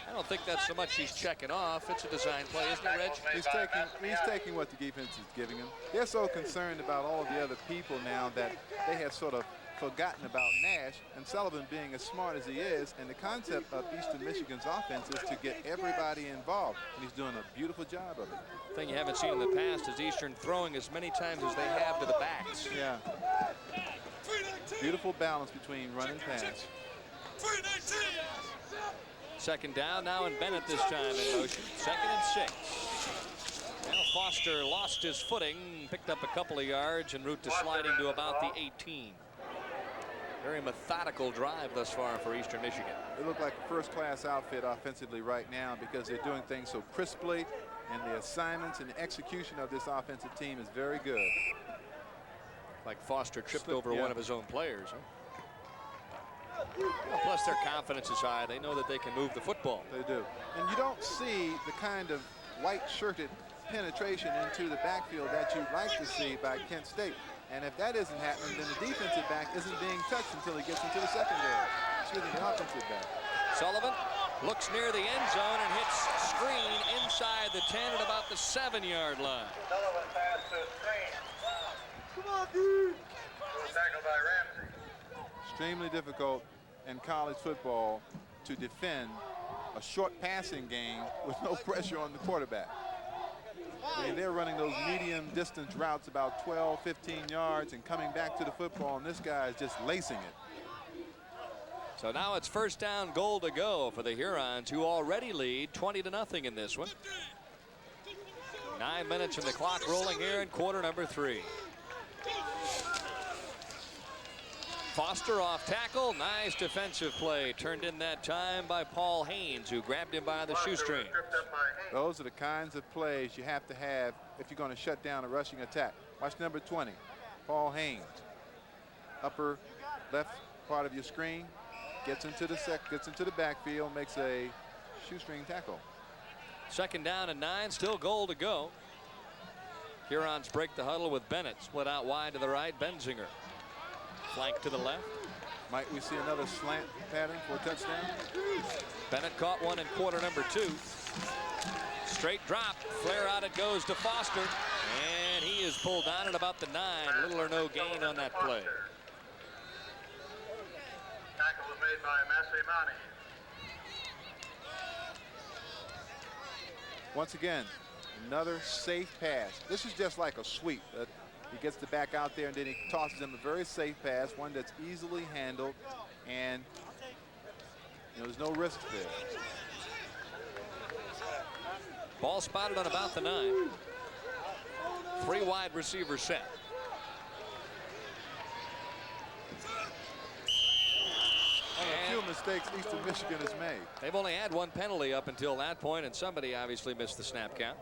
I don't think that's so much he's checking off. It's a design play, isn't it, Reg? He's taking what the defense is giving him. They're so concerned about all of the other people now that they have sort of forgotten about Nash, and Sullivan being as smart as he is, and the concept of Eastern Michigan's offense is to get everybody involved, and he's doing a beautiful job of it. Thing you haven't seen in the past is Eastern throwing as many times as they have to the backs. Yeah. Beautiful balance between run and pass. Second down now, and Bennett this time in motion. 2nd and 6. Now Foster lost his footing, picked up a couple of yards en route to sliding to about the 18. Very methodical drive thus far for Eastern Michigan. They look like a first-class outfit offensively right now because they're doing things so crisply, and the assignments and the execution of this offensive team is very good. Like Foster tripped over one of his own players. Huh? Well, plus their confidence is high. They know that they can move the football. They do. And you don't see the kind of white-shirted penetration into the backfield that you'd like to see by Kent State. And if that isn't happening, then the defensive back isn't being touched until he gets into the secondary. Excuse me, the offensive back. Sullivan looks near the end zone and hits screen inside the 10 at about the 7-yard line. Sullivan pass to screen. Come on, dude. Tackled by Ramsey. Extremely difficult in college football to defend a short passing game with no pressure on the quarterback. I mean, they're running those medium distance routes about 12, 15 yards and coming back to the football, and this guy is just lacing it. So now it's first down, goal to go for the Hurons, who already lead 20-0 in this one. 9 minutes and the clock rolling here in quarter number 3. Foster off tackle. Nice defensive play. Turned in that time by Paul Haynes, who grabbed him by the shoestring. Those are the kinds of plays you have to have if you're going to shut down a rushing attack. Watch number 20, Paul Haynes. Upper left part of your screen. Gets into the backfield, makes a shoestring tackle. 2nd down and 9, still goal to go. Hurons break the huddle with Bennett, split out wide to the right. Benzinger. Flank to the left. Might we see another slant pattern for a touchdown? Bennett caught one in quarter number 2. Straight drop. Flare out it goes to Foster. And he is pulled down at about the 9. Little or no gain on that play. Tackle was made by Massimani. Once again, another safe pass. This is just like a sweep. He gets the back out there, and then he tosses him a very safe pass, one that's easily handled, and there's no risk there. Ball spotted on about the 9. 3 wide receivers set. A few mistakes Eastern Michigan has made. They've only had 1 penalty up until that point, and somebody obviously missed the snap count.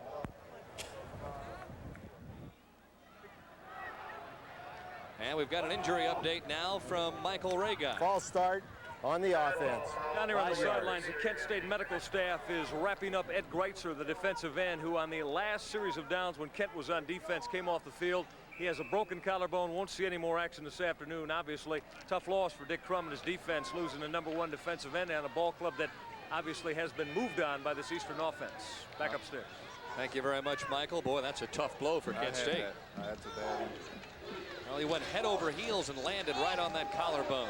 And we've got an injury update now from Michael Reghi. False start on the offense. Down here on the sidelines, the Kent State medical staff is wrapping up Ed Greitzer, the defensive end, who on the last series of downs when Kent was on defense came off the field. He has a broken collarbone, won't see any more action this afternoon. Obviously, tough loss for Dick Crum and his defense, losing the #1 defensive end on a ball club that obviously has been moved on by this Eastern offense. Back upstairs. Thank you very much, Michael. Boy, that's a tough blow for Kent State. That's a bad injury. Well, he went head over heels and landed right on that collarbone.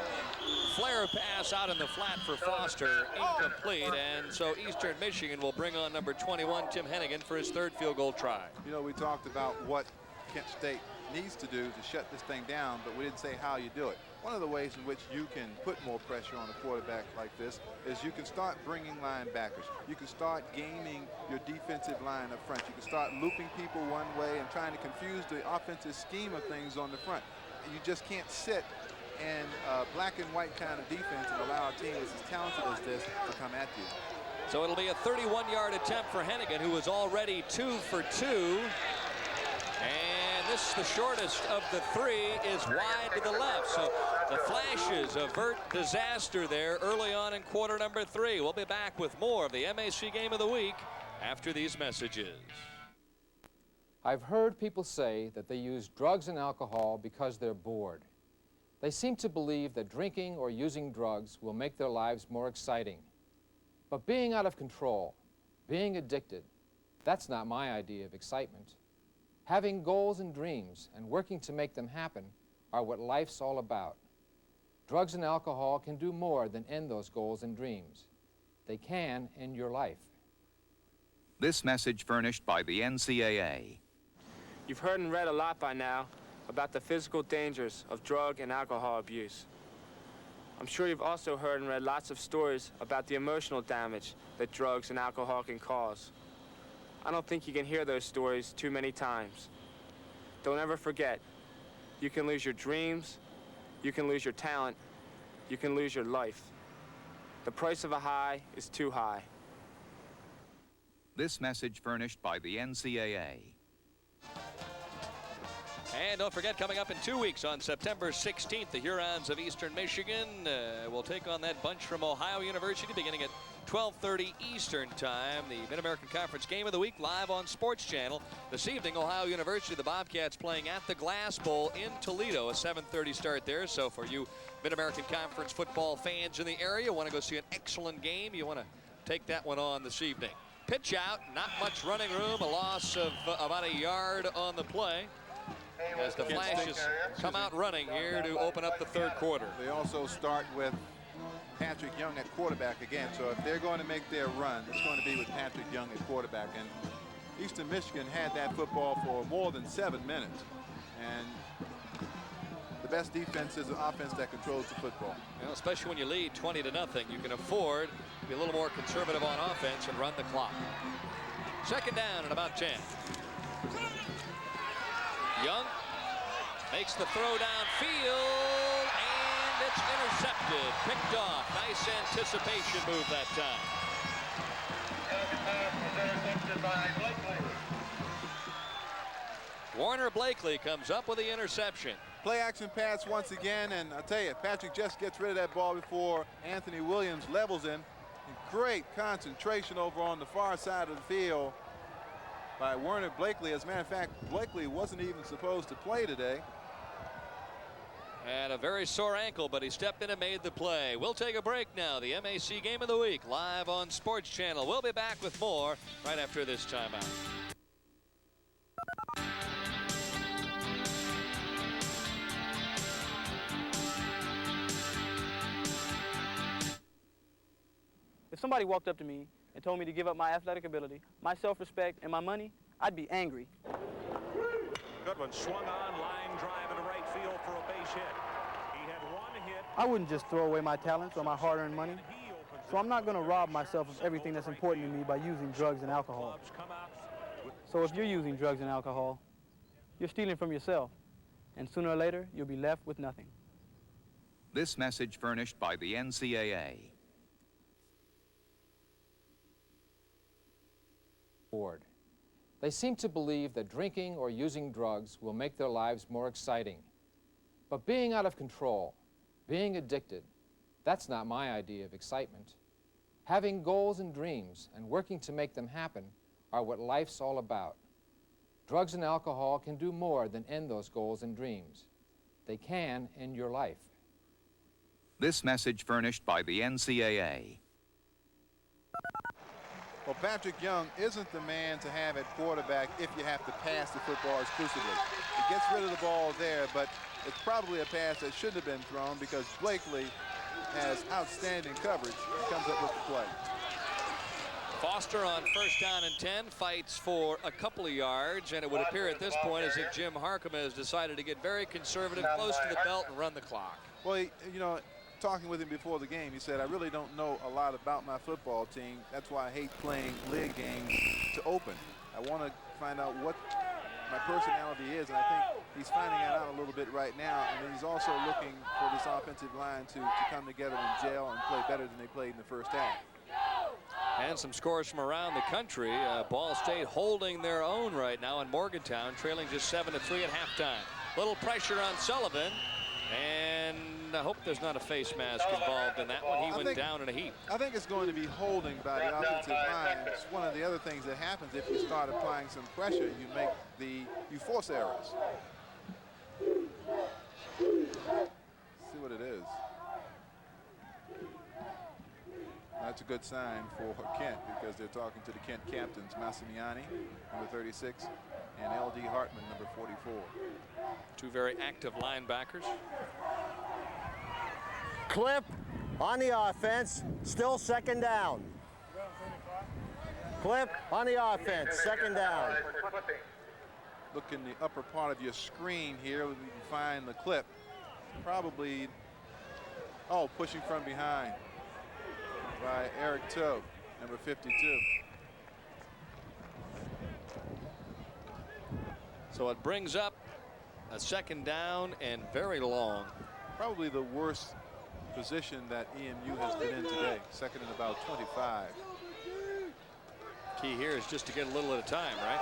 Flare pass out in the flat for Foster, incomplete, and so Eastern Michigan will bring on number 21, Tim Hennigan, for his 3rd field goal try. You know, we talked about what Kent State needs to do to shut this thing down, but we didn't say how you do it. One of the ways in which you can put more pressure on a quarterback like this is you can start bringing linebackers. You can start gaming your defensive line up front. You can start looping people one way and trying to confuse the offensive scheme of things on the front. You just can't sit in a black and white kind of defense and allow a team that's as talented as this to come at you. So it'll be a 31-yard attempt for Hennigan, who was already 2 for 2. And this, the shortest of the 3, is wide to the left. So the Flashes avert disaster there early on in quarter number 3. We'll be back with more of the MAC Game of the Week after these messages. I've heard people say that they use drugs and alcohol because they're bored. They seem to believe that drinking or using drugs will make their lives more exciting. But being out of control, being addicted, that's not my idea of excitement. Having goals and dreams and working to make them happen are what life's all about. Drugs and alcohol can do more than end those goals and dreams. They can end your life. This message furnished by the NCAA. You've heard and read a lot by now about the physical dangers of drug and alcohol abuse. I'm sure you've also heard and read lots of stories about the emotional damage that drugs and alcohol can cause. I don't think you can hear those stories too many times. Don't ever forget, you can lose your dreams, you can lose your talent, you can lose your life. The price of a high is too high. This message furnished by the NCAA. And don't forget, coming up in 2 weeks on September 16th, the Hurons of Eastern Michigan will take on that bunch from Ohio University beginning at 12:30 Eastern Time. The Mid-American Conference Game of the Week live on Sports Channel. This evening, Ohio University, the Bobcats playing at the Glass Bowl in Toledo, a 7:30 start there. So for you Mid-American Conference football fans in the area, want to go see an excellent game, you want to take that one on this evening. Pitch out, not much running room, a loss of about a yard on the play, as the Flashes come out running here to open up the third quarter. They also start with Patrick Young at quarterback again. So if they're going to make their run, it's going to be with Patrick Young at quarterback. And Eastern Michigan had that football for more than 7 minutes. And the best defense is an offense that controls the football. Well, especially when you lead 20-0, you can afford to be a little more conservative on offense and run the clock. Second down and about 10. Young makes the throw downfield, and it's intercepted, picked off. Nice anticipation move that time. Warner Blakely comes up with the interception. Play action pass once again, and I tell you, Patrick just gets rid of that ball before Anthony Williams levels in. Great concentration over on the far side of the field by Warner Blakely. As a matter of fact, Blakely wasn't even supposed to play today. Had a very sore ankle, but he stepped in and made the play. We'll take a break now. The MAC Game of the Week live on Sports Channel. We'll be back with more right after this timeout. If somebody walked up to me and told me to give up my athletic ability, my self-respect, and my money, I'd be angry. Good one. Swung on, line drive into right field for a base hit. He had one hit. I wouldn't just throw away my talents or my hard-earned money. So I'm not going to rob myself of everything that's important to me by using drugs and alcohol. So if you're using drugs and alcohol, you're stealing from yourself. And sooner or later, you'll be left with nothing. This message furnished by the NCAA. Bored. They seem to believe that drinking or using drugs will make their lives more exciting. But being out of control, being addicted, that's not my idea of excitement. Having goals and dreams and working to make them happen are what life's all about. Drugs and alcohol can do more than end those goals and dreams. They can end your life. This message furnished by the NCAA. Well, Patrick Young isn't the man to have at quarterback if you have to pass the football exclusively. He gets rid of the ball there, but it's probably a pass that shouldn't have been thrown because Blakely has outstanding coverage and comes up with the play. Foster on first down and 10 fights for a couple of yards, and it would appear at this point as if Jim Harmon has decided to get very conservative, close to the belt, and run the clock. Well, you know, talking with him before the game, he said, I really don't know a lot about my football team. That's why I hate playing league games to open. I want to find out what my personality is, and I think he's finding that out a little bit right now. And then he's also looking for this offensive line to come together and gel and play better than they played in the first half. And some scores from around the country. Ball State holding their own right now in Morgantown, trailing just 7-3 at halftime. Little pressure on Sullivan, and I hope there's not a face mask involved in that one. He went down in a heap. I think it's going to be holding by the offensive line. It's one of the other things that happens if you start applying some pressure. You force errors. See what it is. That's a good sign for Kent because they're talking to the Kent captains, Massimiani, number 36, and L.D. Hartman, number 44. Two very active linebackers. Clip on the offense, still second down. Clip on the offense, second down. Look in the upper part of your screen here. We can find the clip. Probably, pushing from behind by Eric Toe, number 52. So it brings up a second down and very long. Probably the worst position that EMU has been in today. Second and about 25. Key here is just to get a little at a time, right?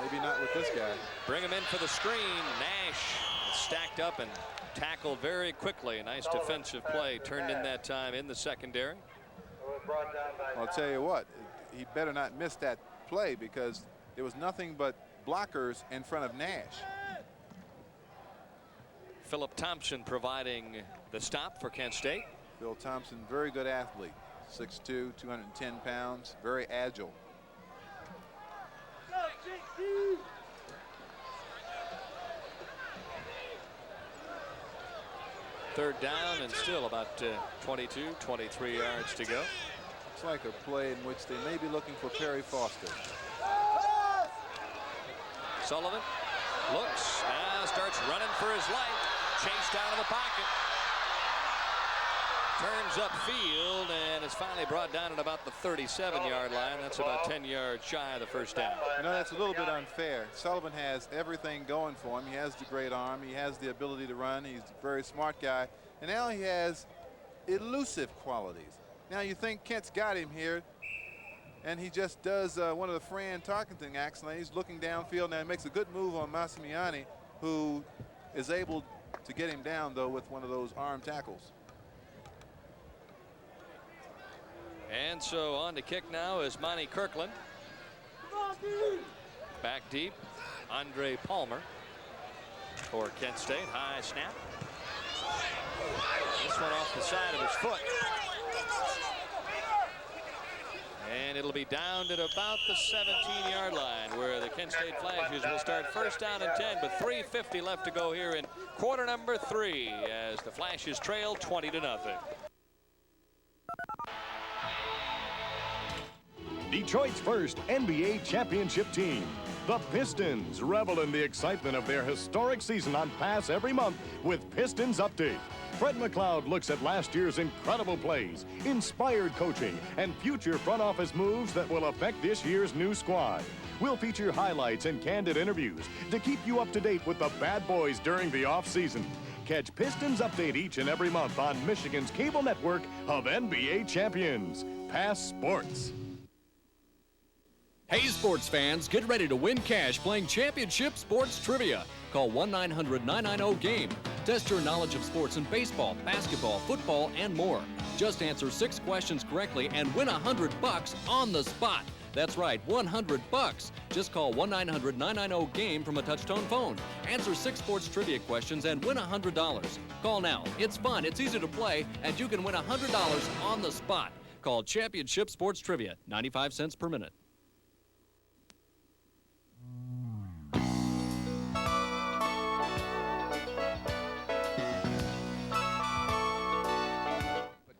Maybe not with this guy. Bring him in for the screen. Nash stacked up and tackled very quickly. A nice defensive play turned in that time in the secondary. I'll tell you what, he better not miss that play because there was nothing but blockers in front of Nash. Philip Thompson providing the stop for Kent State. Phil Thompson, very good athlete. 6'2", 210 pounds, very agile. Third down and still about 22, 23 yards to go. It's like a play in which they may be looking for Perry Foster. Sullivan looks, now starts running for his life. Chased out of the pocket. Turns upfield and is finally brought down at about the 37-yard line. That's about 10 yards shy of the first down. You know, that's a little bit unfair. Sullivan has everything going for him. He has the great arm. He has the ability to run. He's a very smart guy. And now he has elusive qualities. Now you think Kent's got him here, and he just does one of the Fran Tarkenton acts. He's looking downfield now. He makes a good move on Massimiani, who is able to get him down, though, with one of those arm tackles. And so on to kick now is Monty Kirkland. Back deep, Andre Palmer for Kent State. High snap. This one off the side of his foot. And it'll be down at about the 17-yard line where the Kent State Flashes will start first down and 10, but 3:50 left to go here in quarter number 3 as the Flashes trail 20-0. Detroit's first NBA championship team. The Pistons revel in the excitement of their historic season on Pass every month with Pistons Update. Fred McLeod looks at last year's incredible plays, inspired coaching, and future front office moves that will affect this year's new squad. We'll feature highlights and candid interviews to keep you up to date with the bad boys during the offseason. Catch Pistons Update each and every month on Michigan's cable network of NBA champions, Pass Sports. Hey, sports fans, get ready to win cash playing Championship Sports Trivia. Call 1-900-990-GAME. Test your knowledge of sports in baseball, basketball, football, and more. Just answer 6 questions correctly and win $100 on the spot. That's right, $100. Just call 1-900-990-GAME from a touch-tone phone. Answer 6 sports trivia questions and win $100. Call now. It's fun, it's easy to play, and you can win $100 on the spot. Call Championship Sports Trivia, 95 cents per minute.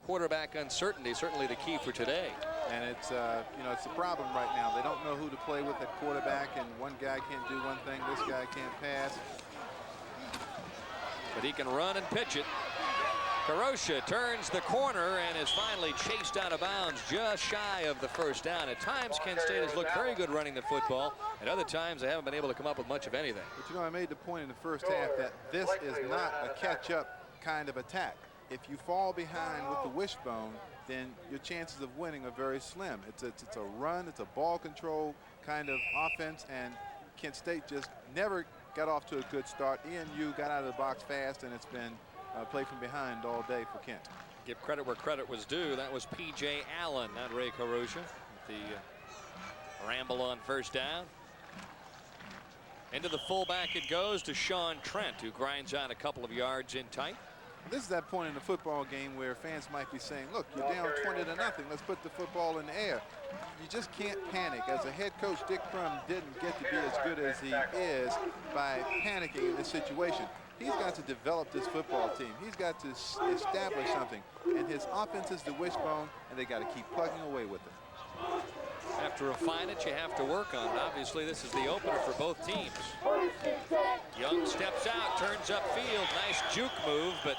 Quarterback uncertainty, certainly the key for today. And it's, you know, it's a problem right now. They don't know who to play with at quarterback, and one guy can't do one thing, this guy can't pass. But he can run and pitch it. Karosha turns the corner and is finally chased out of bounds just shy of the first down. At times, Kent State has looked very good running the football. At other times, they haven't been able to come up with much of anything. But you know, I made the point in the first half that this is not a catch-up kind of attack. If you fall behind with the wishbone, then your chances of winning are very slim. It's a run, it's a ball control kind of offense, and Kent State just never got off to a good start. EMU got out of the box fast, and it's been play from behind all day for Kent. Give credit where credit was due. That was P.J. Allen, not Ray Karosha. The ramble on first down. Into the fullback it goes to Sean Trent, who grinds out a couple of yards in tight. This is that point in the football game where fans might be saying, look, you're down 20-0. Let's put the football in the air. You just can't panic. As a head coach, Dick Crum didn't get to be as good as he is by panicking in this situation. He's got to develop this football team. He's got to establish something. And his offense is the wishbone, and they got to keep plugging away with it. Have to refine it, you have to work on it. Obviously, this is the opener for both teams. Young steps out, turns upfield. Nice juke move, but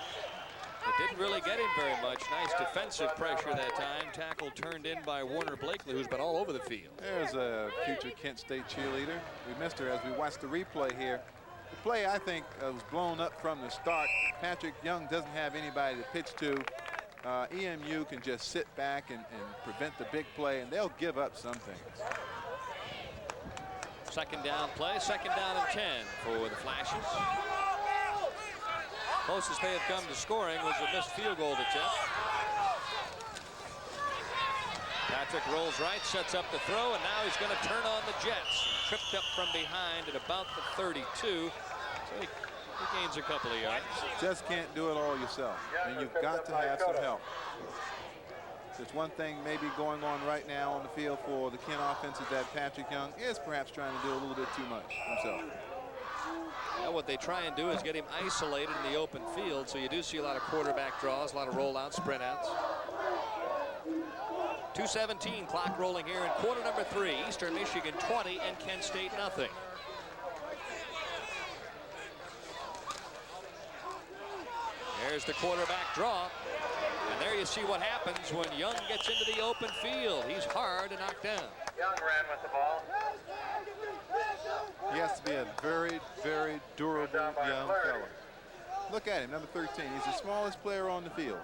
it didn't really get him very much. Nice defensive pressure that time. Tackle turned in by Warner Blakely, who's been all over the field. There's a future Kent State cheerleader. We missed her as we watched the replay here. The play, I think, was blown up from the start. Patrick Young doesn't have anybody to pitch to. EMU can just sit back and prevent the big play, and they'll give up something. Second down play, second down and 10 for the Flashes. Closest they had come to scoring was a missed field goal attempt. Patrick rolls right, sets up the throw, and now he's going to turn on the Jets. Tripped up from behind at about the 32. So he gains a couple of yards. Just can't do it all yourself, and you've got to have some help. There's one thing maybe going on right now on the field for the Kent offense is that Patrick Young is perhaps trying to do a little bit too much himself. Well, what they try and do is get him isolated in the open field, so you do see a lot of quarterback draws, a lot of rollouts, sprint outs. 2:17 clock rolling here in quarter number 3. Eastern Michigan 20 and Kent State nothing. There's the quarterback draw. And there you see what happens when Young gets into the open field. He's hard to knock down. Young ran with the ball. He has to be a very, very durable young fella. Look at him, number 13. He's the smallest player on the field.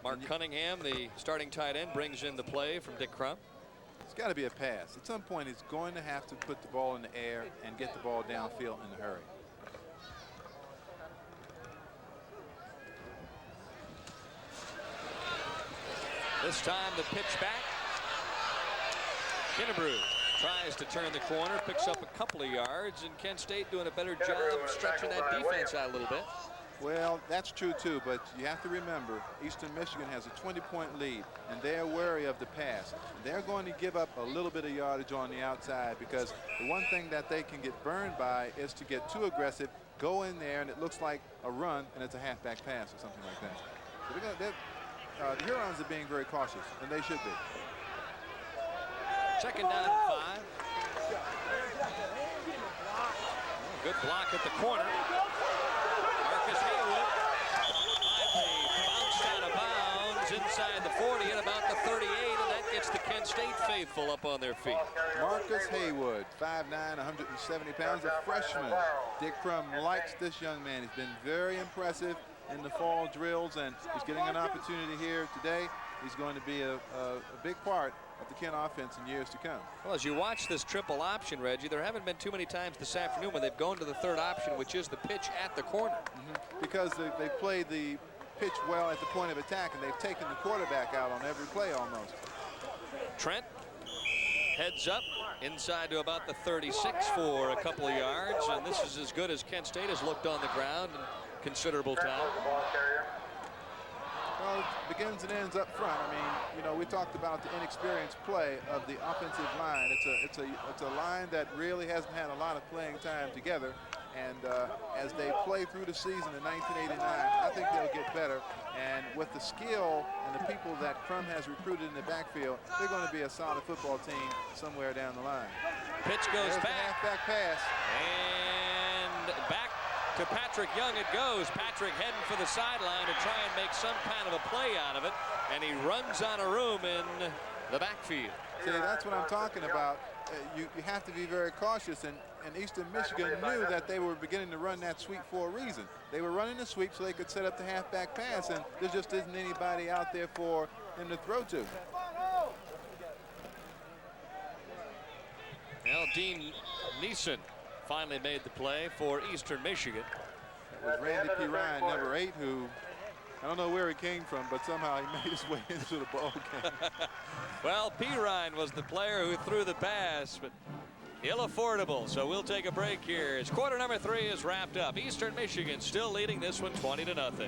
Mark Cunningham, the starting tight end, brings in the play from Dick Crum. It's got to be a pass. At some point, he's going to have to put the ball in the air and get the ball downfield in a hurry. This time the pitch back. Kinnebrew tries to turn the corner, picks up a couple of yards, and Kent State doing a better job of stretching that defense out a little bit. Well, that's true too, but you have to remember Eastern Michigan has a 20-point lead, and they're wary of the pass. They're going to give up a little bit of yardage on the outside because the one thing that they can get burned by is to get too aggressive, go in there, and it looks like a run, and it's a halfback pass or something like that. So the Hurons are being very cautious, and they should be. Second down and 5. Good block at the corner. Marcus Haywood finally bounced out of bounds inside the 40 at about the 38, and that gets the Kent State faithful up on their feet. Marcus Haywood, 5'9", 170 pounds, a freshman. Dick Crum likes this young man. He's been very impressive in the fall drills, and he's getting an opportunity here today. He's going to be a big part of the Kent offense in years to come. Well, as you watch this triple option, Reggie, there haven't been too many times this afternoon when they've gone to the third option, which is the pitch at the corner. Because they played the pitch well at the point of attack, and they've taken the quarterback out on every play almost. Trent heads up inside to about the 36 for a couple of yards, and this is as good as Kent State has looked on the ground in considerable time. Well, it begins and ends up front. I mean, you know, we talked about the inexperienced play of the offensive line. It's a line that really hasn't had a lot of playing time together. And as they play through the season in 1989, I think they'll get better. And with the skill and the people that Crum has recruited in the backfield, they're going to be a solid football team somewhere down the line. Pitch goes There's back. The halfback pass. And back To Patrick Young it goes. Patrick heading for the sideline to try and make some kind of a play out of it. And he runs out of room in the backfield. See, that's what I'm talking about. You have to be very cautious, and Eastern Michigan knew that they were beginning to run that sweep for a reason. They were running the sweep so they could set up the halfback pass, and there just isn't anybody out there for him to throw to. Well, Dean Neeson finally made the play for Eastern Michigan. That was Randy P. Ryan, number 8, who I don't know where he came from, but somehow he made his way into the ball game. Well, P. Ryan was the player who threw the pass, but ill-affordable. So we'll take a break here as quarter number 3 is wrapped up. Eastern Michigan still leading this one 20-0.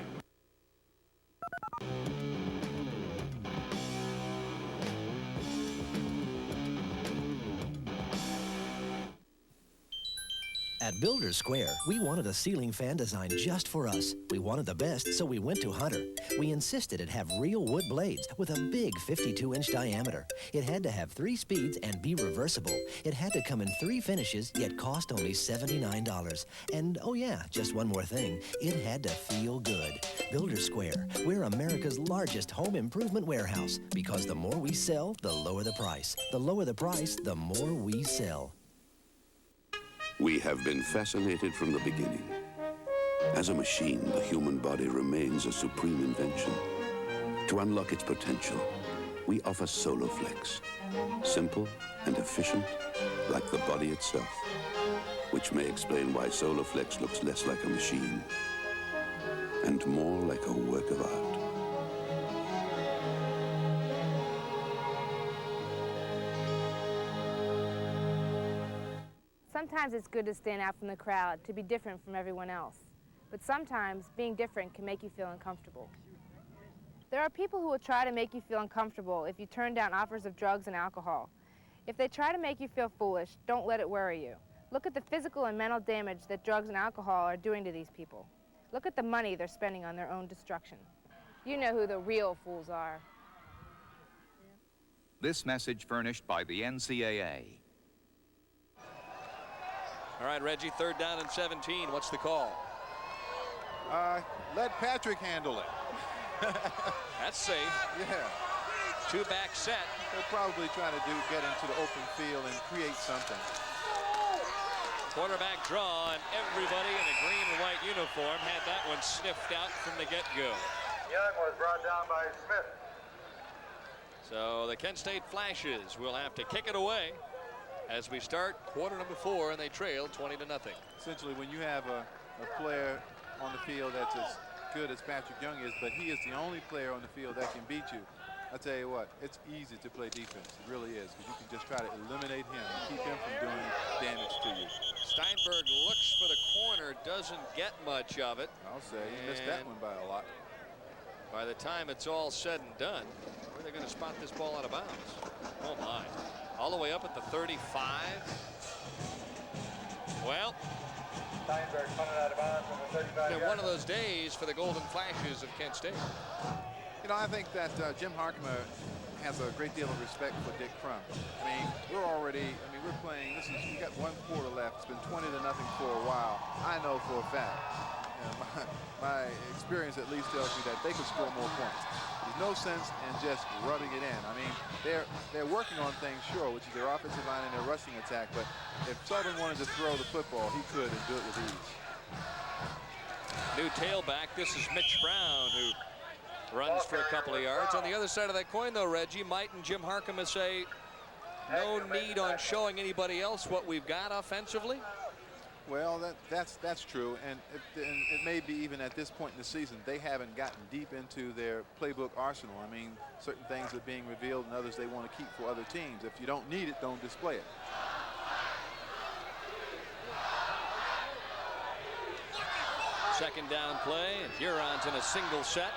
At Builder Square, we wanted a ceiling fan design just for us. We wanted the best, so we went to Hunter. We insisted it have real wood blades with a big 52-inch diameter. It had to have 3 speeds and be reversible. It had to come in 3 finishes, yet cost only $79. And oh yeah, just one more thing. It had to feel good. Builder Square, we're America's largest home improvement warehouse, because the more we sell, the lower the price. The lower the price, the more we sell. We have been fascinated from the beginning. As a machine, the human body remains a supreme invention. To unlock its potential, we offer Soloflex. Simple and efficient, like the body itself. Which may explain why Soloflex looks less like a machine and more like a work of art. Sometimes it's good to stand out from the crowd, to be different from everyone else. But sometimes being different can make you feel uncomfortable. There are people who will try to make you feel uncomfortable if you turn down offers of drugs and alcohol. If they try to make you feel foolish, don't let it worry you. Look at the physical and mental damage that drugs and alcohol are doing to these people. Look at the money they're spending on their own destruction. You know who the real fools are. This message furnished by the NCAA. All right, Reggie, 3rd down and 17. What's the call? Let Patrick handle it. That's safe. Yeah. 2-back set. They're probably trying to get into the open field and create something. Quarterback draw, and everybody in a green and white uniform had that one sniffed out from the get-go. Young was brought down by Smith. So the Kent State Flashes will have to kick it away as we start quarter number 4, and they trail 20-0. Essentially, when you have a player on the field that's as good as Patrick Young is, but he is the only player on the field that can beat you, I tell you what, it's easy to play defense. It really is, because you can just try to eliminate him and keep him from doing damage to you. Steinberg looks for the corner, doesn't get much of it. I'll say he missed that one by a lot. By the time it's all said and done, where are they going to spot this ball out of bounds? Oh my. All the way up at the 35. Well, Steinberg punted out of bounds from the 35. They're one of those days for the Golden Flashes of Kent State. You know, I think that Jim Harkema has a great deal of respect for Dick Crum. I mean, we're playing, we got 1 quarter left. It's been 20-0 for a while. I know for a fact, my experience at least tells me that they could score more points. There's no sense in just rubbing it in. I mean, they're working on things, sure, which is their offensive line and their rushing attack, but if Sullivan wanted to throw the football, he could and do it with ease. New tailback, this is Mitch Brown, who runs for a couple of yards. On the other side of that coin, though, Reggie, mightn't Jim Harkema say no need on showing anybody else what we've got offensively? Well, that's true, and it may be even at this point in the season they haven't gotten deep into their playbook arsenal. I mean, certain things are being revealed and others they want to keep for other teams. If you don't need it, don't display it. Second down play, and Huron's in a single set.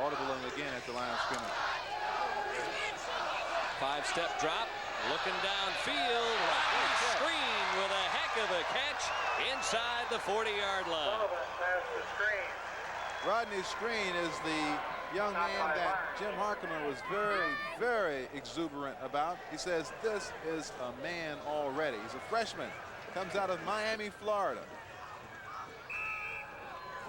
Audible again at the line of scrimmage. 5-step drop. Looking downfield, Rodney Screen with a heck of a catch inside the 40-yard line. Rodney Screen is the young man that Jim Harkema was very, very exuberant about. He says this is a man already. He's a freshman, Comes out of Miami, Florida.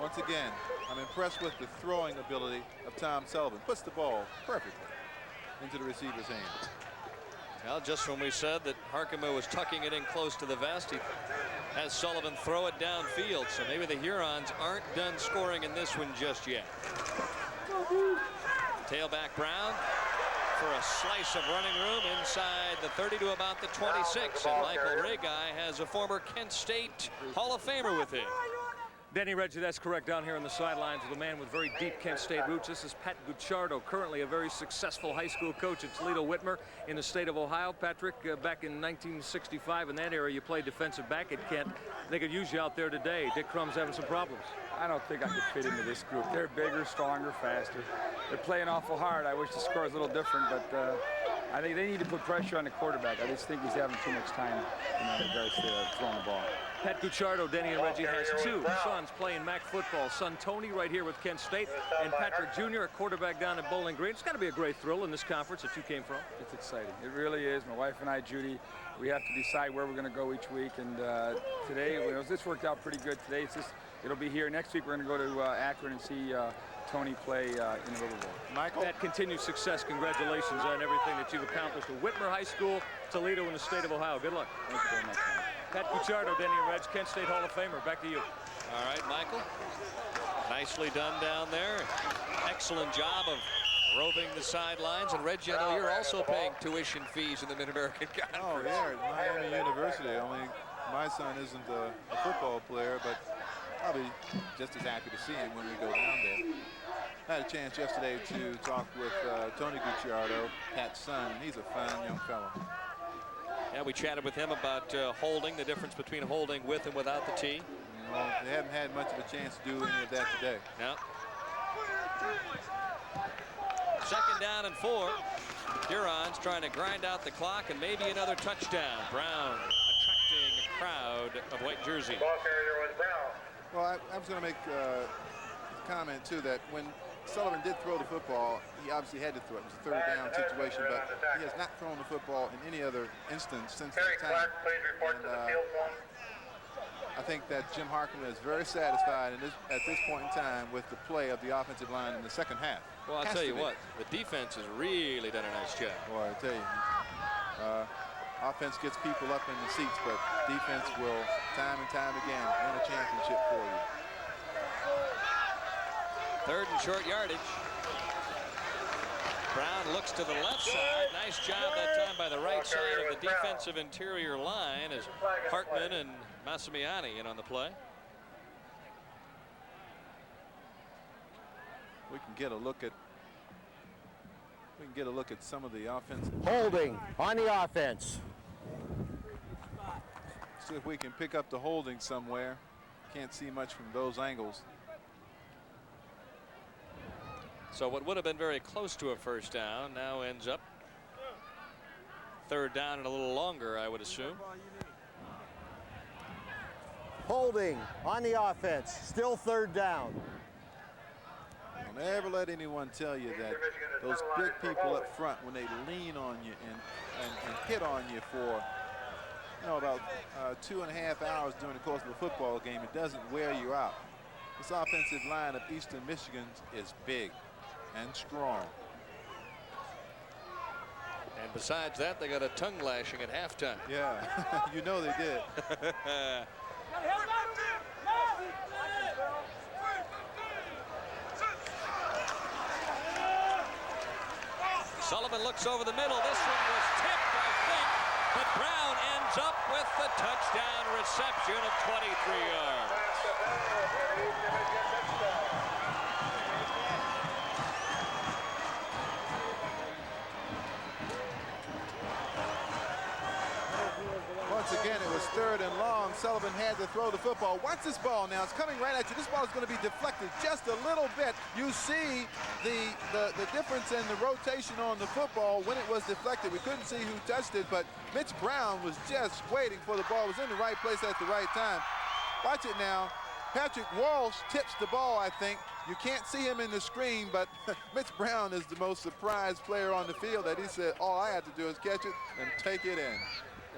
Once again, I'm impressed with the throwing ability of Tom Sullivan. Puts the ball perfectly into the receiver's hand. Well, just when we said that Harmon was tucking it in close to the vest, he has Sullivan throw it downfield. So maybe the Hurons aren't done scoring in this one just yet. Tailback Brown for a slice of running room inside the 30 to about the 26. And Michael Reghi has a former Kent State Hall of Famer with him. Denny, Reggie, that's correct. Down here on the sidelines with a man with very deep Kent State roots. This is Pat Gucciardo, currently a very successful high school coach at Toledo Whitmer in the state of Ohio. Patrick, back in 1965, in that era, you played defensive back at Kent. They could use you out there today. Dick Crum's having some problems. I don't think I could fit into this group. They're bigger, stronger, faster. They're playing awful hard. I wish the score was a little different, but I think they need to put pressure on the quarterback. I just think he's having too much time in regards to throwing the ball. Pat Gucciardo, Denny and Reggie, has two sons playing MAC football. Son Tony right here with Kent State, and Patrick Jr., a quarterback down at Bowling Green. It's got to be a great thrill in this conference that you came from. It's exciting. It really is. My wife and I, Judy, we have to decide where we're going to go each week. And today, this worked out pretty good today. It'll be here. Next week, we're going to go to Akron and see Tony play in the Riverbowl. Michael, that continued success. Congratulations on everything that you've accomplished at Whitmer High School, Toledo, in the state of Ohio. Good luck. Thank you very much. Pat Gucciardo, Denny and Reg, Kent State Hall of Famer. Back to you. All right, Michael. Nicely done down there. Excellent job of roving the sidelines. And Reggie, I know you're also paying tuition fees in the Mid-American Conference. Oh, yeah, at Miami University. Only my son isn't a football player, but I'll be just as happy to see him when we go down there. I had a chance yesterday to talk with Tony Gucciardo, Pat's son, and he's a fine young fellow. Yeah, we chatted with him about holding, the difference between holding with and without the tee. Well, they haven't had much of a chance to do any of that today. No. 2nd down and 4. Hurons trying to grind out the clock and maybe another touchdown. Brown attracting a crowd of white jerseys. Ball carrier was Brown. Well, I was going to make a comment, too, that when Sullivan did throw the football, he obviously had to throw it. It was a 3rd down situation, but he has not thrown the football in any other instance since that time. And, I think that Jim Harmon is very satisfied at this point in time with the play of the offensive line in the 2nd half. Well, I'll tell you what, the defense has really done a nice job. Boy, I tell you, offense gets people up in the seats, but defense will, time and time again, win a championship for you. 3rd and short yardage. Brown looks to the left side. Nice job that time by the right side of the defensive interior line as Hartman and Massimiani in on the play. We can get a look at some of the offense. Holding on the offense. See if we can pick up the holding somewhere. Can't see much from those angles. So what would have been very close to a 1st down now ends up 3rd down and a little longer, I would assume. Holding on the offense. Still 3rd down. Don't ever let anyone tell you that those big people up front, when they lean on you and hit on you for about 2.5 hours during the course of a football game, it doesn't wear you out. This offensive line of Eastern Michigan is big and strong. And besides that, they got a tongue lashing at halftime. Yeah, you know they did. Sullivan looks over the middle. This one was tipped, I think, but Brown ends up with the touchdown reception of 23 yards. Once again, it was 3rd and long. Sullivan had to throw the football. Watch this ball now. It's coming right at you. This ball is going to be deflected just a little bit. You see the difference in the rotation on the football when it was deflected. We couldn't see who touched it, but Mitch Brown was just waiting for the ball. It was in the right place at the right time. Watch it now. Patrick Walsh tips the ball, I think. You can't see him in the screen, but Mitch Brown is the most surprised player on the field that he said, all I have to do is catch it and take it in.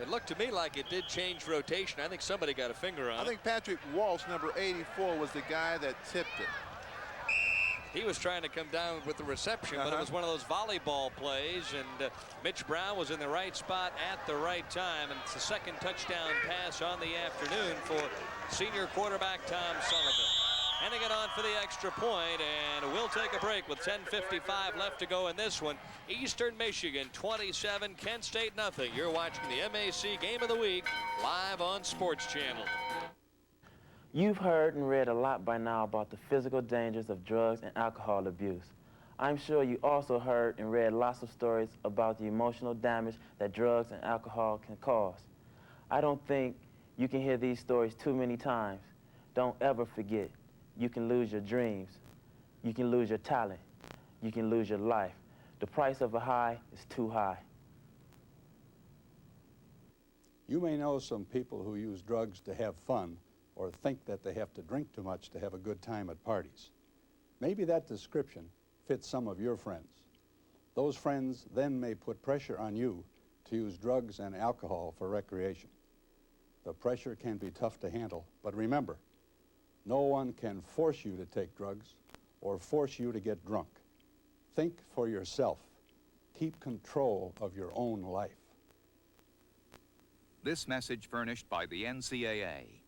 It looked to me like it did change rotation. I think somebody got a finger on it. I think Patrick Walsh, number 84, was the guy that tipped it. He was trying to come down with the reception, but it was one of those volleyball plays, and Mitch Brown was in the right spot at the right time, and it's the second touchdown pass on the afternoon for senior quarterback Tom Sullivan. Handing it on for the extra point, and we'll take a break with 10:55 left to go in this one. Eastern Michigan 27, Kent State nothing. You're watching the MAC Game of the Week live on Sports Channel. You've heard and read a lot by now about the physical dangers of drugs and alcohol abuse. I'm sure you also heard and read lots of stories about the emotional damage that drugs and alcohol can cause. I don't think you can hear these stories too many times. Don't ever forget, you can lose your dreams, you can lose your talent, you can lose your life. The price of a high is too high. You may know some people who use drugs to have fun or think that they have to drink too much to have a good time at parties. Maybe that description fits some of your friends. Those friends then may put pressure on you to use drugs and alcohol for recreation. The pressure can be tough to handle, but remember, no one can force you to take drugs or force you to get drunk. Think for yourself. Keep control of your own life. This message furnished by the NCAA.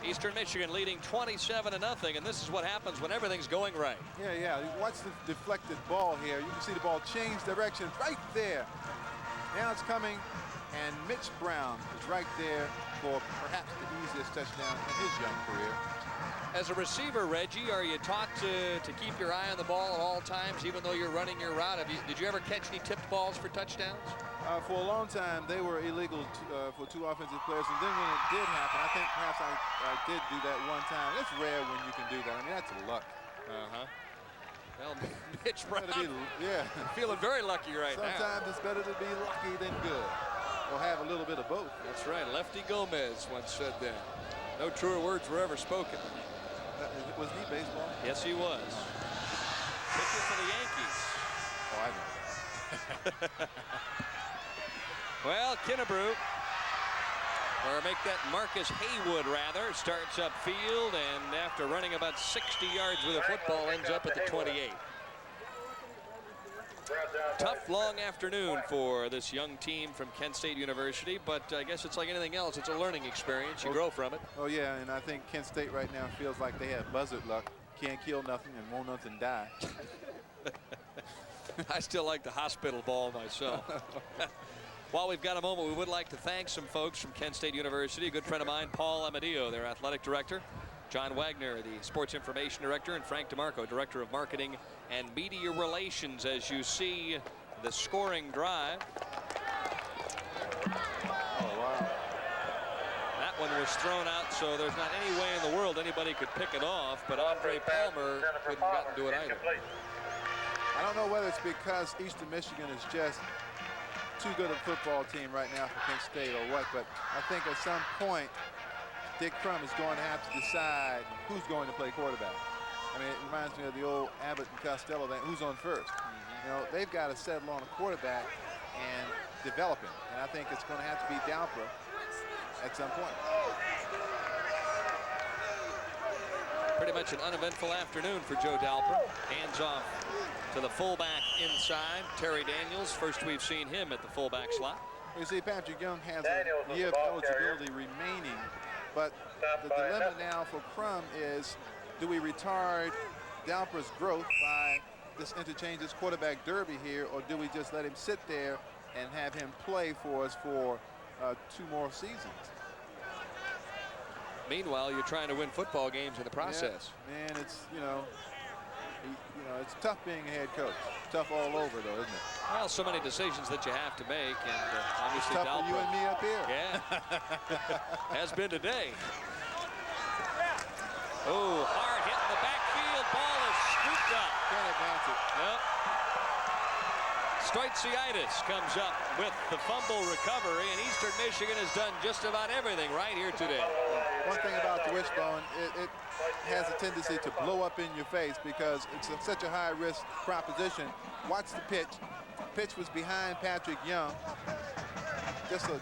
Eastern Michigan leading 27-0, and this is what happens when everything's going right. Yeah. Watch the deflected ball here. You can see the ball change direction right there. Now it's coming, and Mitch Brown is right there for perhaps the easiest touchdown in his young career. As a receiver, Reggie, are you taught to keep your eye on the ball at all times, even though you're running your route? Did you ever catch any tipped balls for touchdowns? For a long time, they were illegal for two offensive players, and then when it did happen, I think perhaps I did do that one time. It's rare when you can do that. I mean, that's luck. Well, Mitch Brown, yeah, feeling very lucky right now. Sometimes it's better to be lucky than good, or have a little bit of both. That's right. Lefty Gomez once said that. No truer words were ever spoken. Was he baseball? Yes, he was. Pitcher for the Yankees. Oh, I know that. Well, Kinnebrew, or make that Marcus Haywood rather, starts upfield, and after running about 60 yards with a football, ends up at the 28. Tough, long afternoon for this young team from Kent State University, but I guess it's like anything else. It's a learning experience. You grow from it. Oh, yeah, and I think Kent State right now feels like they have buzzard luck. Can't kill nothing and won't nothing die. I still like the hospital ball myself. While we've got a moment, we would like to thank some folks from Kent State University. A good friend of mine, Paul Amadio, their athletic director. John Wagner, the sports information director, and Frank DeMarco, director of marketing and media relations, as you see the scoring drive. Oh, wow. That one was thrown out, so there's not any way in the world anybody could pick it off, but Andre Palmer couldn't get into it either. I don't know whether it's because Eastern Michigan is just too good a football team right now for Kent State or what, but I think at some point Dick Crum is going to have to decide who's going to play quarterback. I mean, it reminds me of the old Abbott and Costello thing, who's on first. You know, they've got to settle on a quarterback and develop him, and I think it's going to have to be Dalpra at some point. Pretty much an uneventful afternoon for Joe Dalpra. Hands off to the fullback inside, Terry Daniels. First we've seen him at the fullback slot. You see, Patrick Young has a year of eligibility remaining, but the dilemma now for Crum is, do we retard Dalpra's growth by this interchange, this quarterback derby here, or do we just let him sit there and have him play for us for 2 more seasons? Meanwhile, you're trying to win football games in the process. Yeah, man, it's, you know, it's tough being a head coach. Tough all over, though, isn't it? Well, so many decisions that you have to make, and obviously it's tough for you and me up here. Yeah, has been today. Oh, hard hit in the backfield. Ball is scooped up. Can't advance it. Nope. Stoitsiitis comes up with the fumble recovery, and Eastern Michigan has done just about everything right here today. One thing about the wishbone, it has a tendency to blow up in your face because it's such a high-risk proposition. Watch the pitch. Pitch was behind Patrick Young.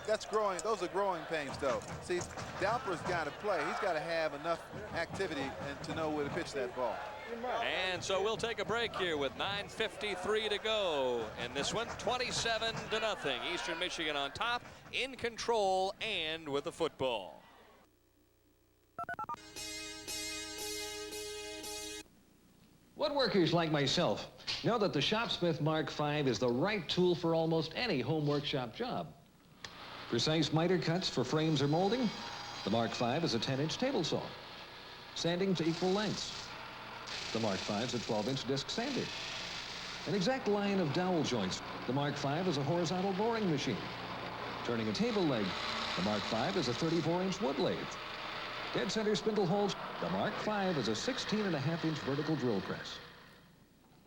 That's growing. Those are growing pains, though. See, Dalper's got to play. He's got to have enough activity and to know where to pitch that ball. And so we'll take a break here with 9:53 to go in this one. 27-0. Eastern Michigan on top, in control, and with the football. Woodworkers like myself know that the Shopsmith Mark V is the right tool for almost any home workshop job. Precise miter cuts for frames or molding, the Mark V is a 10-inch table saw. Sanding to equal lengths, the Mark V is a 12-inch disc sander. An exact line of dowel joints, the Mark V is a horizontal boring machine. Turning a table leg, the Mark V is a 34-inch wood lathe. Dead center spindle holes, the Mark V is a 16.5-inch vertical drill press.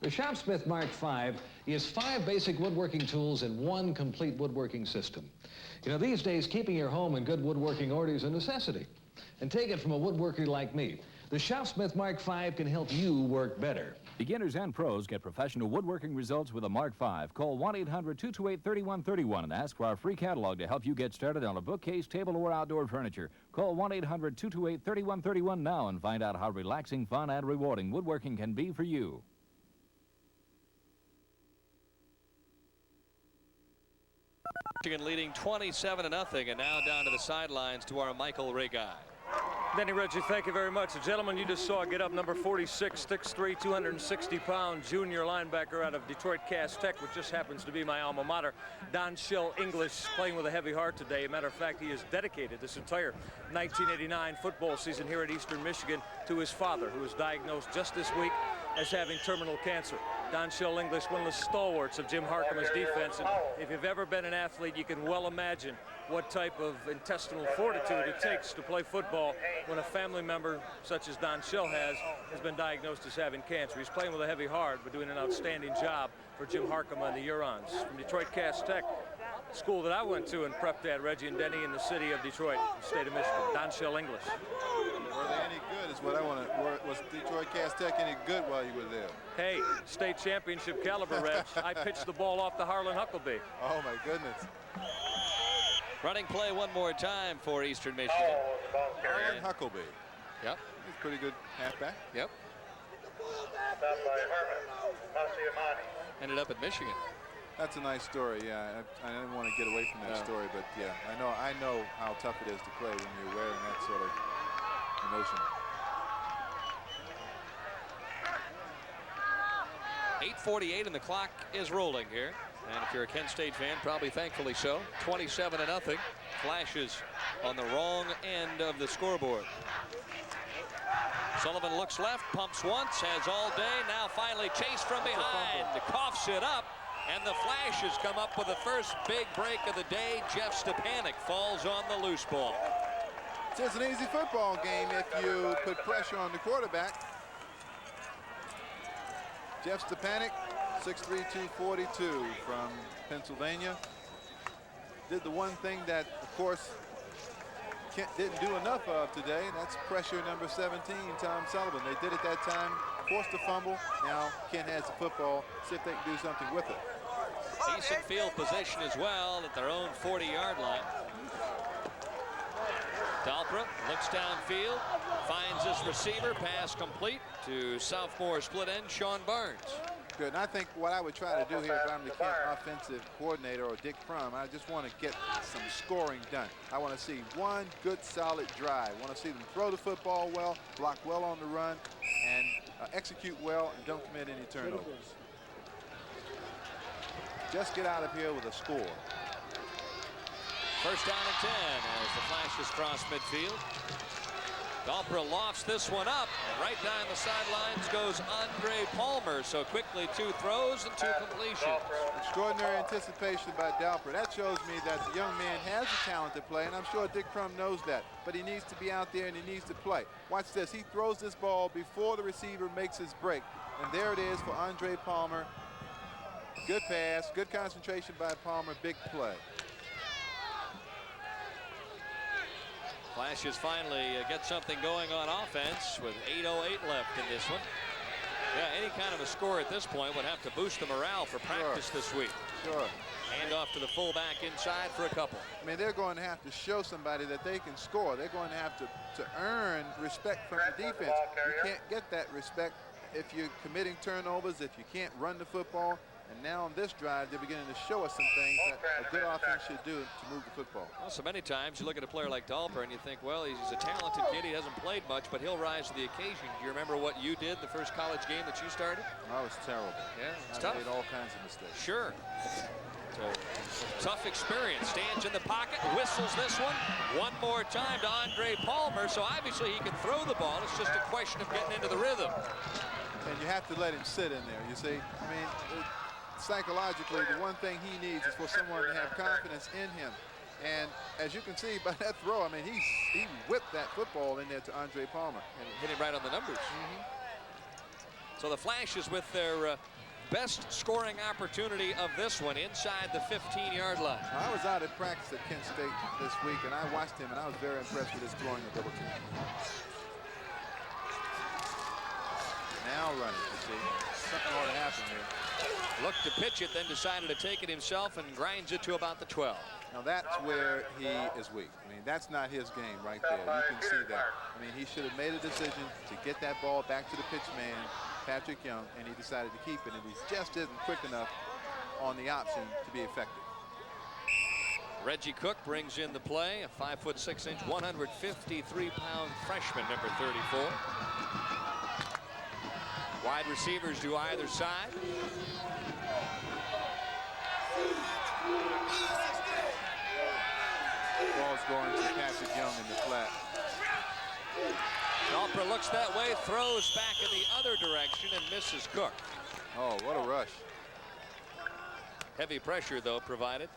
The Shopsmith Mark V is 5 basic woodworking tools in one complete woodworking system. You know, these days, keeping your home in good woodworking order is a necessity. And take it from a woodworker like me, the Shopsmith Mark V can help you work better. Beginners and pros get professional woodworking results with a Mark V. Call 1-800-228-3131 and ask for our free catalog to help you get started on a bookcase, table, or outdoor furniture. Call 1-800-228-3131 now and find out how relaxing, fun, and rewarding woodworking can be for you. Michigan leading 27-0, and now down to the sidelines to our Michael Reghi. Denny, Reggie, thank you very much. The gentleman you just saw get up, number 46, 6'3", 260-pound junior linebacker out of Detroit Cass Tech, which just happens to be my alma mater. Don Shell English, playing with a heavy heart today. Matter of fact, he has dedicated this entire 1989 football season here at Eastern Michigan to his father, who was diagnosed just this week as having terminal cancer. Don Shell English, one of the stalwarts of Jim Harkema's defense. And if you've ever been an athlete, you can well imagine what type of intestinal fortitude it takes to play football when a family member, such as Don Shell has been diagnosed as having cancer. He's playing with a heavy heart, but doing an outstanding job for Jim Harkema and the Hurons. From Detroit Cass Tech, school that I went to and prepped at, Reggie and Denny, in the city of Detroit, the state of Michigan. Don Shell English. Were they any good is what I want to. Was Detroit Cass Tech any good while you were there? Hey, state championship caliber, Reg. I pitched the ball off to Harlan Huckleby. Oh, my goodness. Running play one more time for Eastern Michigan. Harlan Huckleby. Yep. He's a pretty good halfback. Yep. Stopped by Harmon. Ended up at Michigan. That's a nice story. Yeah, I didn't want to get away from that story, but yeah, I know how tough it is to play when you're wearing that sort of emotion. 8:48 and the clock is rolling here. And if you're a Kent State fan, probably thankfully so. 27-0. Flashes on the wrong end of the scoreboard. Sullivan looks left, pumps once, has all day. Now finally chased from behind. Coughs it up, and the Flashes come up with the first big break of the day. Jeff Stepanek falls on the loose ball. It's an easy football game if you put pressure on the quarterback. Jeff Stepanek, 6'3", 242 from Pennsylvania. Did the one thing that, of course, Kent didn't do enough of today, and that's pressure number 17, Tom Sullivan. They did it that time, forced a fumble. Now Kent has the football. See if they can do something with it. Decent field position as well at their own 40-yard line. Dalpra looks downfield, finds his receiver, pass complete to sophomore split end Sean Barnes. Good, and I think what I would try to do here if I'm the Kent offensive coordinator or Dick Crum, I just want to get some scoring done. I want to see one good solid drive. I want to see them throw the football well, block well on the run, and execute well and don't commit any turnovers. Just get out of here with a score. First down and 10 as the Flashes cross midfield. Dalpra lofts this one up, and right down the sidelines goes Andre Palmer. So quickly 2 throws and 2 completions. Extraordinary anticipation by Dalpra. That shows me that the young man has the talent to play, and I'm sure Dick Crum knows that. But he needs to be out there and he needs to play. Watch this. He throws this ball before the receiver makes his break. And there it is for Andre Palmer. Good pass, good concentration by Palmer, big play. Flashes finally get something going on offense with 8:08 left in this one. Yeah, any kind of a score at this point would have to boost the morale for practice this week. Sure. Hand off to the fullback inside for a couple. I mean, they're going to have to show somebody that they can score. They're going to have to earn respect from the defense. You can't get that respect if you're committing turnovers, if you can't run the football. And now on this drive, they're beginning to show us some things that a good offense should do to move the football. Well, so many times you look at a player like Dalper and you think, well, he's a talented kid. He hasn't played much, but he'll rise to the occasion. Do you remember what you did the first college game that you started? I was terrible. Yeah, it's I tough. made all kinds of mistakes. Sure. Tough experience. Stands in the pocket, whistles this one. One more time to Andre Palmer. So obviously he can throw the ball. It's just a question of getting into the rhythm. And you have to let him sit in there, you see. I mean, psychologically, the one thing he needs is for someone to have confidence in him. And as you can see by that throw, I mean, he whipped that football in there to Andre Palmer. And hit him right on the numbers. So the Flashes with their best scoring opportunity of this one inside the 15-yard line. I was out at practice at Kent State this week, and I watched him, and I was very impressed with his throwing ability. Now running, you see. Something ought to happen here. Looked to pitch it, then decided to take it himself and grinds it to about the 12. Now that's where he is weak. I mean, that's not his game right there. You can see that. I mean, he should have made a decision to get that ball back to the pitch man, Patrick Young, and he decided to keep it, and he just isn't quick enough on the option to be effective. Reggie Cook brings in the play, a 5'6", 153-pound freshman, number 34. Wide receivers to either side. Ball's going to Patrick Young in the flat. Dalper looks that way, throws back in the other direction and misses Cook. Oh, what a rush. Heavy pressure, though, provided.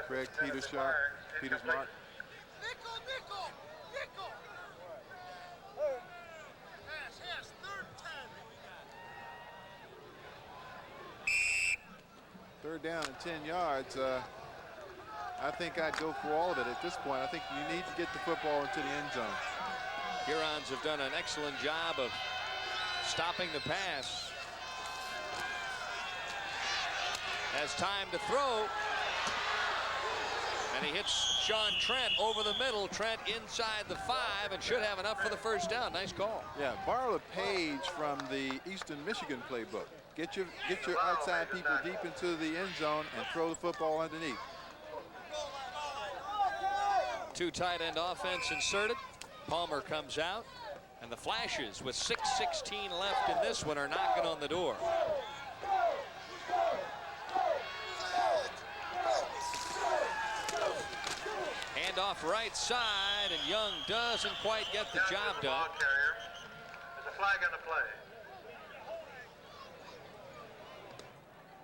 Craig Peter's mark. Third down and 10 yards. I think I'd go for all of it at this point. I think you need to get the football into the end zone. Hurons have done an excellent job of stopping the pass. Has time to throw. And he hits Sean Trent over the middle. Trent inside the 5 and should have enough for the first down. Nice call. Yeah, borrow a page from the Eastern Michigan playbook. Get your outside people deep into the end zone and throw the football underneath. Two tight end offense inserted. Palmer comes out, and the Flashes with 6:16 left in this one are knocking on the door. Hand off right side, and Young doesn't quite get the job done. There's a flag on the play.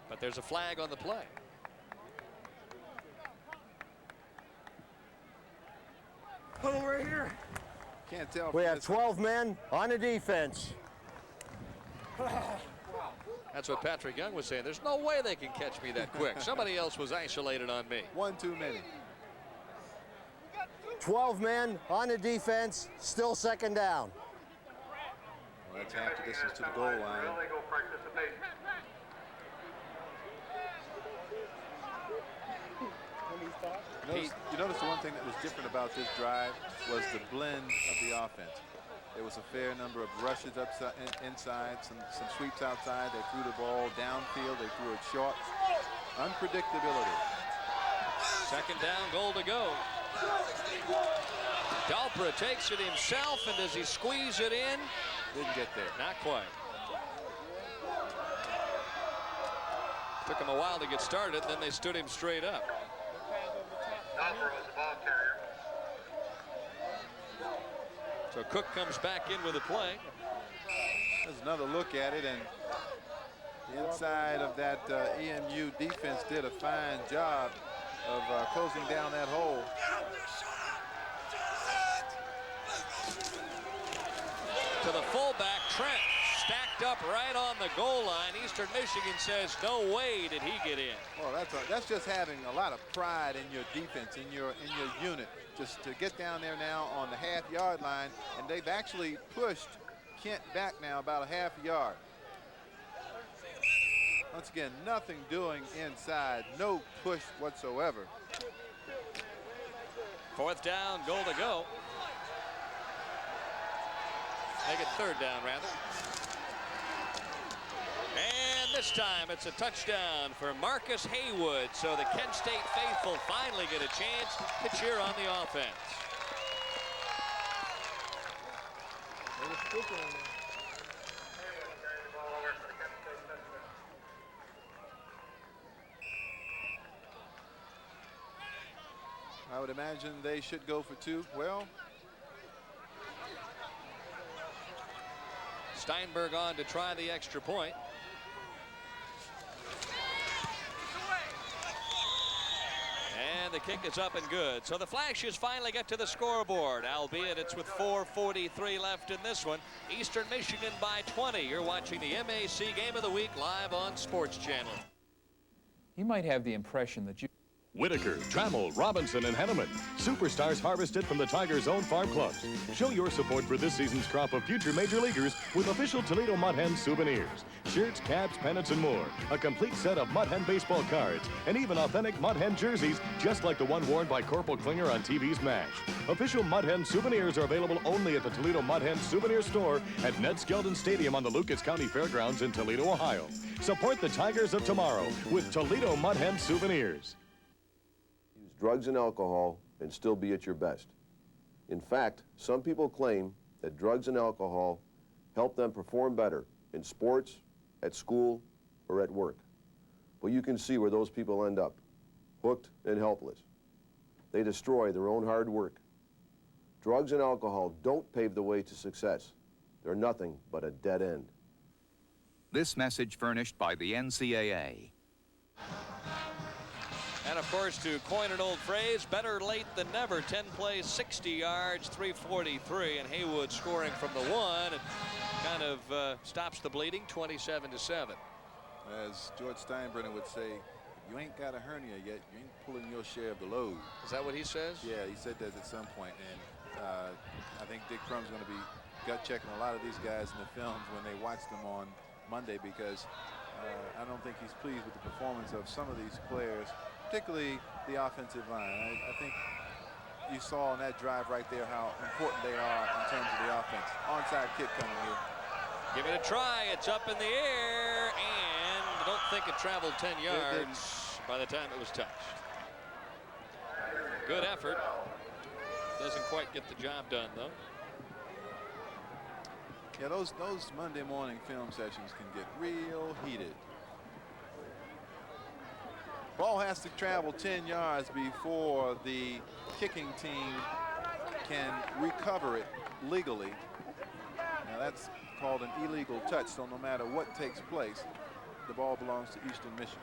But there's a flag on the play. Over here. Can't tell. We have 12 men on the defense. That's what Patrick Young was saying. There's no way they can catch me that quick. Somebody else was isolated on me. One too many. 12 men on the defense, still second down. Well, that's half the distance to the goal line. You notice the one thing that was different about this drive was the blend of the offense. There was a fair number of rushes inside, some sweeps outside. They threw the ball downfield. They threw it short. Unpredictability. Second down, goal to go. Dalper takes it himself, and does he squeeze it in? Didn't get there. Not quite. Took him a while to get started, then they stood him straight up. Dalper was the ball carrier. So Cook comes back in with a play. There's another look at it, and the inside of that EMU defense did a fine job of closing down that hole. To the fullback, Trent stacked up right on the goal line. Eastern Michigan says, no way did he get in. Well, that's just having a lot of pride in your defense, in your unit, just to get down there now on the half-yard line, and they've actually pushed Kent back now about a half yard. Once again, nothing doing inside, no push whatsoever. 4th down, goal to go. Make it 3rd down, rather. And this time it's a touchdown for Marcus Haywood. So the Kent State faithful finally get a chance to cheer on the offense. I would imagine they should go for 2. Well, Steinberg on to try the extra point. And the kick is up and good. So the Flashes finally get to the scoreboard, albeit it's with 4:43 left in this one. Eastern Michigan by 20. You're watching the MAC Game of the Week live on Sports Channel. You might have the impression that you... Whitaker, Trammell, Robinson, and Henneman. Superstars harvested from the Tigers' own farm clubs. Show your support for this season's crop of future major leaguers with official Toledo Mud Hen souvenirs. Shirts, caps, pennants, and more. A complete set of Mud Hen baseball cards and even authentic Mud Hen jerseys just like the one worn by Corporal Klinger on TV's MASH. Official Mud Hen souvenirs are available only at the Toledo Mud Hen souvenir store at Ned Skelton Stadium on the Lucas County Fairgrounds in Toledo, Ohio. Support the Tigers of tomorrow with Toledo Mud Hen souvenirs. Drugs and alcohol and still be at your best. In fact, some people claim that drugs and alcohol help them perform better in sports, at school, or at work. But you can see where those people end up, hooked and helpless. They destroy their own hard work. Drugs and alcohol don't pave the way to success. They're nothing but a dead end. This message furnished by the NCAA. And of course, to coin an old phrase, better late than never. 10 plays, 60 yards, 343, and Haywood scoring from the 1 and kind of stops the bleeding, 27-7. As George Steinbrenner would say, you ain't got a hernia yet, you ain't pulling your share of the load. Is that what he says? Yeah, he said that at some point, and I think Dick Crum's going to be gut checking a lot of these guys in the films when they watch them on Monday, because I don't think he's pleased with the performance of some of these players, particularly the offensive line. I think you saw on that drive right there how important they are in terms of the offense. Onside kick coming here. Give it a try. It's up in the air, and I don't think it traveled 10 yards by the time it was touched. Good effort. Doesn't quite get the job done, though. Yeah, those Monday morning film sessions can get real heated. Ball has to travel 10 yards before the kicking team can recover it legally. Now that's called an illegal touch, so no matter what takes place, the ball belongs to Eastern Michigan.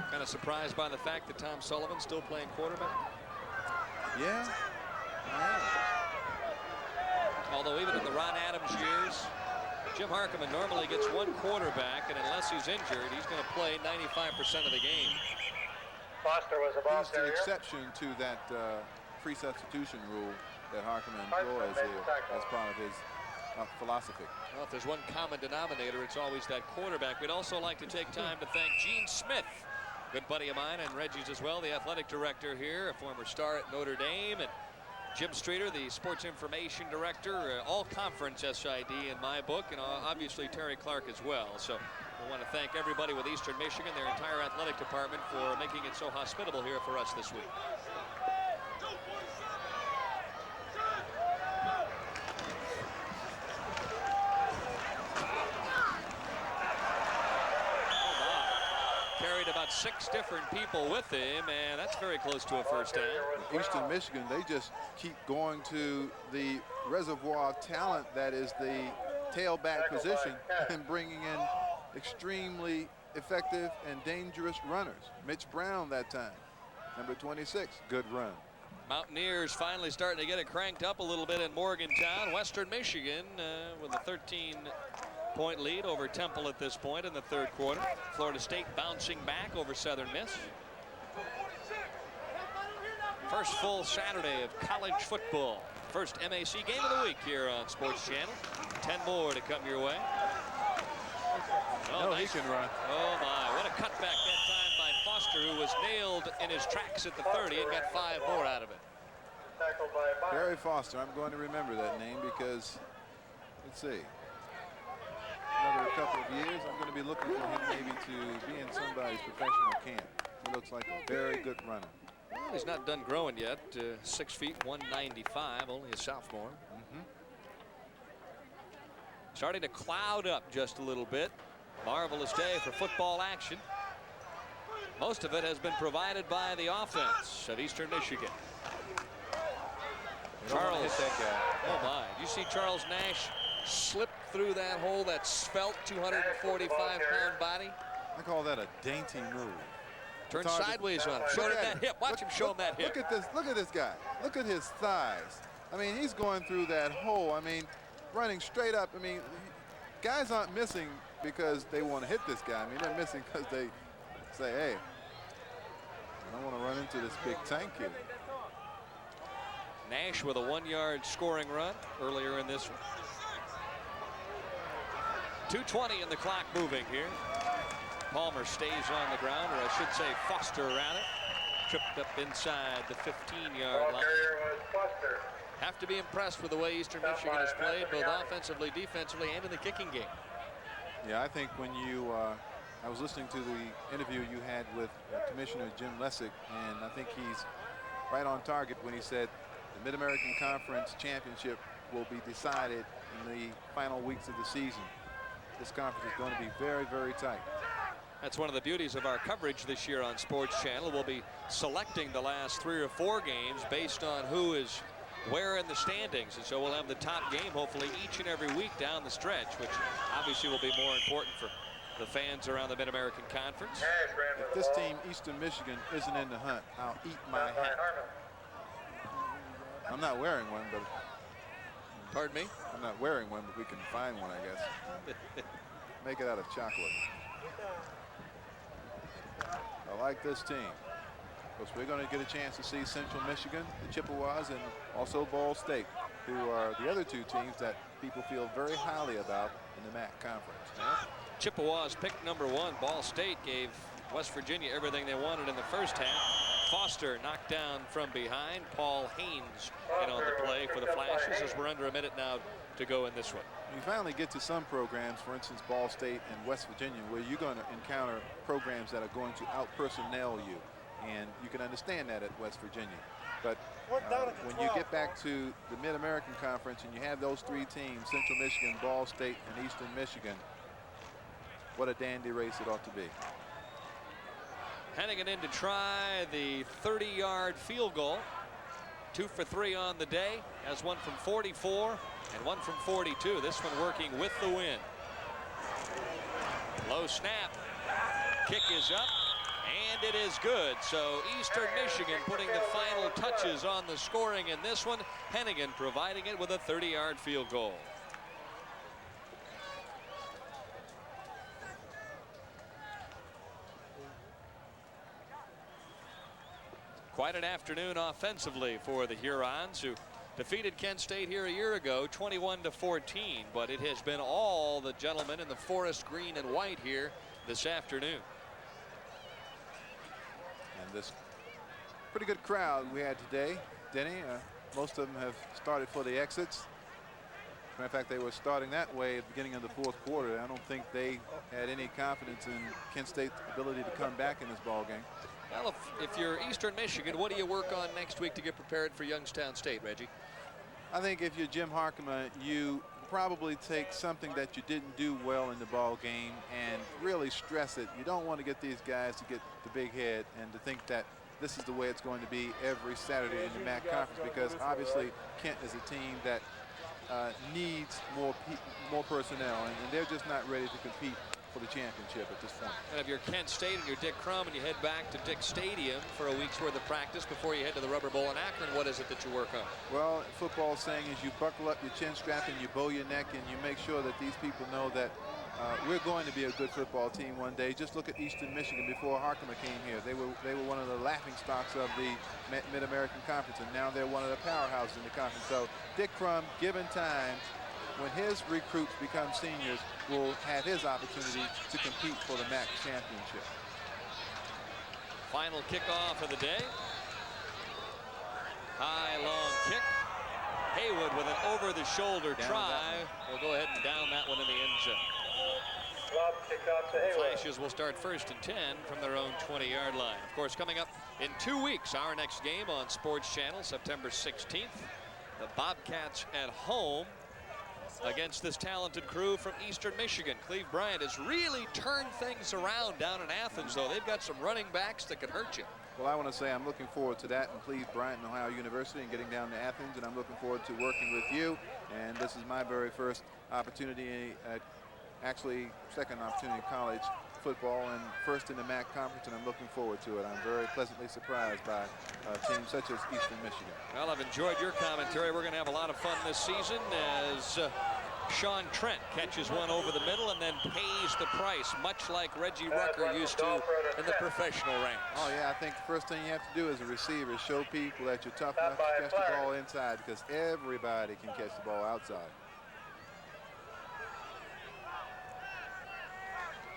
Kind of surprised by the fact that Tom Sullivan's still playing quarterback. Yeah. Although even in the Ron Adams years, Jim Harmon normally gets one quarterback, and unless he's injured, he's going to play 95% of the game. Foster was a ball He's the exception to that free substitution rule that Harmon employs here as part of his philosophy. Well, if there's one common denominator, it's always that quarterback. We'd also like to take time to thank Gene Smith, good buddy of mine and Reggie's as well, the athletic director here, a former star at Notre Dame, and Jim Streeter, the sports information director, all conference SID in my book, and obviously Terry Clark as well. So we want to thank everybody with Eastern Michigan, their entire athletic department, for making it so hospitable here for us this week. Carried about 6 different people with him, and that's very close to a first down. Eastern Michigan, they just keep going to the reservoir of talent that is the tailback position and bringing in extremely effective and dangerous runners. Mitch Brown that time, number 26, good run. Mountaineers finally starting to get it cranked up a little bit in Morgantown. Western Michigan with a 13-point lead over Temple at this point in the third quarter. Florida State bouncing back over Southern Miss. First full Saturday of college football. First MAC game of the week here on Sports Channel. 10 more to come your way. Oh, no, nice. he can run. Oh, my. What a cutback that time by Foster, who was nailed in his tracks at the 30 and got 5 more out of it. Barry Foster, I'm going to remember that name because, let's see, another couple of years, I'm going to be looking for him maybe to be in somebody's professional camp. He looks like a very good runner. Well, he's not done growing yet. 6 feet, 195, only a sophomore. Starting to cloud up just a little bit. Marvelous day for football action. Most of it has been provided by the offense of Eastern Michigan. Charles, hit that guy. Oh my, did you see Charles Nash slip through that hole, that svelte 245-pound body? I call that a dainty move. Turn sideways on him. Show him that hip. Watch him show him that hip. Look at this guy. Look at his thighs. I mean, he's going through that hole. I mean, running straight up. I mean, guys aren't missing because they want to hit this guy. I mean, they're missing because they say, hey, I don't want to run into this big tank here. Nash with a 1-yard scoring run earlier in this one. 2:20 and the clock moving here. Palmer stays on the ground, or I should say Foster rather. Tripped up inside the 15-yard line. Have to be impressed with the way Eastern Michigan has played, both offensively, defensively, and in the kicking game. Yeah, I think when you, I was listening to the interview you had with Commissioner Jim Lessick, and I think he's right on target when he said the Mid-American Conference Championship will be decided in the final weeks of the season. This conference is going to be very, very tight. That's one of the beauties of our coverage this year on Sports Channel. We'll be selecting the last 3 or 4 games based on who is where in the standings. And so we'll have the top game hopefully each and every week down the stretch, which obviously will be more important for the fans around the Mid-American Conference. If this team, Eastern Michigan, isn't in the hunt, I'll eat my hat. I'm not wearing one, but... Pardon me? I'm not wearing one, but we can find one, I guess. Make it out of chocolate. I like this team. Of course, we're going to get a chance to see Central Michigan, the Chippewas, and also Ball State, who are the other 2 teams that people feel very highly about in the MAC conference. Chippewas picked number 1. Ball State gave West Virginia everything they wanted in the first half. Foster knocked down from behind. Paul Haynes in on the play for the Flashes as we're under a minute now to go in this one. You finally get to some programs, for instance, Ball State and West Virginia, where you're going to encounter programs that are going to out-personnel you. And you can understand that at West Virginia. But when you get back to the Mid-American Conference and you have those 3 teams, Central Michigan, Ball State, and Eastern Michigan, what a dandy race it ought to be. Hennigan in to try the 30-yard field goal. 2 for 3 on the day. Has one from 44 and one from 42. This one working with the wind. Low snap. Kick is up. And it is good. So Eastern Michigan putting the final touches on the scoring in this one. Hennigan providing it with a 30-yard field goal. Quite an afternoon offensively for the Hurons, who defeated Kent State here a year ago 21-14, but it has been all the gentlemen in the forest green and white here this afternoon. And this pretty good crowd we had today, Denny. Most of them have started for the exits. As a matter of fact, they were starting that way at the beginning of the 4th quarter. I don't think they had any confidence in Kent State's ability to come back in this ball game. Well, if you're Eastern Michigan, what do you work on next week to get prepared for Youngstown State, Reggie? I think if you're Jim Harkema, you probably take something that you didn't do well in the ball game and really stress it. You don't want to get these guys to get the big head and to think that this is the way it's going to be every Saturday in the MAC conference, because obviously Kent is a team that needs more personnel, and they're just not ready to compete for the championship at this point. And if you're Kent State and you're Dick Crum and you head back to Dick Stadium for a week's worth of practice before you head to the Rubber Bowl in Akron, what is it that you work on? Well, football saying is you buckle up your chin strap and you bow your neck and you make sure that these people know that we're going to be a good football team one day. Just look at Eastern Michigan before Harmon came here. They were one of the laughing stocks of the Mid-American Conference, and now they're one of the powerhouses in the conference. So Dick Crum, given time, when his recruits become seniors, will have his opportunity to compete for the MAC championship. Final kickoff of the day. High, long kick. Haywood with an over-the-shoulder try. We'll go ahead and down that one in the end zone. Flashes will start 1st and 10 from their own 20-yard line. Of course, coming up in 2 weeks, our next game on Sports Channel, September 16th. The Bobcats at home against this talented crew from Eastern Michigan. Cleve Bryant has really turned things around down in Athens, though. They've got some running backs that can hurt you. Well, I want to say I'm looking forward to that in Cleve Bryant and Ohio University and getting down to Athens, and I'm looking forward to working with you. And this is my very first opportunity at actually second opportunity in college football and first in the MAC conference, and I'm looking forward to it. I'm very pleasantly surprised by teams such as Eastern Michigan. Well, I've enjoyed your commentary. We're going to have a lot of fun this season as Sean Trent catches one over the middle and then pays the price, much like Reggie Rucker used to in the professional ranks. Oh, yeah, I think the first thing you have to do as a receiver is show people that you're tough enough to catch the ball inside, because everybody can catch the ball outside.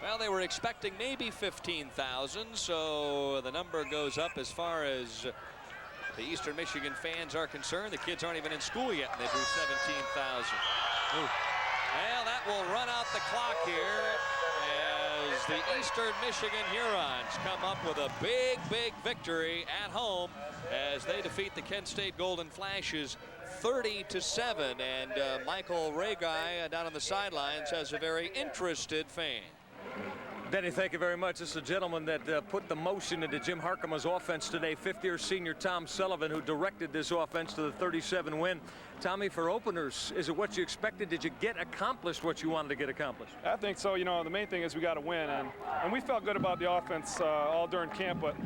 Well, they were expecting maybe 15,000, so the number goes up as far as the Eastern Michigan fans are concerned. The kids aren't even in school yet, and they drew 17,000. Well, that will run out the clock here as the Eastern Michigan Hurons come up with a big, big victory at home as they defeat the Kent State Golden Flashes 30-7. And Michael Reghi down on the sidelines has a very interested fan. Denny, thank you very much. This is a gentleman that put the motion into Jim Harkema's offense today, fifth-year senior Tom Sullivan, who directed this offense to the 37 win. Tommy, for openers, is it what you expected? Did you get accomplished what you wanted to get accomplished? I think so. You know, the main thing is we got to win, and we felt good about the offense all during camp, but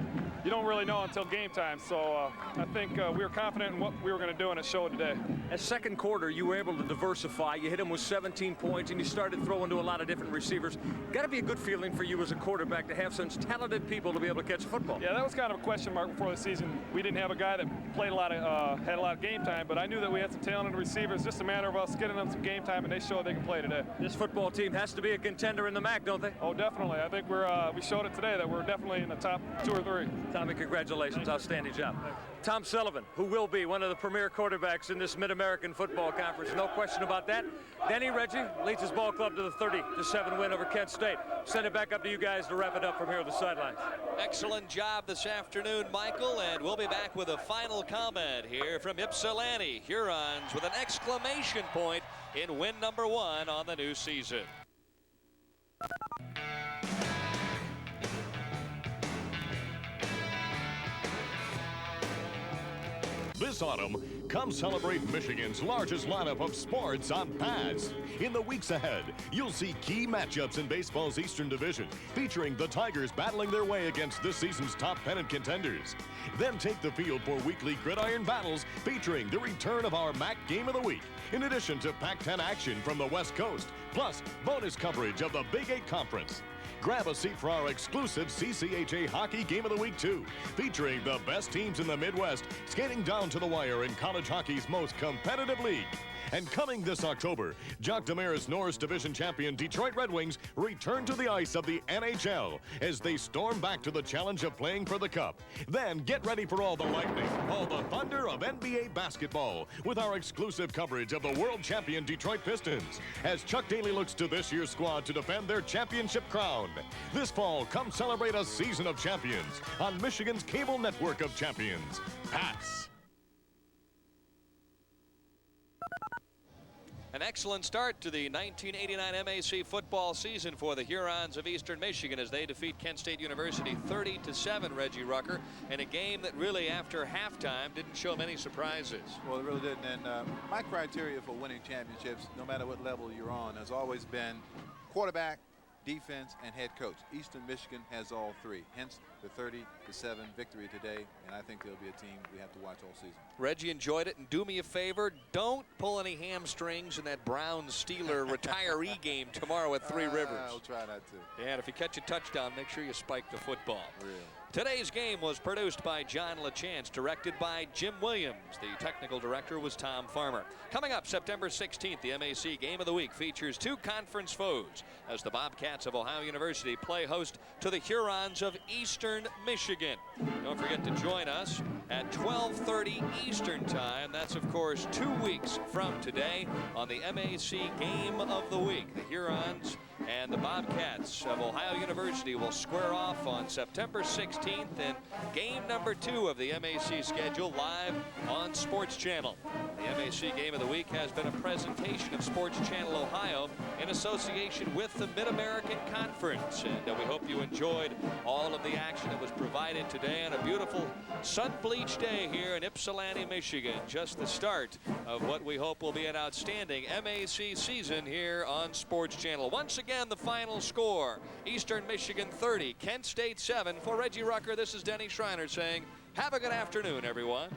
you don't really know until game time. So I think we were confident in what we were going to do, and it showed today. As second quarter, you were able to diversify. You hit him with 17 points, and you started throwing to a lot of different receivers. Got to be a good feeling for you as a quarterback to have such talented people to be able to catch football. Yeah, that was kind of a question mark before the season. We didn't have a guy that played a lot of, had a lot of game time, but I knew that we had some talented receivers. Just a matter of us getting them some game time, and they showed they can play today. This football team has to be a contender in the MAC, don't they? Oh, definitely. I think we showed it today that we're definitely in the top 2 or 3. Tommy, congratulations. Outstanding job. Tom Sullivan, who will be one of the premier quarterbacks in this Mid-American Football Conference. No question about that. Denny, Reggie leads his ball club to the 30-7 win over Kent State. Send it back up to you guys to wrap it up from here on the sidelines. Excellent job this afternoon, Michael, and we'll be back with a final comment here from Ypsilanti. Hurons with an exclamation point in win number 1 on the new season. This autumn, come celebrate Michigan's largest lineup of sports on pads. In the weeks ahead, you'll see key matchups in baseball's Eastern Division, featuring the Tigers battling their way against this season's top pennant contenders. Then take the field for weekly gridiron battles, featuring the return of our MAC Game of the Week, in addition to Pac-10 action from the West Coast, plus bonus coverage of the Big 8 Conference. Grab a seat for our exclusive CCHA Hockey Game of the Week 2, featuring the best teams in the Midwest skating down to the wire in college hockey's most competitive league. And coming this October, Jock Demers Norris Division champion Detroit Red Wings return to the ice of the NHL as they storm back to the challenge of playing for the Cup. Then get ready for all the lightning, all the thunder of NBA basketball with our exclusive coverage of the world champion Detroit Pistons as Chuck Daly looks to this year's squad to defend their championship crown. This fall, come celebrate a season of champions on Michigan's cable network of champions, Pats. An excellent start to the 1989 MAC football season for the Hurons of Eastern Michigan as they defeat Kent State University 30-7, Reggie Rucker, in a game that really, after halftime, didn't show many surprises. Well, it really didn't. And my criteria for winning championships, no matter what level you're on, has always been quarterback, defense, and head coach. Eastern Michigan has all three, hence the 30-7 victory today, and I think they'll be a team we have to watch all season. Reggie enjoyed it, and do me a favor, don't pull any hamstrings in that Browns-Steeler retiree game tomorrow at Three Rivers. I'll try not to. And if you catch a touchdown, make sure you spike the football. Real. Today's game was produced by John LaChance, directed by Jim Williams. The technical director was Tom Farmer. Coming up September 16th, the MAC Game of the Week features two conference foes as the Bobcats of Ohio University play host to the Hurons of Eastern Michigan. Don't forget to join us at 12:30 Eastern Time. That's, of course, 2 weeks from today on the MAC Game of the Week. The Hurons and the Bobcats of Ohio University will square off on September 16th in game number 2 of the MAC schedule live on Sports Channel. The MAC Game of the Week has been a presentation of Sports Channel Ohio in association with the Mid-American Conference. And we hope you enjoyed all of the action that was provided today on a beautiful sun-bleached day here in Ypsilanti, Michigan. Just the start of what we hope will be an outstanding MAC season here on Sports Channel. Once again, the final score, Eastern Michigan 30, Kent State 7. For Reggie Rucker, this is Denny Schreiner saying, have a good afternoon, everyone.